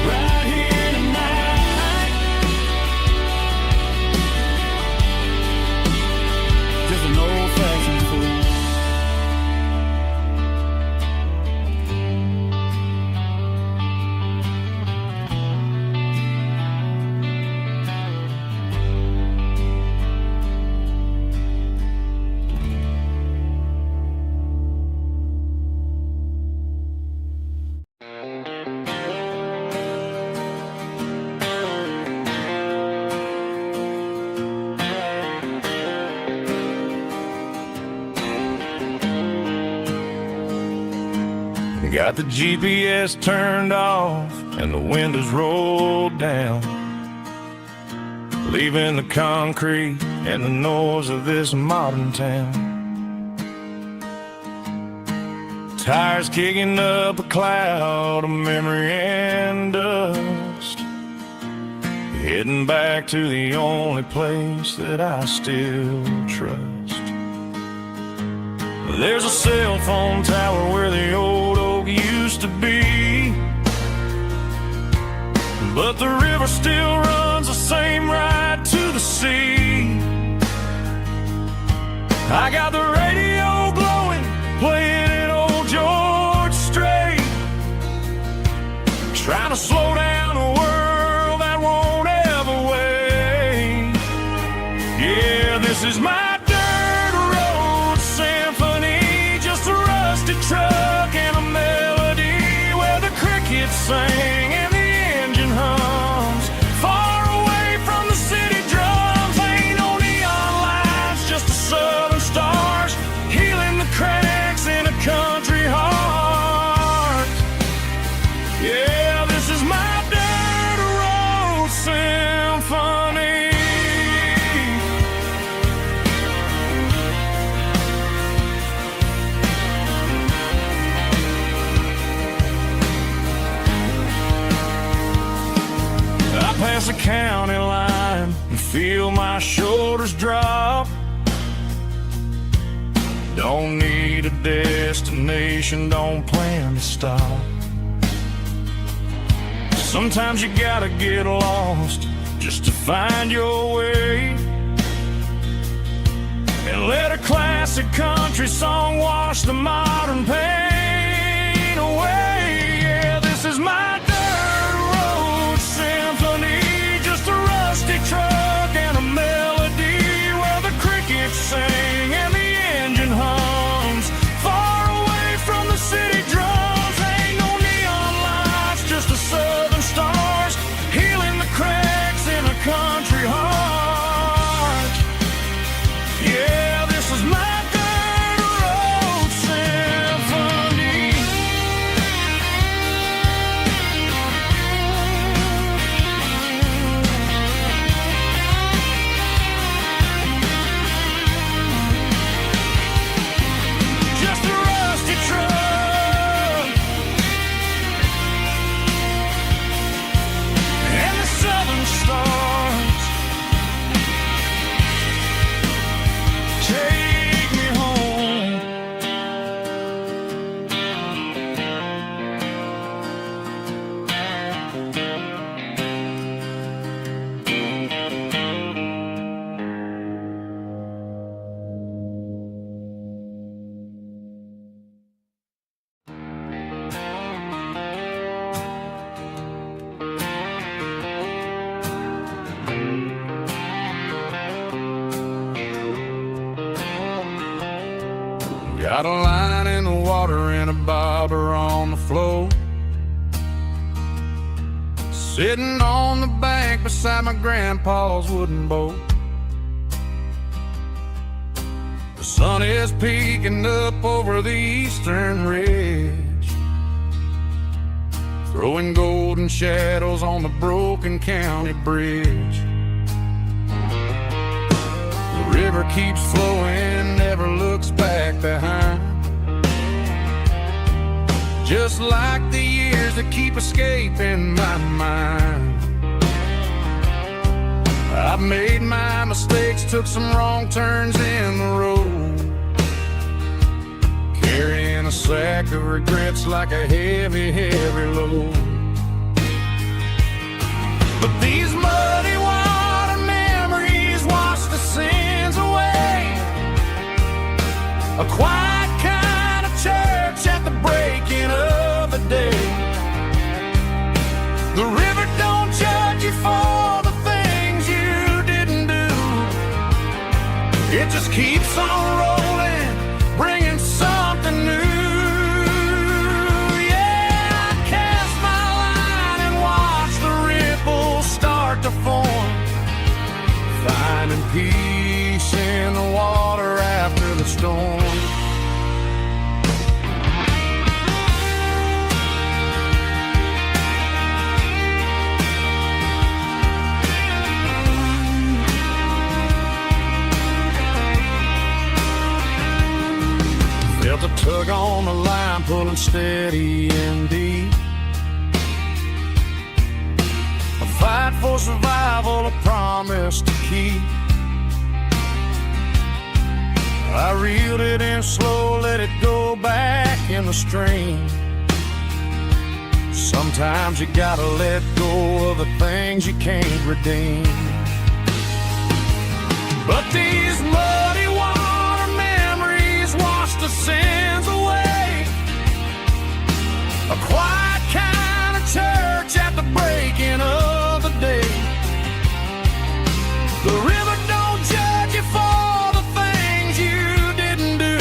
S2: Right here tonight, just an old-fashioned fool. Got the GPS turned off and the windows rolled down, leaving the concrete and the noise of this modern town. Tires kicking up a cloud of memory and dust, heading back to the only place that I still trust. There's a cell phone tower where the old oak used to be, but the river still runs the same right to the sea. I got the radio glowing, playing an old George Strait,
S1: feel my shoulders drop. Don't need a destination, don't plan to stop. Sometimes you gotta get lost just to find your way, and let a classic country song wash the modern pain away. Yeah, this is my dirt road symphony, just a rusty truck and a melody where the crickets sing and the engine hums, far away from the city drums. Ain't no neon lights, just the southern stars healing the cracks in a country heart. Yeah, this is my dirt road symphony. Just a rusty truck and the southern stars take me home. Got a line in the water and a bobber on the floor, sitting on the bank beside my grandpa's wooden boat. The sun is peeking up over the eastern ridge, throwing golden shadows on the broken county bridge. The river keeps flowing, never looks back behind, just like the years that keep escaping my mind. I've made my mistakes, took some wrong turns in the road, carrying a sack of regrets like a heavy, heavy load. But these muddy water memories wash the sins away. A quiet kind of church at the breaking of the day. The river don't judge you for the things you didn't do. It just keeps on rolling, bringing something new. Yeah, I cast my line and watch the ripples start to form, finding peace in the water after the storm. Felt a tug on the line, pulling steady and deep. A fight for survival, a promise to keep. I reeled it in slow, let it go back in the stream. Sometimes you gotta let go of the things you can't redeem. But these muddy water memories wash the sins away. A quiet kind of church at the breaking of the day. The river don't judge you for the things you didn't do.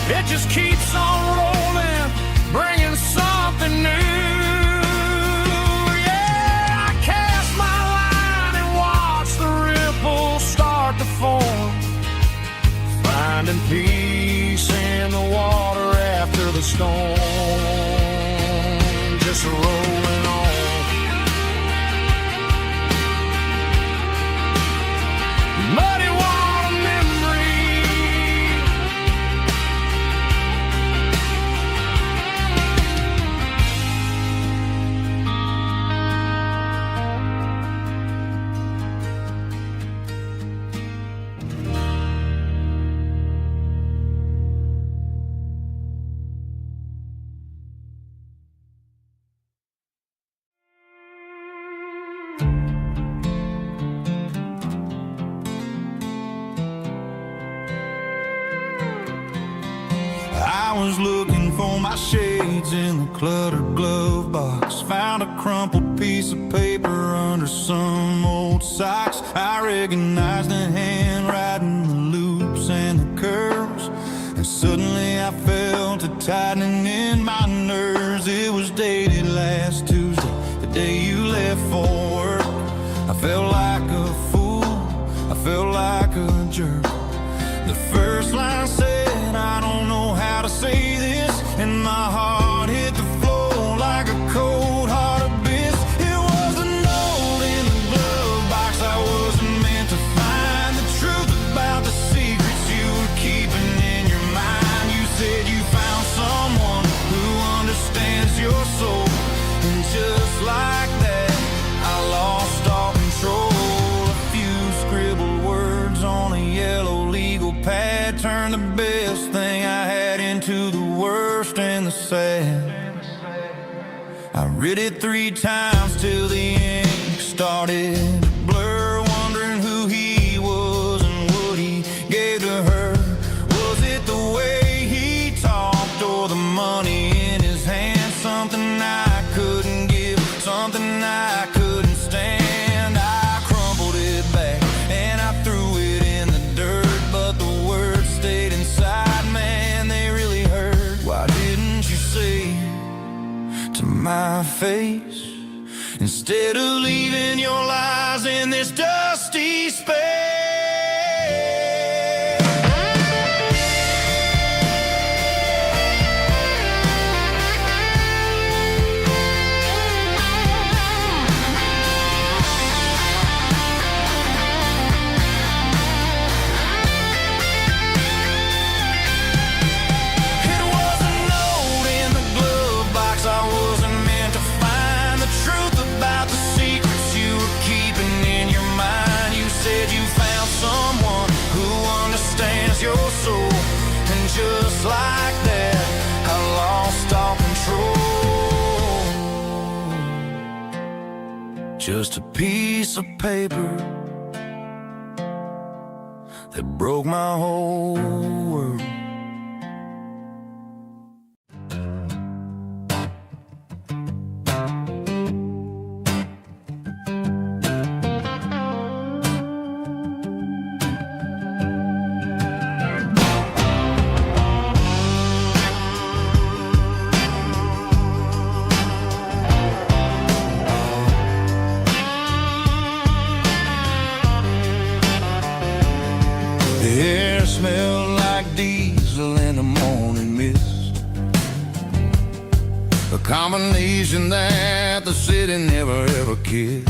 S1: It just keeps on rolling, bringing something new. Yeah, I cast my line and watch the ripples start to form, finding peace in the water after the storm. Just rolling on. Muddy water memory. I was looking for my shades in the cluttered glove box. Found a crumpled piece of paper under some old socks. I recognized the handwriting, the loops and the curves, and suddenly I felt a tightening in my nerves. It was dated last Tuesday, the day you left for work. I felt like a fool, I felt like a jerk. The first line said, I don't know how to say this, and my heart hit the floor like a cold heart abyss. It was a note in the glove box I wasn't meant to find. The truth about the secrets you were keeping in your mind. You said you found someone who understands your soul, and just like that I lost all control. A few scribbled words on a yellow legal pad turned the best thing I had into the worst and the sad. I read it 3 times till the ink started to blur, wondering who he was and what he gave to her. Was it the way he talked or the money in his hand? Something I couldn't give, something I couldn't stand. I crumpled it back and I threw it in the dirt, but the words stayed inside, man, they really hurt. Why didn't you say to my face, instead of leaving your lies in this dusty space? Your soul, and just like that I lost all control. Just a piece of paper that broke my whole world. The air smelled like diesel in the morning mist, a combination that the city never ever kissed.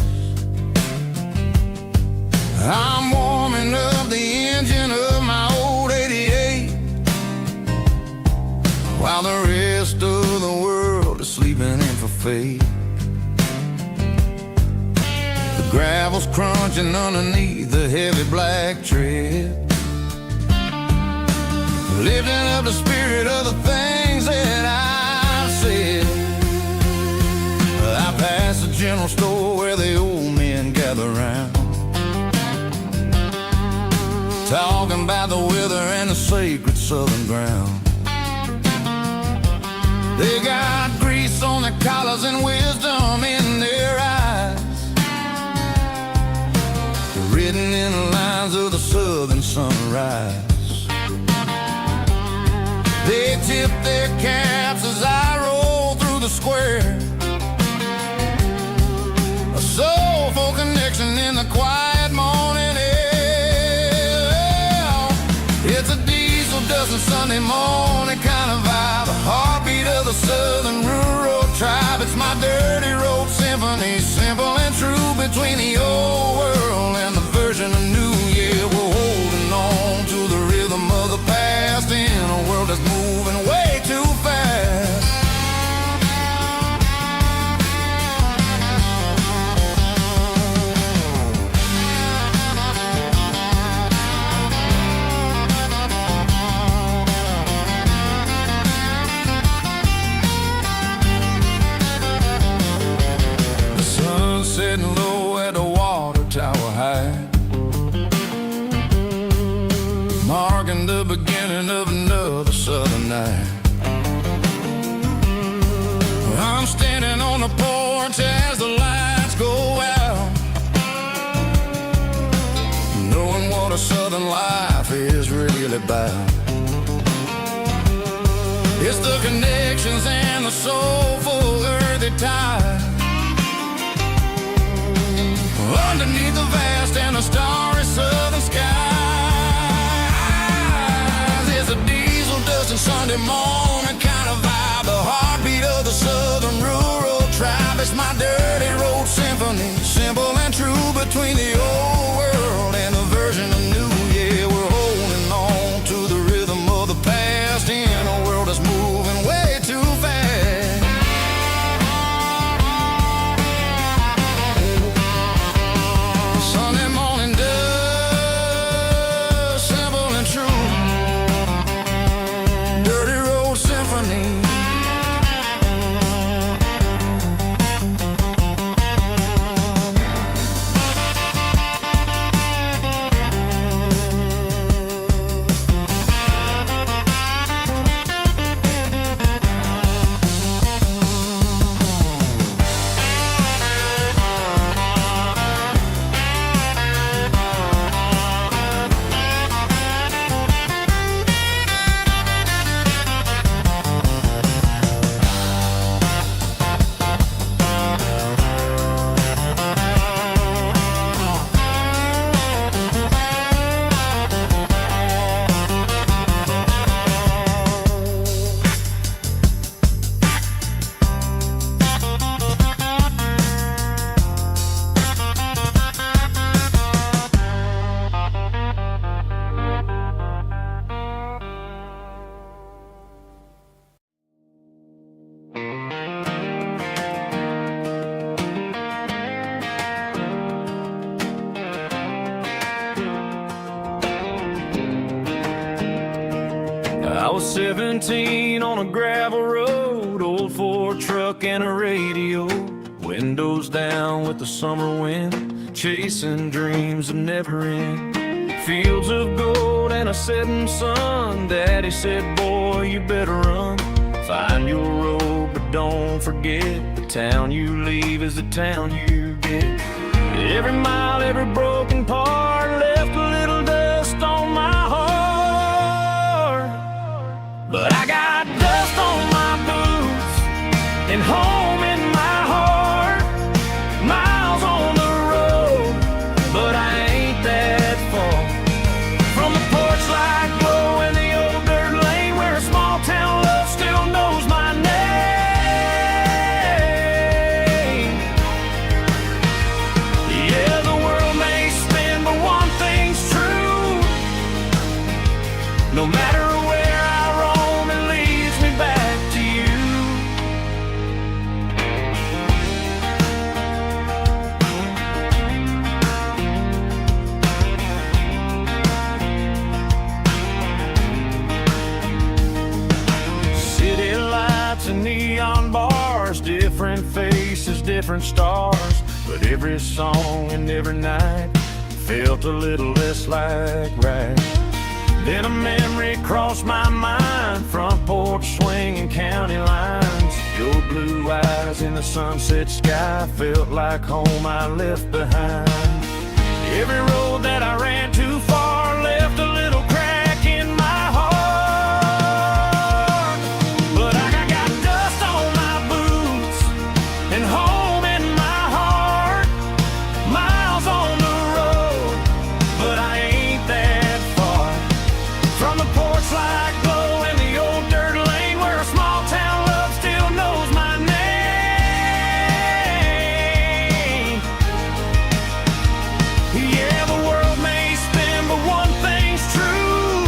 S1: I'm warming up the engine of my old 88, while the rest of the world is sleeping in for fate. The gravel's crunching underneath the heavy black tread, lifting up the spirit of the things that I said. I passed the general store where the old men gather round, talking about the weather and the sacred southern ground. They got grease on their collars and wisdom in their eyes, written in the lines of the southern sunrise. They tip their caps as I roll through the square, a soulful connection in the quiet morning air. It's a diesel dozen Sunday morning kind of vibe, a heartbeat of the southern rural tribe. It's my dirty road symphony, simple and true, between the old world and the version of new. Yeah, we're holding on to the rhythm of the past in a world that's moving way too fast. The sun's setting low at the water tower high, marking the beginning of another southern night. much as the lights go out, knowing what a southern life is really about. It's the connections and the soulful earthy tide underneath the vast and the starry southern skies. It's a diesel dusting Sunday morning kind of vibe, the heartbeat of the southern rural tribe. It's my dirty road symphony, simple and true, between the old world and the version of new. Yeah, we're holding on to the rhythm of the past in a world that's moving way too fast. Sunday morning dust, simple and true, dirty road symphony.
S2: I was 17 on a gravel road, old Ford truck and a radio, windows down with the summer wind, chasing dreams that never end. Fields of gold and a setting sun. Daddy said, boy, you better run. Find your road, but don't forget, the town you leave is the town you get. Every mile, every broken part left a little dust on my heart. But I got dust on my boots and home in my heart. Miles on the road, but I ain't that far from the porch light glow in the old dirt lane where a small town love still knows my name. Yeah, the world may spin, but one thing's true. No matter where I roam, it leads me back to you. City lights and neon bars, different faces, different stars, but every song and every night felt a little less like right. Then a memory crossed my mind, front porch swinging county lines. Your blue eyes in the sunset sky felt like home I left behind. Every road that I ran too far left a little crack in my heart. But I got dust on my boots and home in my heart. Miles on the road, but I ain't that far from the porch light glow in the old dirt lane where a small town love still knows my name. Yeah, the world may spin, but one thing's true.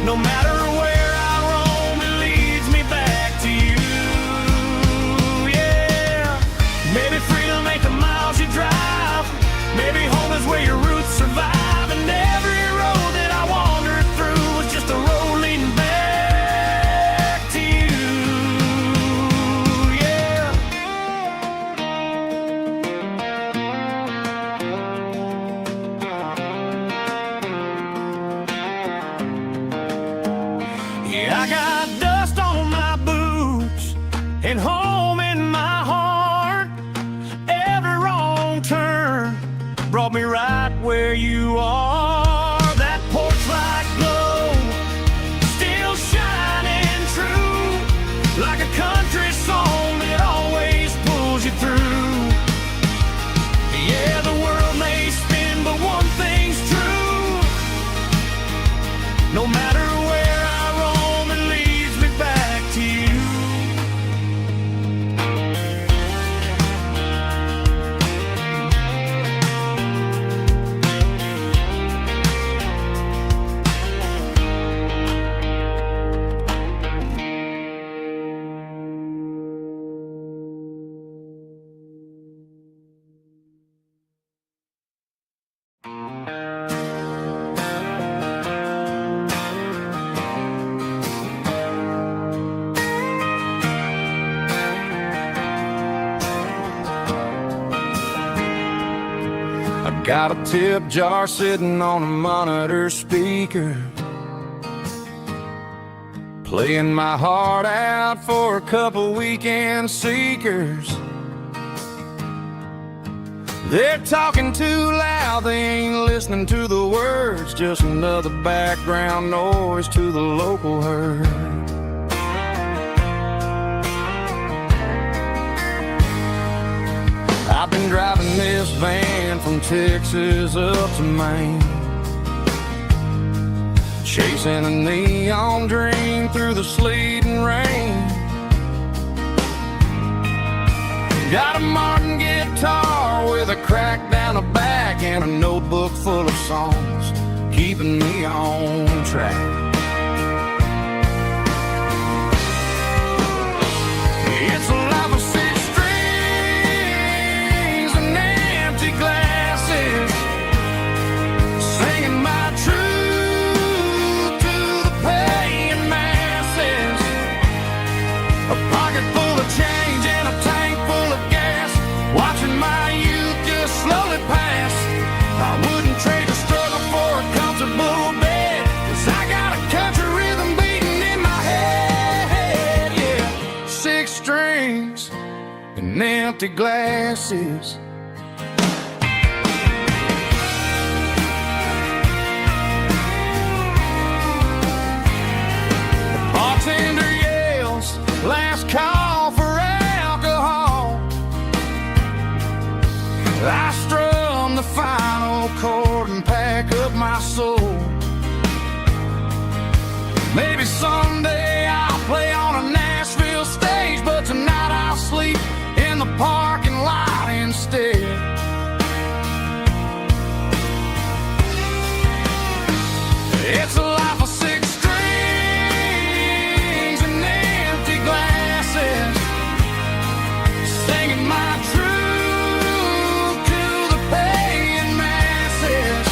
S2: No matter where I roam, it leads me back to you. Yeah, maybe freedom ain't the miles you drive. Maybe home is where your roots survive. And every road that I wandered through was just a road leading back to you. Yeah. Yeah, I got dust on my boots and home in my heart.
S1: where you are. That porch light glow, still shining true, like a country song that always pulls you through. Yeah, the world may spin, but one thing's true. No matter where I roam, it leads me back to you. Got a tip jar sitting on a monitor speaker, playing my heart out for a couple weekend seekers. They're talking too loud, they ain't listening to the words, just another background noise to the local herd. I've been driving this van from Texas up to Maine, chasing a neon dream through the sleet and rain. Got a Martin guitar with a crack down the back and a notebook full of songs, keeping me on track. It's a life of six strings and empty glasses, singing my truth to the paying masses. A pocket full of change and a tank full of gas, watching my youth just slowly pass. I wouldn't trade the struggle for a comfortable bed, 'cause I got a country rhythm beating in my head. Yeah, six strings and empty glasses. The bartender yells, last call for alcohol. I strum the final chord and pack up my soul. Maybe someday I'll play on a Nashville stage, but tonight I'll sleep in the parking lot instead. It's a life of six strings and empty glasses, singing my truth to the paying masses.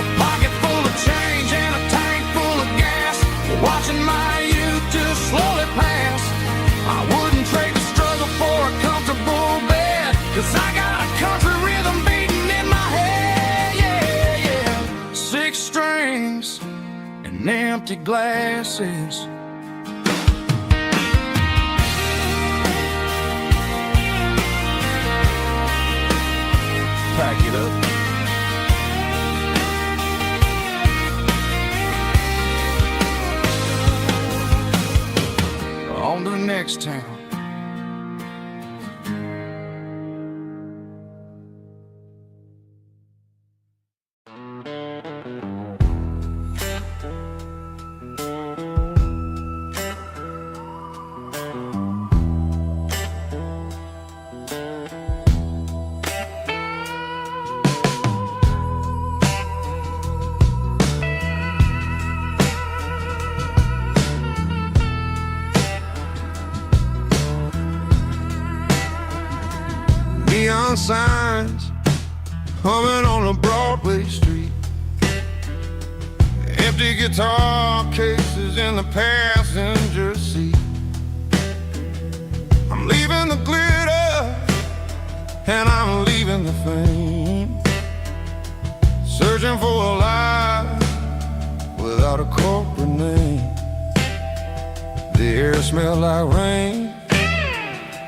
S1: A pocket full of change and a tank full of gas, watching my youth just slowly pass. I wouldn't trade the struggle for a comfortable bed, 'cause I got a country rhythm beating in my head. Yeah, yeah. Six strings and empty glasses. Pack it up. On to the next town. Neon signs humming on a Broadway street, empty guitar cases in the passenger seat. I'm leaving the glitter and I'm leaving the fame, searching for a life without a corporate name. The air smelled like rain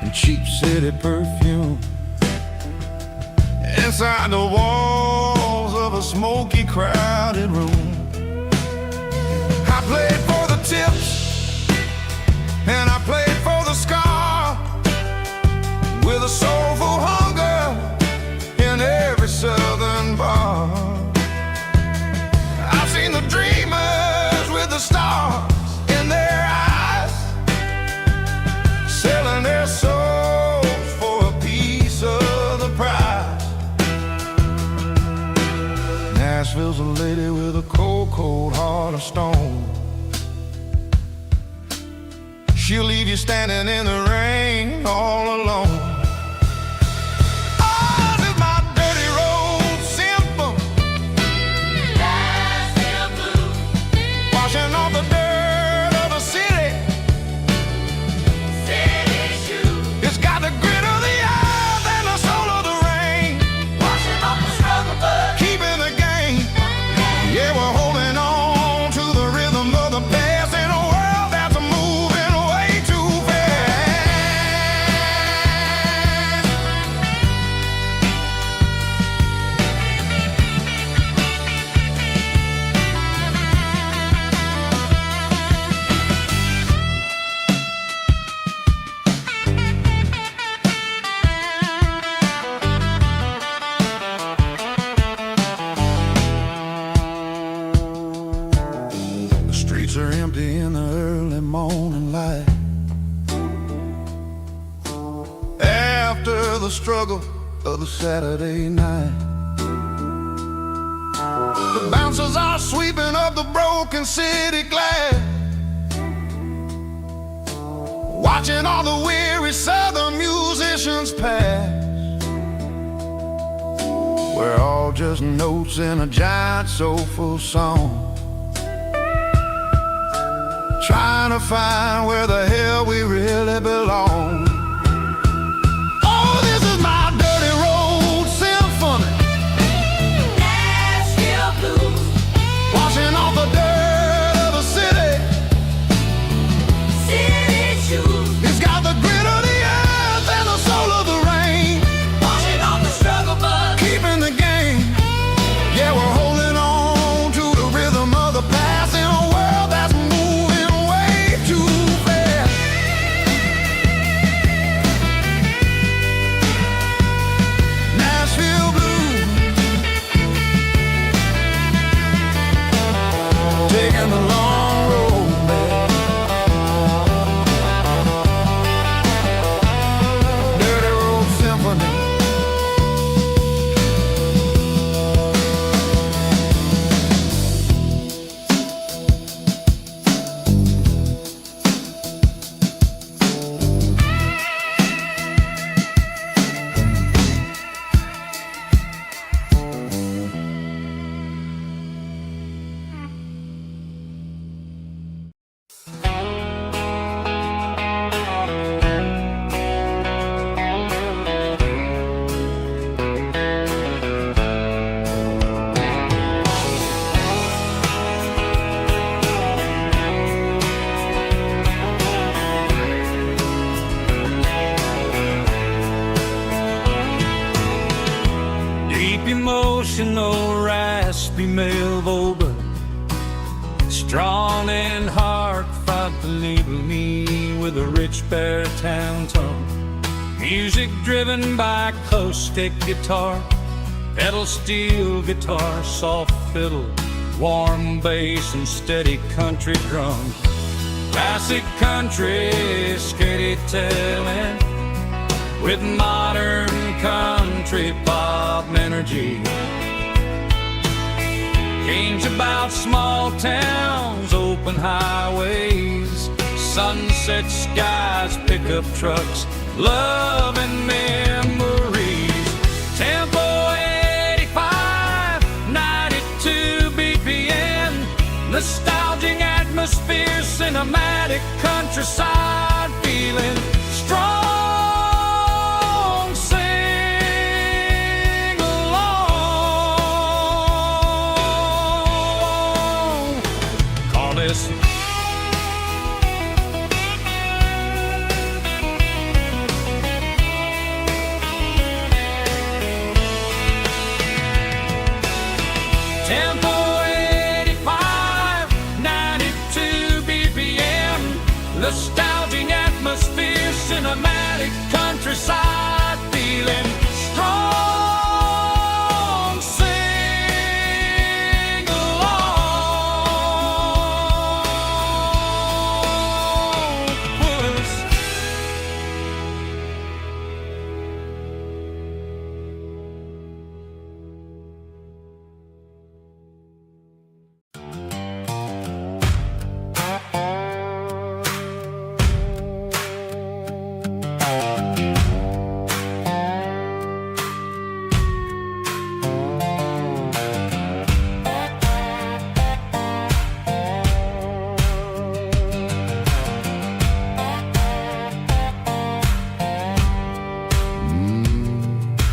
S1: and cheap city perfume. Inside the walls a smoky, crowded room. I played for the tips, and I played for the scar, with a soulful hunger in every southern bar. I've seen the dreamers with the stars in their eyes, selling their souls for a piece of the prize. Nashville's a lady with a cold, cold heart of stone. She'll leave you standing in the rain all alone. Oh, this is my dirty road symphony, Nashville blues, washing off the dirt of the city, city shoes. It's got the grit of the earth and the soul of the rain, washing off the struggle but keeping the game. Yeah, we're holding on to the rhythm of the past in a world that's moving way too fast. The streets are empty in the early morning light, after the struggle of the Saturday night. The bouncers are sweeping up the broken city glass, watching all the weary southern musicians pass. We're all just notes in a giant soulful song, trying to find where the hell we really belong. Oh, this is my dirty road symphony, Nashville blues, washing off the dirt of the city, city shoes. It's got the grit of the earth and the soul of the rain, washing off the struggle but keeping the game. Yeah, we're holding on to the rhythm of the past in a world that's moving way too fast. Nashville blues, taking the long road back. Dirty road symphony.
S2: Deep emotional, raspy male vulva, strong and hard, fought to label me with a rich baritone tone. Music driven by acoustic guitar, pedal steel guitar, soft fiddle, warm bass and steady country drums. Classic country, skitty telling, with modern country pop energy. Games about small towns, open highways, sunset skies, pickup trucks, love and memories. Tempo 85, 92 BPM, nostalgic atmosphere, cinematic countryside feeling, strong, sing along. Call this Nostalgic atmosphere, cinematic countryside, feeling strong. Sing along, puss.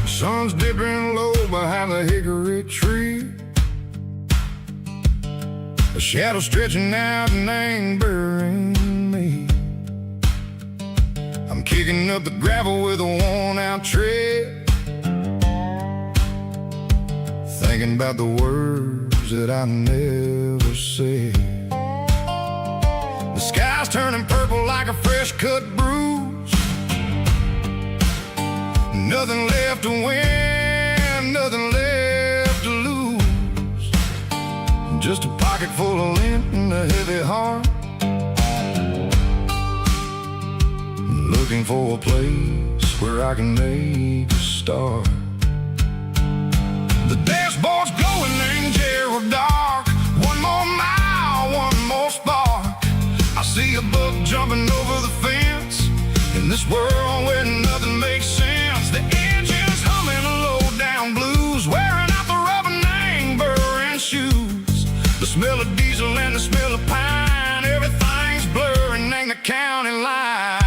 S1: Sun's dipping low behind the hickory tree. A shadow stretching out and ain't burying me. I'm kicking up the gravel with a worn-out tread, thinking about the words that I never said. The sky's turning purple like a fresh-cut bruise. Nothing left to win, nothing left to lose. Just a pocket full of lint and a heavy heart, looking for a place where I can make a start. The dashboard's glowing, ain't Gerald dark. One more mile, one more spark. I see a buck jumping over the fence in this world where nothing makes sense. The engine's humming a low-down blues, wearing out the rubber name, burring shoes. The smell of diesel and the smell of pine, everything's blurring, ain't the county line.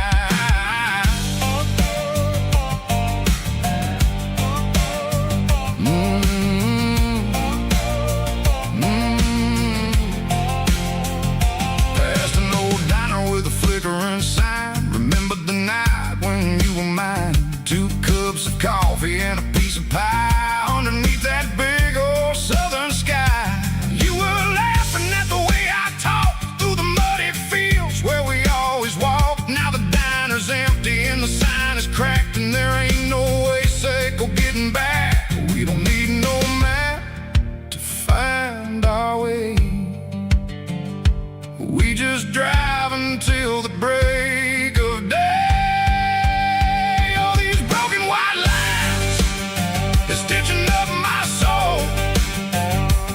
S1: Past an old diner with a flickering sign. Remember the night when you were mine. 2 cups of coffee and a piece of pie underneath that big old southern sky. You were laughing at the way I talked through the muddy fields where we always walked. Now the diner's empty and the sign is cracked, and there ain't no way safe or getting back. We don't need no map to find our way. We just drive until the break of day.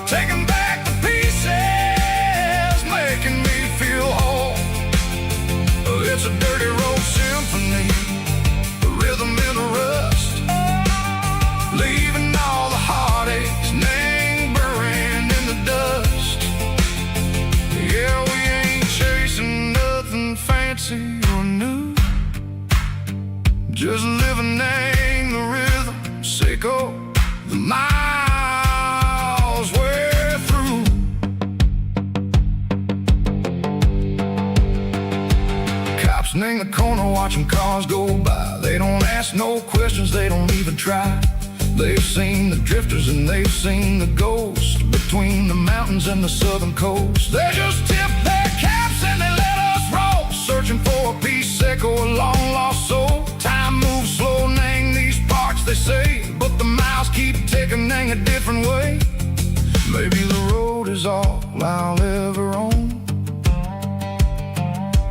S1: Taking back the pieces, making me feel whole. It's a dirty road symphony, the rhythm in the rust, leaving all the heartaches, name burning in the dust. Yeah, we ain't chasing nothing fancy or new, just living in the rhythm, sicko, the miles we're through. Cops in the corner watching cars go by. They don't ask no questions, they don't even try. They've seen the drifters and they've seen the ghosts between the mountains and the southern coast. They just tip their caps and they let us roll, searching for a piece sick or a long lost soul. Time moves slow, nang these parts they say, but the miles keep ticking, nang a different way. Maybe the road is all I'll ever own,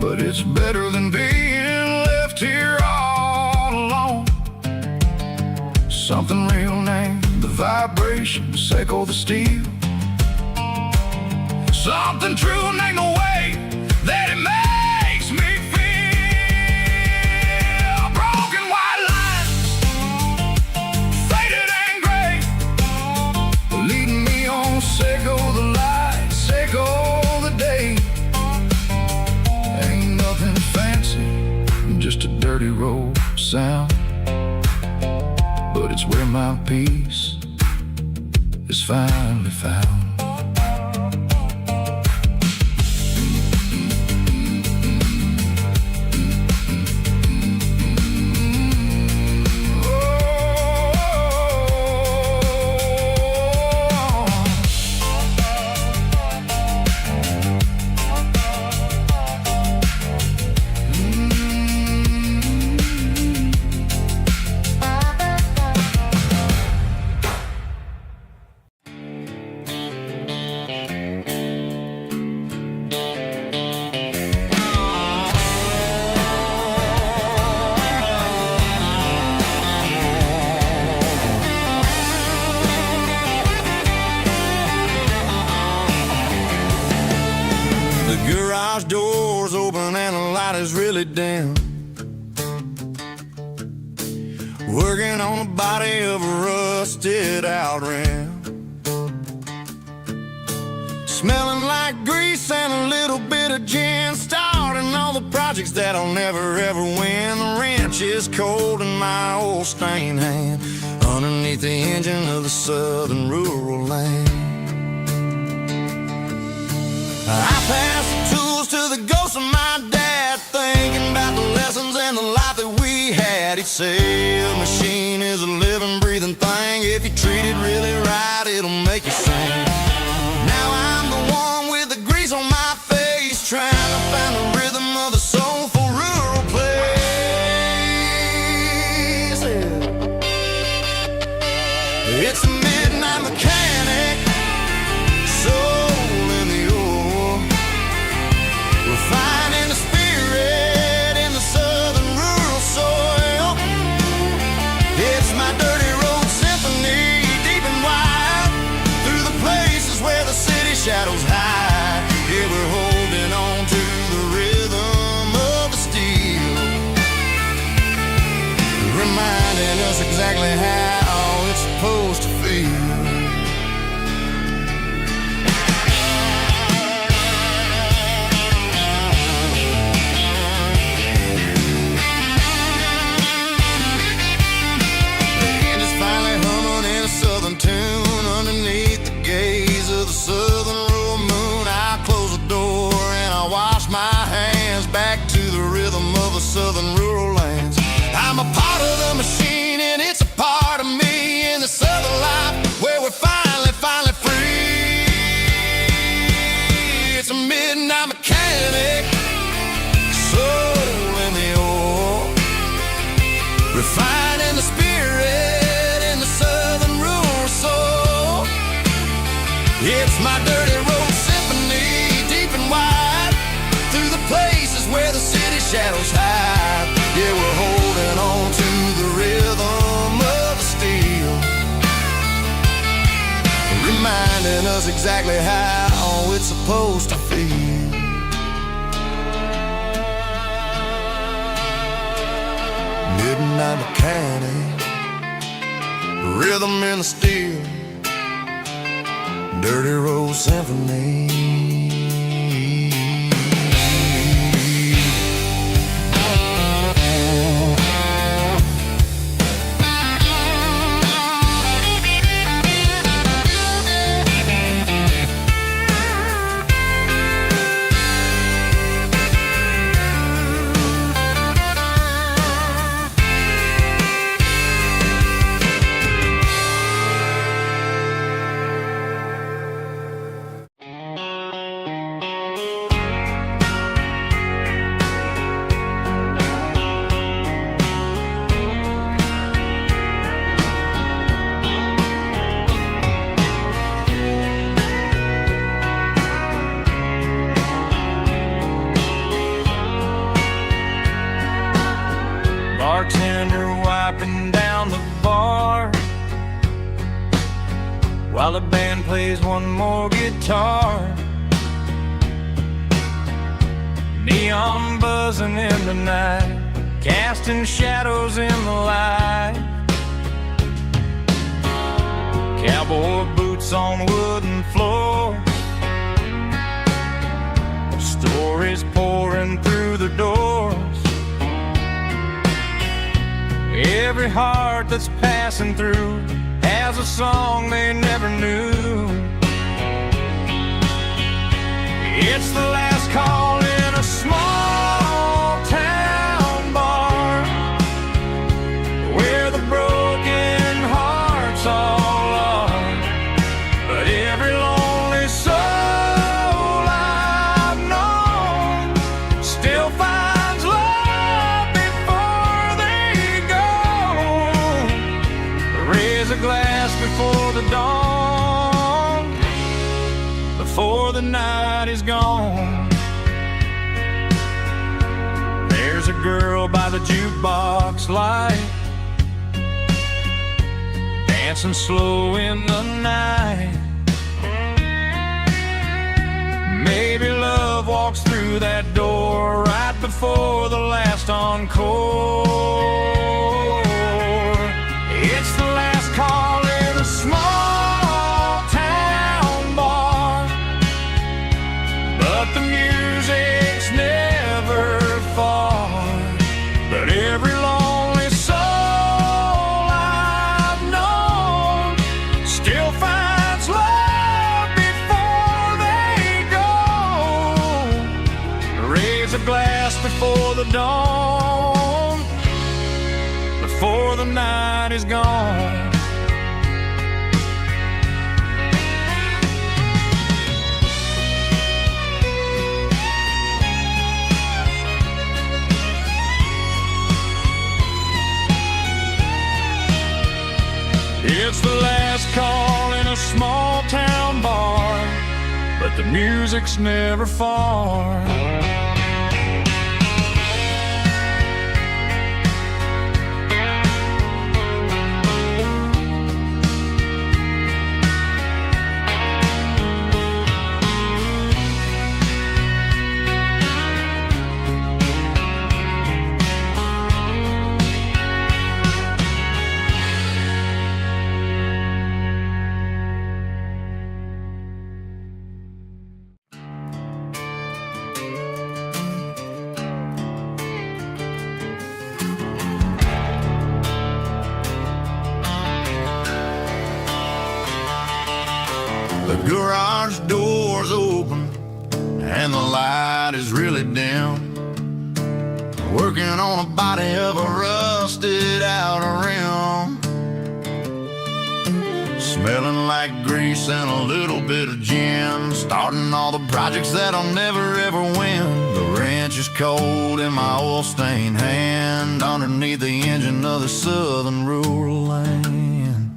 S1: but it's better than being left here all alone. Something real named the vibration, echo the steel. Something true named the way that it makes me feel. Broken white lines, faded and gray, leading me on, echo the light, echo the day. Ain't nothing fancy, just a dirty road sound, but it's where my peace is finally found. The garage door's open and the light is really dim. Working on the body of a rusted out rim. Smelling like grease and a little bit of gin. Starting all the projects that I'll never ever win. The wrench is cold in my old stained hand underneath the engine of the southern rural land. I pass the tools to the ghost of my dad, thinking about the lessons and the life that we had. He'd say a machine is a living, breathing thing. If you treat it really right, it'll make you sing. Now I'm the one with the grease on my face, trying to find the rhythm of the soulful rural place. It's a midnight mechanic, soul in the ore, refining the spirit in the southern rural soil. It's my dirty road symphony, deep and wide, through the places where the city shadows hide. Yeah, we're holding on to the rhythm of the steel, reminding us exactly how it's supposed to feel. Tune underneath the gaze of the southern rural moon. I close the door and I wash my hands back to the rhythm of the southern rural lands. I'm a part of the machine and it's a part of me in the southern life where we're finally free. It's a midnight mechanic, soul in the ore, refining the spirit in the southern rural soul. It's my dirty road symphony, deep and wide, through the places where the city shadows hide. Yeah, we're holding on to the rhythm of the steel, reminding us exactly how it's supposed to feel. Midnight mechanic, rhythm in the steel, dirty road symphony.
S2: Bartender wiping down the bar while the band plays one more guitar. Neon buzzing in the night, casting shadows in the light. Cowboy boots on wooden floor, stories pouring through the doors. Every heart that's passing through has a song they never knew. It's the last call in a small town bar where the broken hearts all are. But every lonely soul I've known still finds love before they go. Raise a glass before the dawn, before the night is gone. There's a girl by the jukebox light, dancing slow in the night. Maybe love walks walks through that door right before the last encore. It's the last call in a small town bar, but the music's never far. But every lonely soul I've known still finds love before they go. Raise a glass before the dawn, before the night is gone. It's the last call in a small town bar, but the music's never far.
S1: The garage door's open and the light is really dim. Working on a body of a rusted out rim, smelling like grease and a little bit of gin. Starting all the projects that'll never ever win. The wrench is cold in my oil-stained hand underneath the engine of the southern rural land.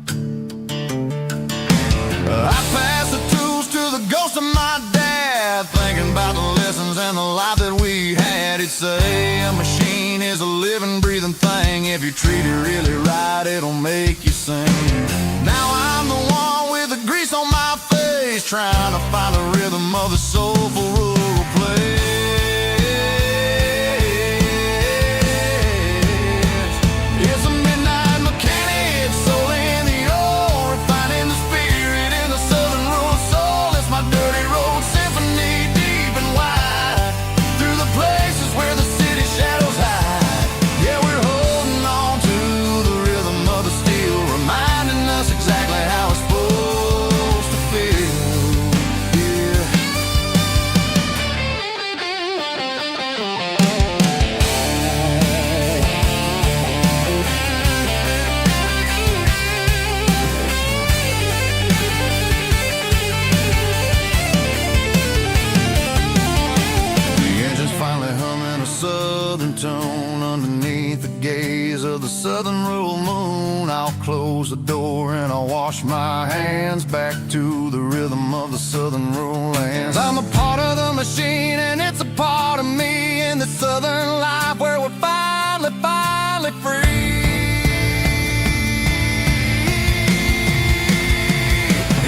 S1: I pass the tools to the ghost of my dad, thinking about the lessons and the life that we had. He'd say a machine is a living, breathing thing. If you treat it really right, it'll make you sing. Now I'm the one with the grease on my face, trying to find the rhythm of the soulful rural place. It's a midnight mechanic, soul in the ore, refining the spirit in the southern rural soul. It's my dirty road symphony, deep and wide, through the places where the city shadows hide. Yeah, we're holding on to the rhythm of the steel, reminding us exactly how it's supposed to feel. Yeah. The engine's finally humming a southern tone underneath the gaze of the southern rural moon. I'll close the door and I'll wash my hands back to the rhythm of the southern rural lands. I'm a part of the machine and it's a part of me in the southern life where we're finally free.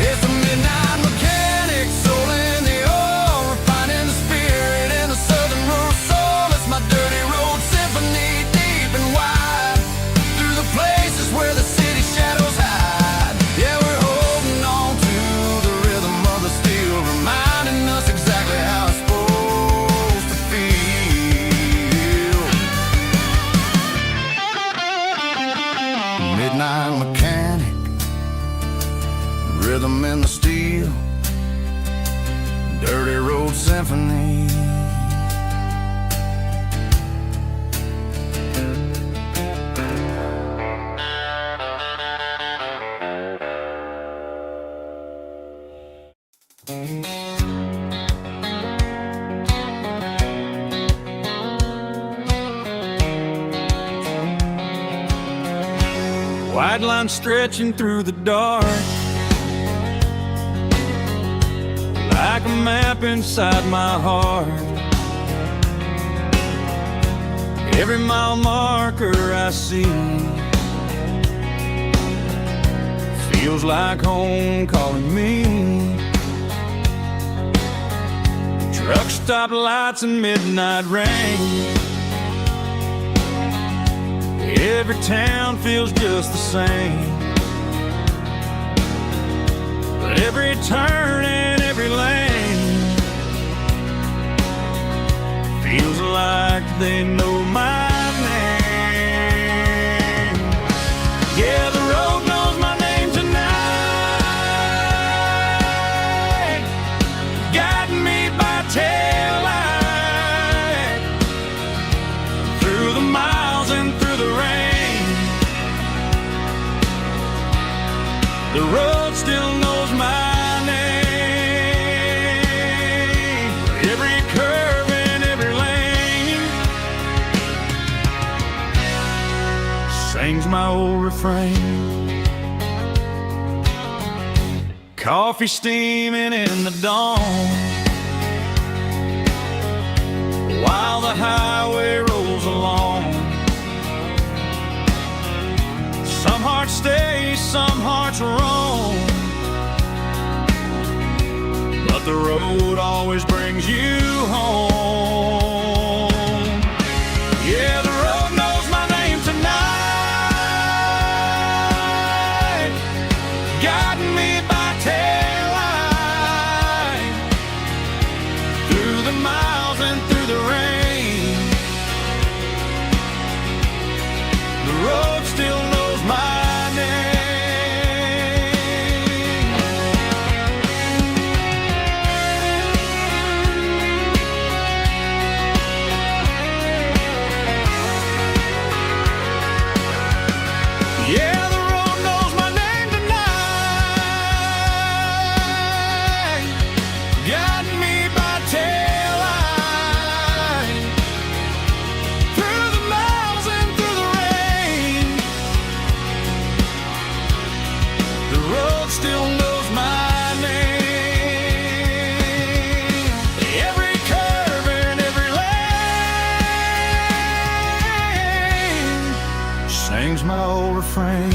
S1: It's a midnight mechanic, soul in the ore, refining the spirit in the southern rural soul. It's my dirty road symphony, deep and wide, through the places where the city shadows hide. Yeah, we're holding on to the rhythm of the steel, reminding us exactly how it's supposed to feel. Midnight mechanic, rhythm in the steel, dirty road symphony.
S2: White line stretching through the dark, like a map inside my heart. Every mile marker I see feels like home calling me.
S1: Truck stop lights and midnight rain. Every town feels just the same, but every turn and every lane feels like they know my name. Yeah, the road knows my name tonight, guiding me by taillight through the miles and through the rain. The road still knows my name. Every curve and every lane sings my old refrain. Coffee steaming in the dawn, while the highway rolls along. Some hearts stay, some hearts roam, but the road always brings you home. Yeah, the road knows my name tonight, guiding me by taillight through the miles and through the rain. The road still knows my name. Yeah, the road knows my name tonight, guiding me by taillight through the miles and through the rain. The road still knows my name. Every curve and every lane sings my old refrain.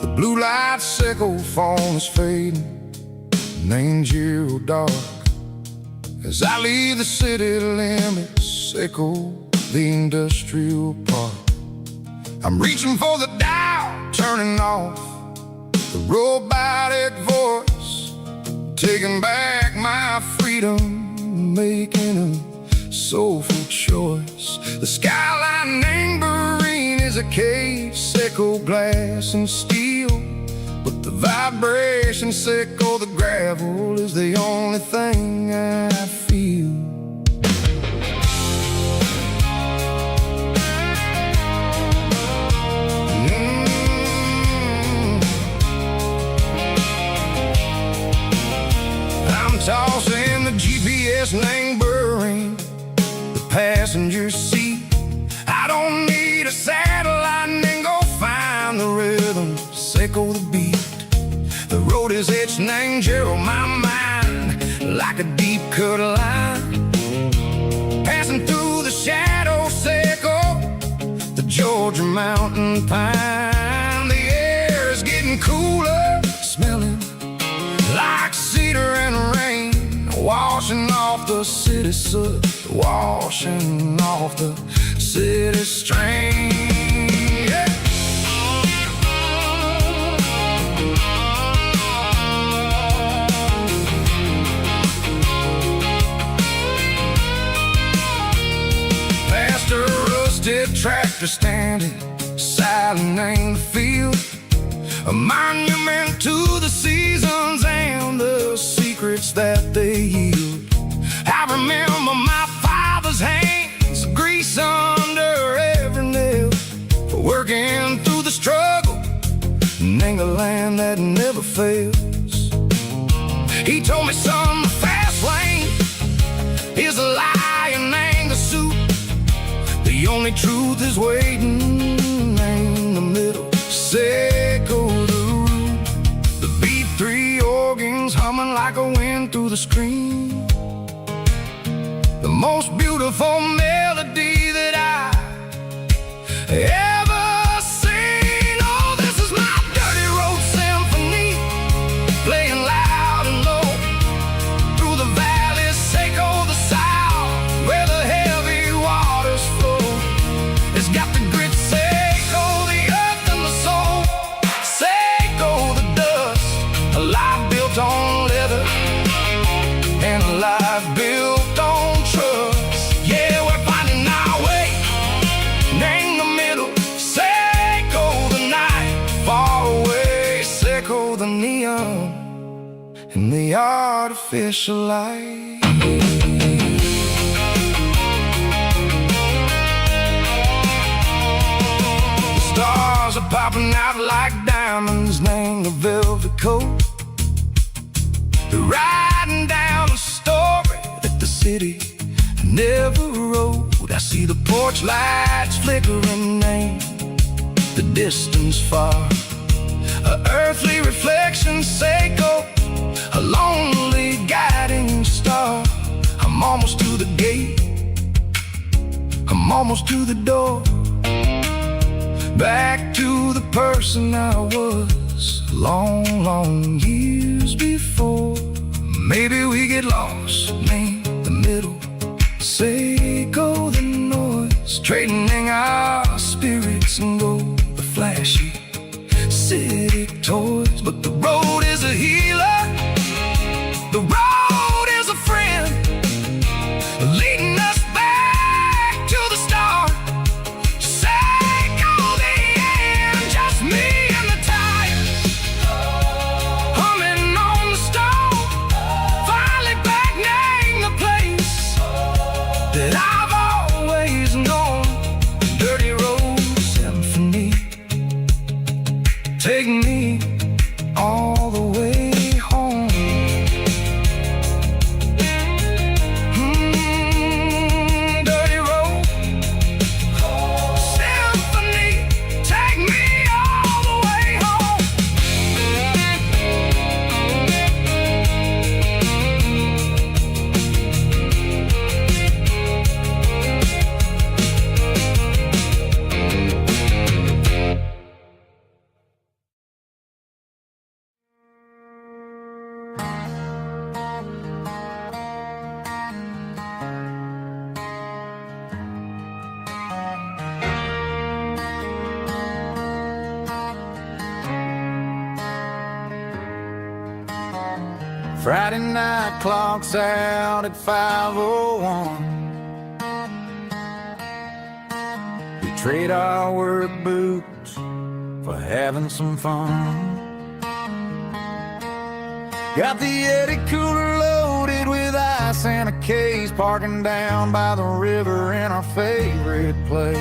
S1: The blue light sickle phone is fading, and angel dark. As I leave the city limits, sickle the industrial park. I'm reaching for the dial, turning off the robotic voice, taking back my freedom, making a soulful choice. The skyline Marine is a cave, sickle glass and steel, but the vibration sickle the gravel is the only thing I feel. I'm tossing the GPS neighboring the passenger seat. I don't need a satellite and go find the rhythm, sickle the beat. The road is etched and angel my mind like a deep cut line, passing through the shadow sickle, the Georgia mountain pine. The air is getting cooler, smelling like cedar and rain, washing off the city soot, washing off the city strain. Yeah. Past a rusted track tractor standing silent in the field, a monument to the seasons and the secrets that they yield. I remember my father's hands, grease under every nail, for working through the struggle and the land that never fails. He told me, son, the fast lane is a lie and ain't a suit. The only truth is waiting in the middle. Seco the root, the B3 organs humming like a wind through the screen. The most beautiful melody that I ever seen. Oh, this is my dirty road symphony, playing loud and low through the valleys, Seco the south, where the heavy waters flow. It's got the grit, Seco the earth and the soul, Seco the dust, a life built on leather and a life built on trust. Yeah, we're finding our way in the middle. Seco the night, far away. Seco the neon and the artificial light. The stars are popping out like diamonds, named the velvet coat. They're riding down a story that the city never wrote. I see the porch lights flickering in the distance far, a earthly reflection, Seco, a lonely guiding star. I'm almost to the gate, I'm almost to the door, back to the person I was long, long years before. Maybe we get lost in the middle, Seco the noise, trading our spirits and go the flashy city toys. But the road is a healer, the road is a friend, leading us back to the start. Seco the end, just me and the tires, humming on the stove, finally back name the place that I've always known. Dirty road symphony, take me all the way home. Dirty road symphony, take me all the way home.
S2: Friday night clocks out at 5:01. We trade our work boots for having some fun. Got the Yeti cooler loaded with ice and a case, parking down by the river in our favorite place.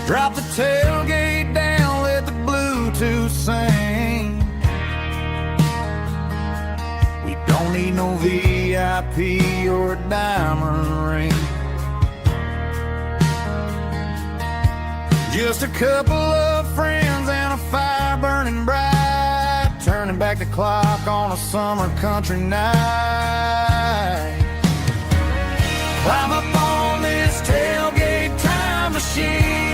S2: Drop the tailgate down, let the Bluetooth sing. We don't need no VIP or a diamond ring. Just a couple of friends and a fire burning bright, turning back the clock on a summer country night. Climb up on this tailgate time machine,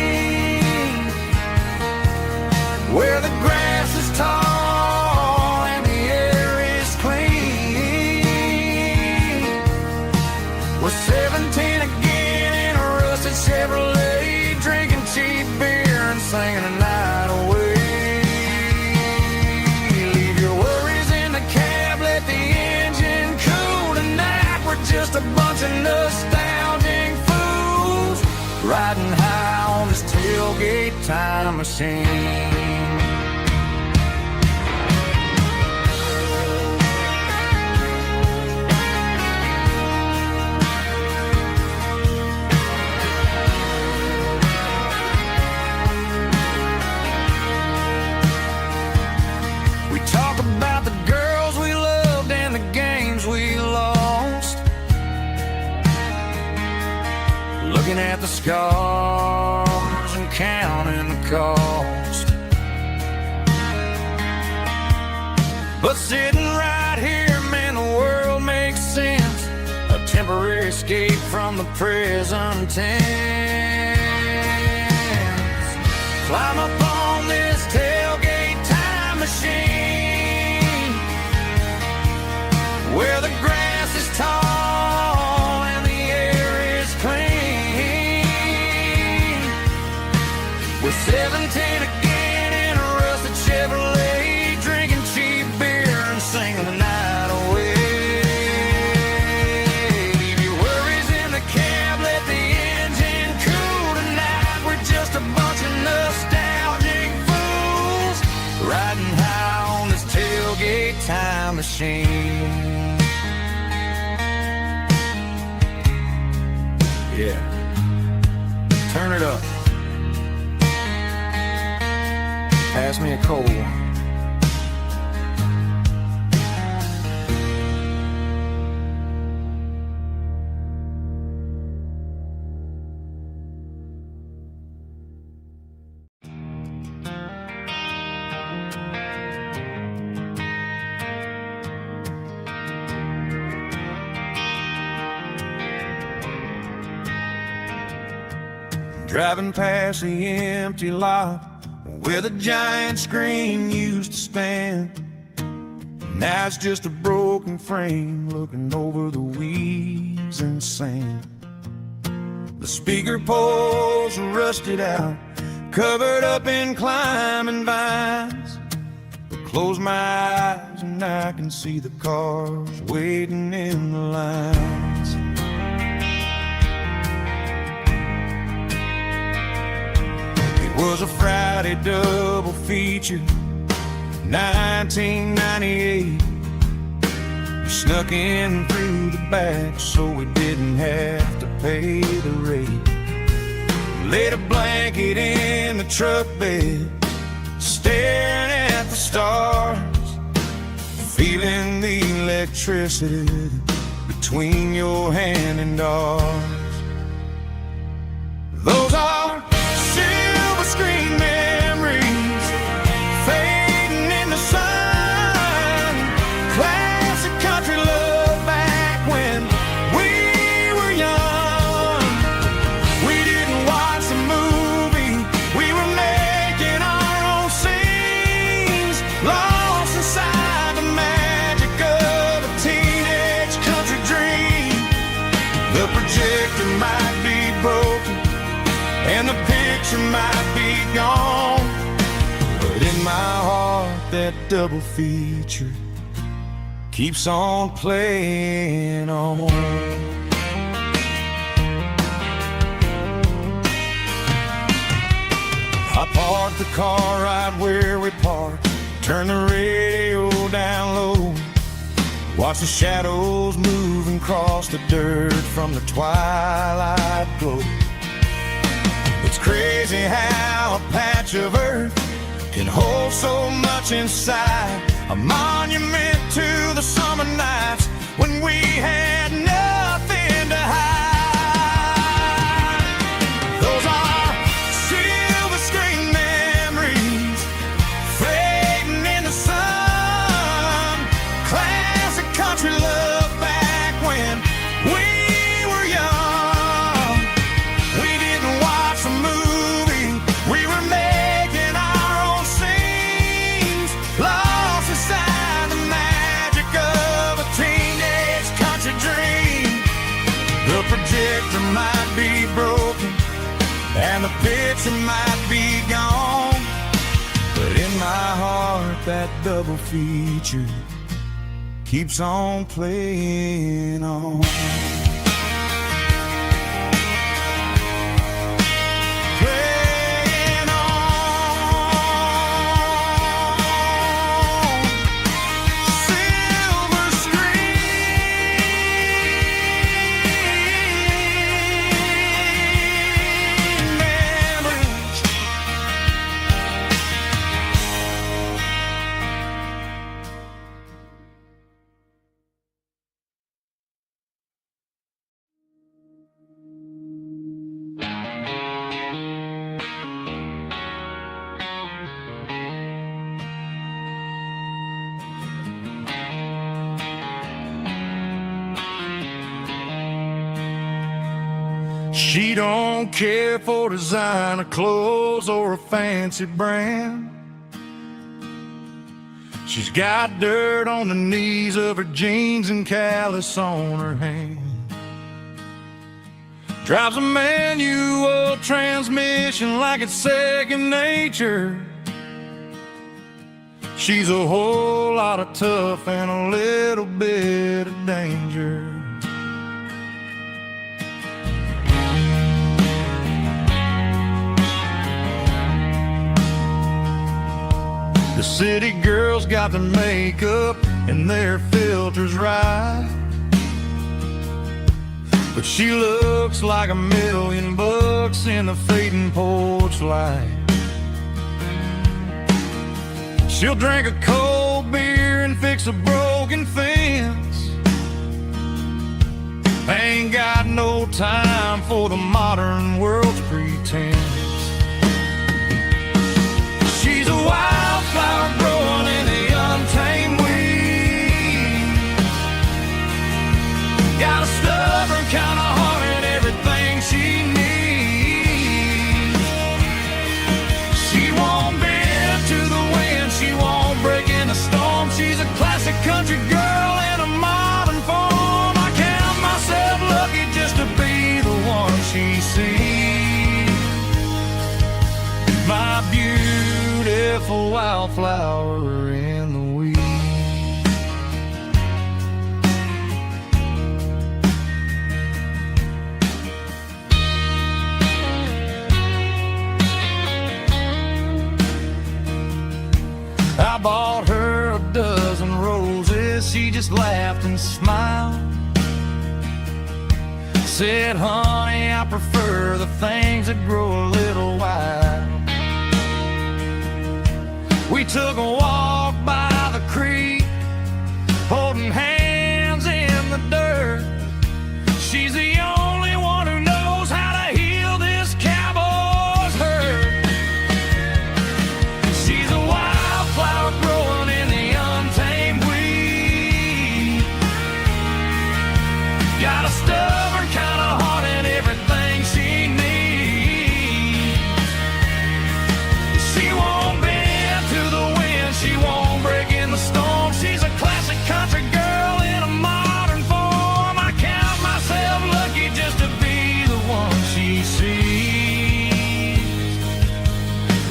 S2: where the grass is tall and the air is clean. We're 17 again in a rusted Chevrolet, drinking cheap beer and singing the night away. Leave your worries in the cab. time machine. We talk about the girls we loved and the games we lost, looking at the scars and counting the cost. But sitting right here, man, the world makes sense. A temporary escape from the prison tents. Climb up on this tailgate time machine, where the grass is tall and the air is clean. We're 17 again in a rusted Chevrolet, drinking cheap beer and singing the night away. Leave your worries in the cab, let the engine cool tonight. We're just a bunch of nostalgic fools riding high on this tailgate time machine. Yeah, turn it up. Pass me a cold one.
S3: Driving past the empty lot where the giant screen used to stand. Now it's just a broken frame looking over the weeds and sand. The speaker poles are rusted out, covered up in climbing vines. But close my eyes and I can see the cars waiting in the lines. It was a Friday double feature, 1998. We snuck in through the back so we didn't have to pay the rate. Laid a blanket in the truck bed, staring at the stars, feeling the electricity between your hand and ours. Those are silver screen memories fading in the sun. Classic country love back when we were young. We didn't watch the movie, we were making our own scenes, lost inside the magic of a teenage country dream. The projector might be broken and the picture might be gone, but in my heart that double feature keeps on playing on. I parked the car right where we parked, turned the radio down low, watch the shadows move and cross the dirt from the twilight glow. It's crazy how a patch of earth can hold so much inside, a monument to the summer nights when we had nothing to hide. Those are silver screen memories fading in the sun. Classic country love back when we were young. We didn't watch a movie, we were making our own scenes, lost inside the magic of a teenage country dream. The projector might be broken and the picture might be gone, but in my heart that double feature keeps on playing on. Playing on.
S1: She don't care for designer clothes or a fancy brand. She's got dirt on the knees of her jeans and callus on her hand. Drives a manual transmission like it's second nature. She's a whole lot of tough and a little bit of danger. The city girls got their makeup and their filters right, but she looks like $1,000,000 in the fading porch light. She'll drink a cold beer and fix a broken fence. Ain't got no time for the modern world's pretense. She's a wildflower growing in the untamed weed. Got a stubborn kind of heart and everything she needs. She won't bend to the wind, she won't break in the storm. She's a classic country girl in a modern form. I count myself lucky just to be the one she sees. My beautiful wildflower in the weeds. I bought her a dozen roses, she just laughed and smiled. Said, honey, I prefer the things that grow a little wild. We took a walk by the creek, holding hands in the dirt. She's the only one who knows how to heal this cowboy's hurt. She's a wildflower growing in the untamed weed. Got a stubborn kind of heart and everything she needs. She won't bend to the wind, she won't break in the storm. She's a classic country girl in a modern form. I count myself lucky just to be the one she sees.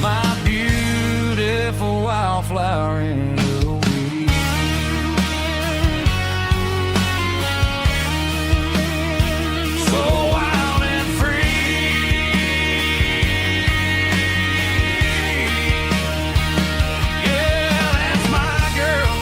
S1: My beautiful wildflower in the weeds. So wild and free. Yeah, that's my girl.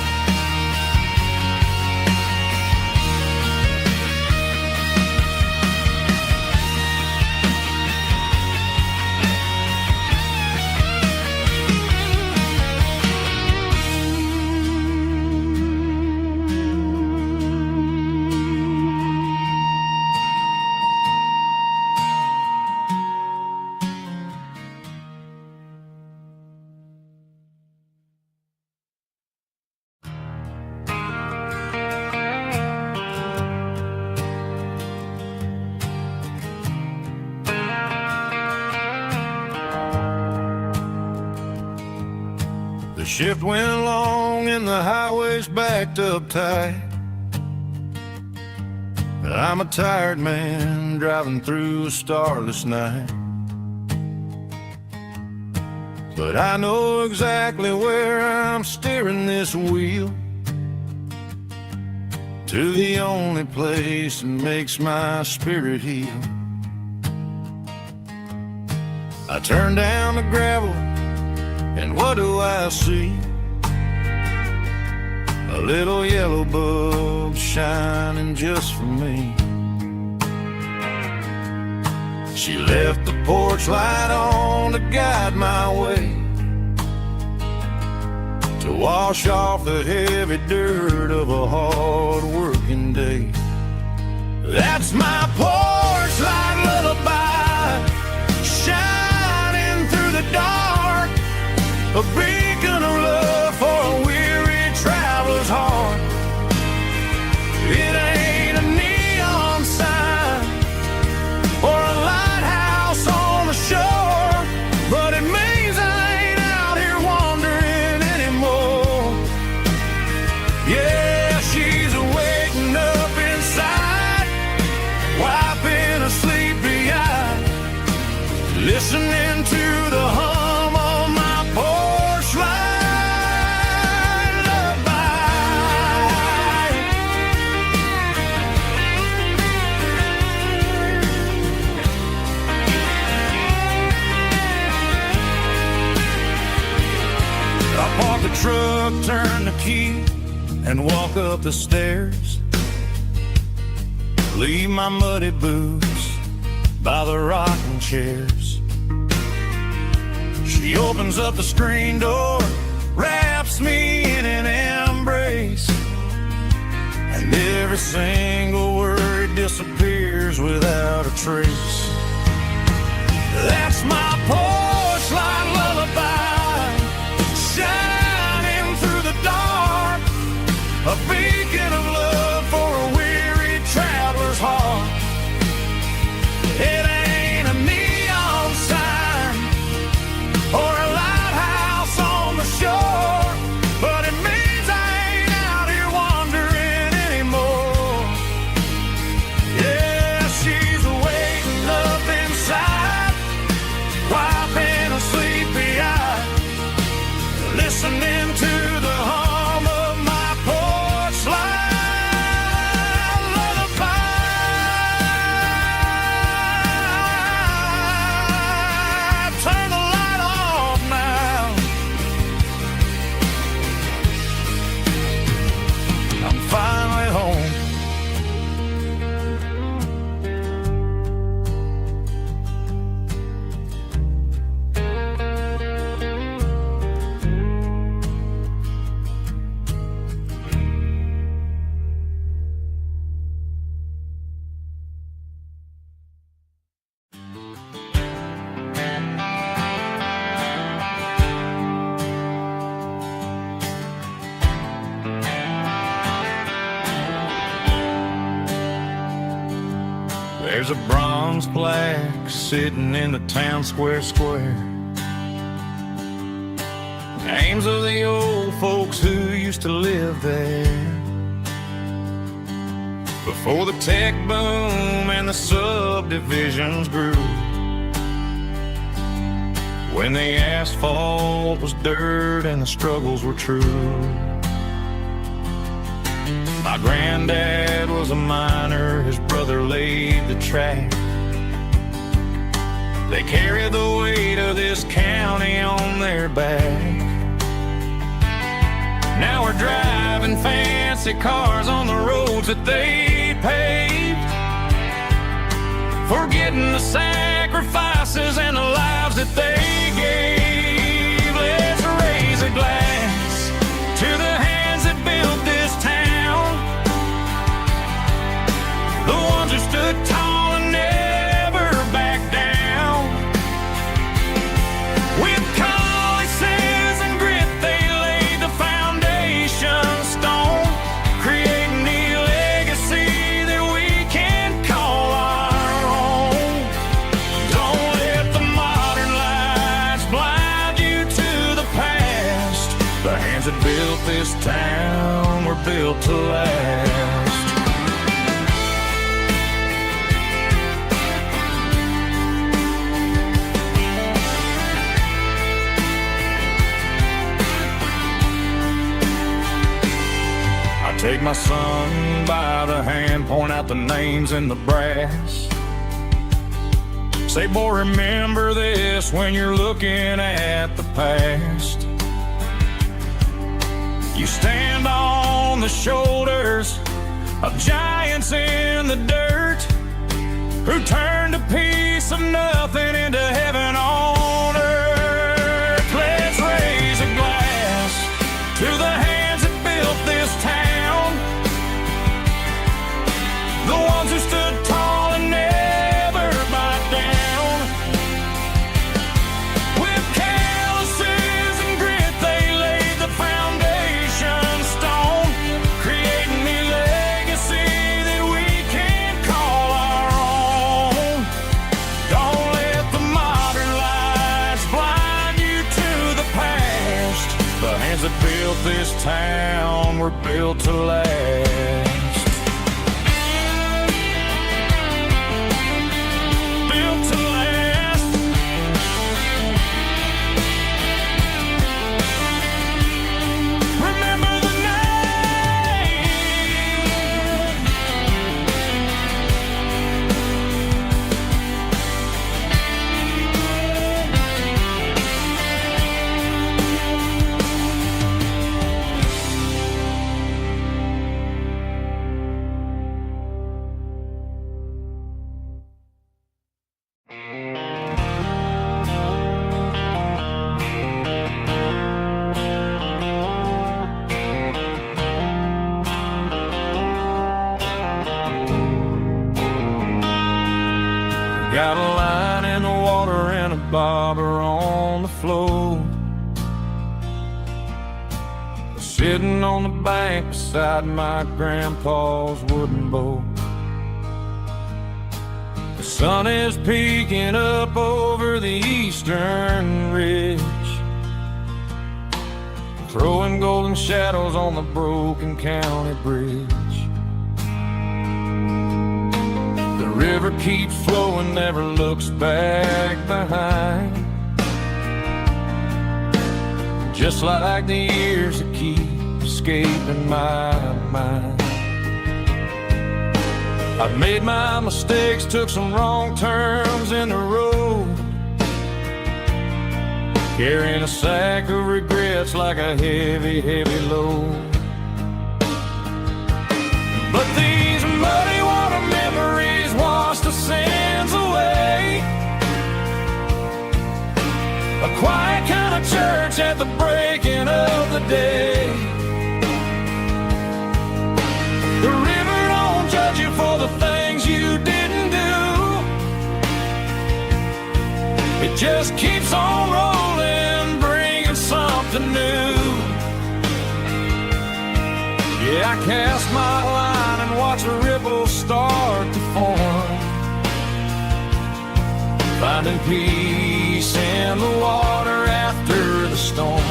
S1: The shift went long and the highway's backed up tight. I'm a tired man driving through a starless night. But I know exactly where I'm steering this wheel, to the only place that makes my spirit heal. I turn down the gravel, and what do I see? A little yellow bulb shining just for me. She left the porch light on to guide my way, to wash off the heavy dirt of a hard-working day. That's my porch light lullaby, shining through the dark, a beacon of love for a weary traveler's heart. It ain't a neon sign or a turn the key and walk up the stairs. Leave my muddy boots by the rocking chairs. She opens up the screen door, wraps me in an embrace, and every single word disappears without a trace. That's my porch light lullaby, shining through the dark, a beacon of love for a weary traveler's heart. It ain't a neon sign or a lighthouse on the shore, but it means I ain't out here wandering anymore. Yeah, she's waiting up inside, wiping a sleepy eye, listening to the hum of my porch light lullaby. Turn the light off now. I'm finally home. There's a bronze plaque sitting in the town square. Names of the old folks who used to live there before the tech boom and the subdivisions grew, when the asphalt was dirt and the struggles were true. My granddad was a miner, his brother laid the track. They carried the weight of this county on their back. Now we're driving fancy cars on the roads that they paved, forgetting the sacrifices and the lives that they gave. Let's raise a glass to the hands that built this town, the ones who stood tall and never backed down. With calluses and grit, they laid the foundation stone, creating the legacy that we can call our own. Don't let the modern lights blind you to the past. The hands that built this town were built to last. Take my son by the hand, point out the names in the brass. Say, boy, remember this when you're looking at the past. You stand on the shoulders of giants in the dirt, who turned a piece of nothing into heaven on earth. Let's raise a glass to the hands that built this town, the ones who stood tall and never backed down. With calluses and grit, they laid the foundation stone, creating the legacy that we can call our own. Don't let the modern lights blind you to the past. The hands that built this town were built to last.
S2: Got a line in the water and a bobber on the floor, sitting on the bank beside my grandpa's wooden boat. The sun is peeking up over the eastern ridge, throwing golden shadows on the broken county bridge. The river keeps flowing, never looks back behind, just like the years that keep escaping my mind. I've made my mistakes, took some wrong turns in the road, carrying a sack of regrets like a heavy, heavy load. But these muddy water memories wash the sins away. A quiet kind of church at the breaking of the day. The river don't judge you for the things you didn't do. It just keeps on rolling, bringing something new. Yeah, I cast my line and watch a ripple start to form, finding peace in the water after the storm.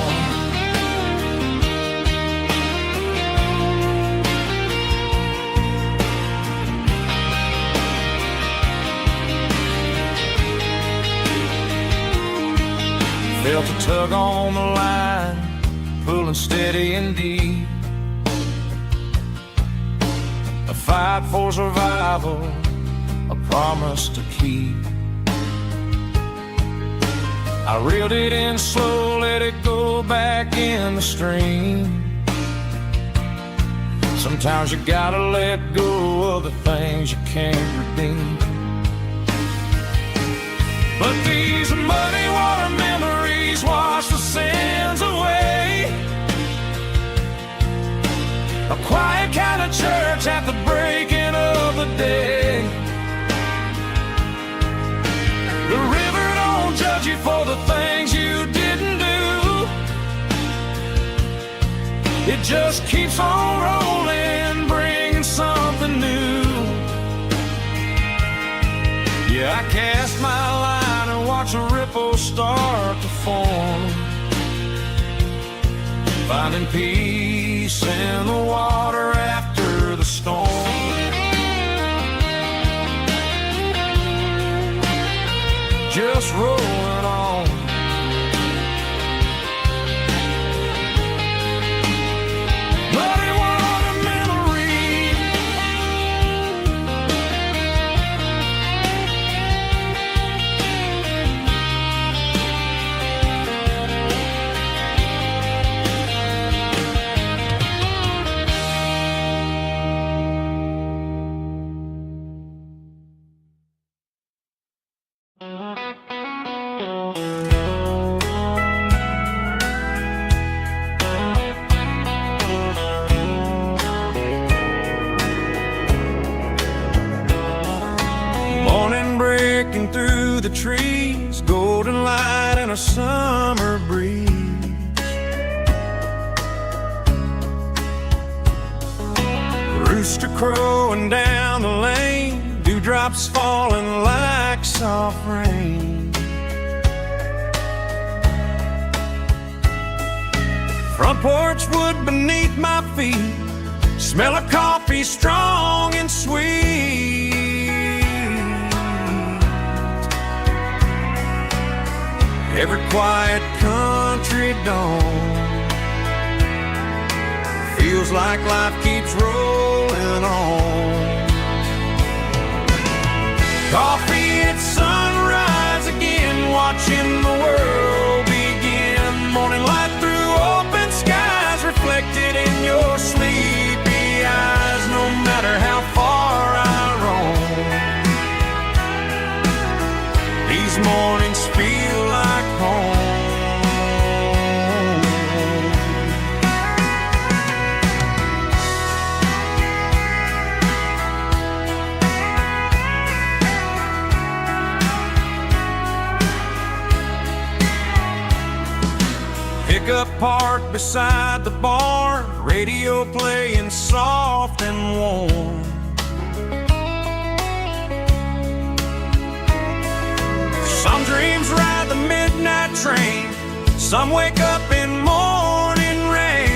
S2: Felt a tug on the line, pulling steady and deep. A fight for survival, a promise to keep. I reeled it in slow, let it go back in the stream. Sometimes you gotta let go of the things you can't redeem. But these muddy water memories wash the sins away. A quiet kind of church at the breaking of the day. The river don't judge you for the things you didn't do. It just keeps on rolling, bringing something new. Yeah, I cast my line and watch a ripple start to form, finding peace in the water after the storm. Just rolling on. Muddy water memories. Breaking through the trees, golden light and a summer breeze. Rooster crowing down the lane, dewdrops falling like soft rain. Front porch wood beneath my feet, smell of coffee strong and sweet. Every quiet country dawn feels like life keeps rolling on. Coffee at sunrise again, watching the world begin. Morning light through open skies, reflected in your sleepy eyes. No matter how far I roam, these mornings feel like home.
S3: pickup parked beside the barn, radio playing soft and warm. Some dreams ride the midnight train, some wake up in morning rain.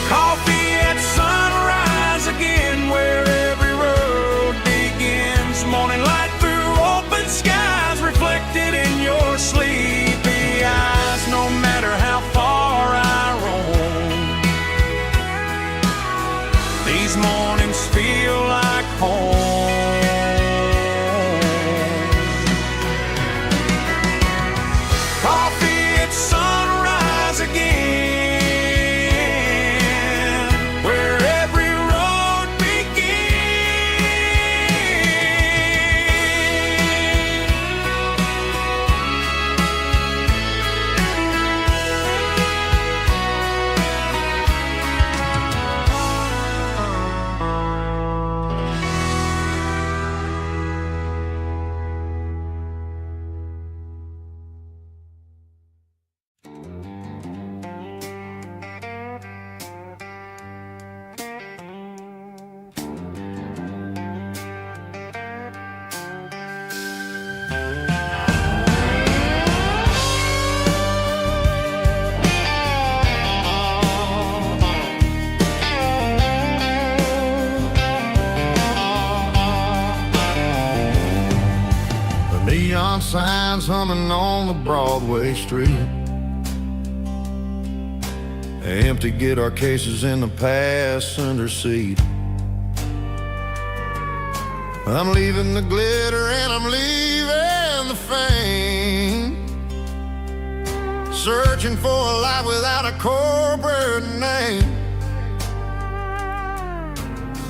S3: Coffee at sunrise again, where every road begins. Morning light through open skies, reflected in your sleepy eyes. No matter how far I roam, these mornings feel like home. Coffee at sunrise again, where every road
S1: Neon signs humming on the Broadway street. Empty guitar cases in the passenger seat. I'm leaving the glitter and I'm leaving the fame, searching for a life without a corporate name.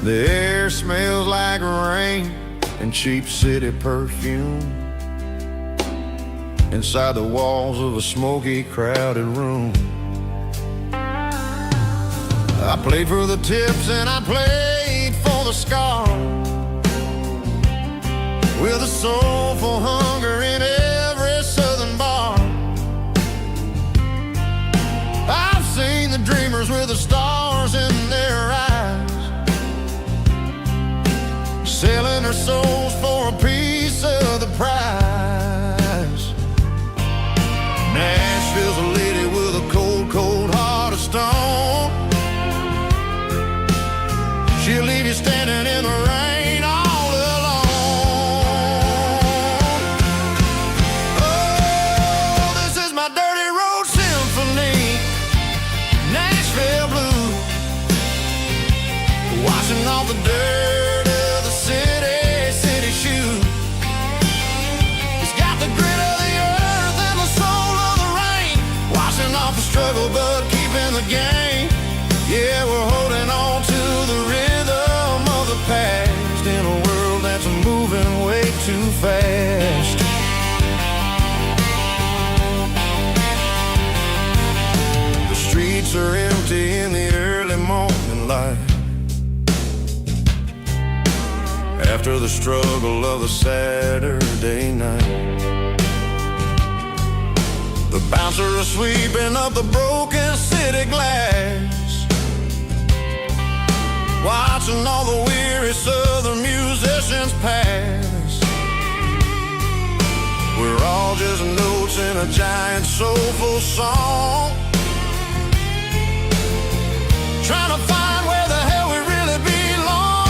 S1: The air smells like rain and cheap city perfume inside the walls of a smoky, crowded room. I played for the tips and I played for the scars, with a soulful hunger in every southern bar. I've seen the dreamers with the stars in their eyes, selling their souls for a piece of the prize. Nashville's a lady with a cold, cold heart of stone. She'll leave you standing in the rain all alone. Oh, this is my dirty road symphony, Nashville blues, washing off the dirt of the city shoes. It's got the grit of the earth and the soul of the rain, washing off the struggle but keeping the game. Yeah, we're holding on to the rhythm of the past in a world that's moving way too fast. The streets are empty in the early morning light, after the struggle of a Saturday night. The bouncer is sweeping up the broken city glass, watching all the weary southern musicians pass. We're all just notes in a giant soulful song, trying to find where the hell we really belong.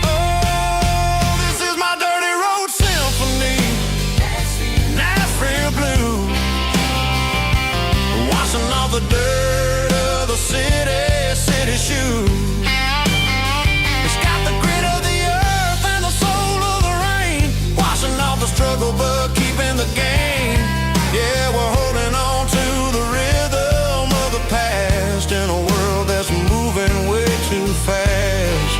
S1: Oh, this is my dirty road symphony, Nashville blues, washing off the dirt of the city shoes. It's got the grit of the earth and the soul of the rain, washing off the struggle but keeping the game. Yeah, we're holding on to the rhythm of the past in a world that's moving way too fast.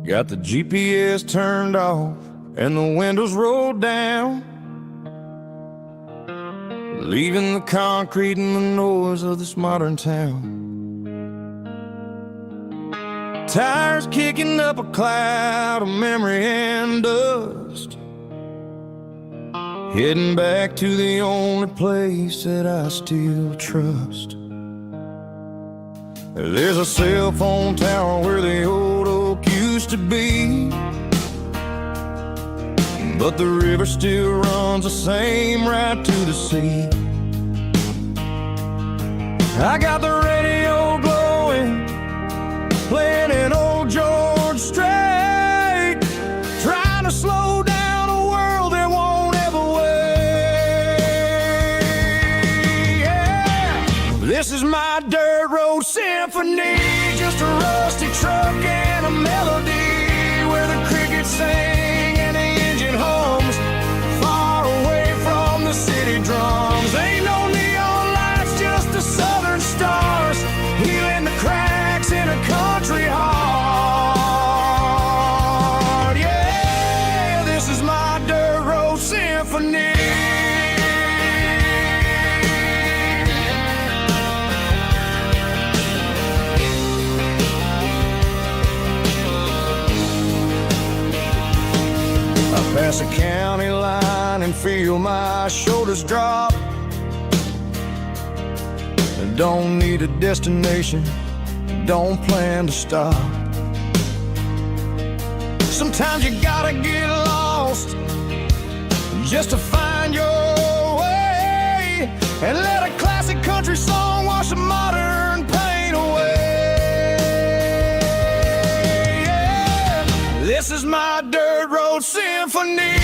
S3: Got the GPS turned off and the windows rolled down, leaving the concrete and the noise of this modern town. Tires kicking up a cloud of memory and dust, heading back to the only place that I still trust. There's a cell phone tower where the old oak used to be, but the river still runs the same right to the sea. I got the radio glowing, playing an old George Strait, trying to slow down a world that won't ever wait. Yeah. This is my dirt road symphony, just a rusty truck and a melody where the crickets sing and the engine hums, far away from the city drums. Ain't no neon lights, just the southern stars, healing the cracks in a country heart. Yeah, this is my dirt road symphony. Pass a county line and feel my shoulders drop. Don't need a destination, don't plan to stop. Sometimes you gotta get lost just to find your way, and let a classic country song wash a modern pain away. Yeah. This is my dirt road symphony.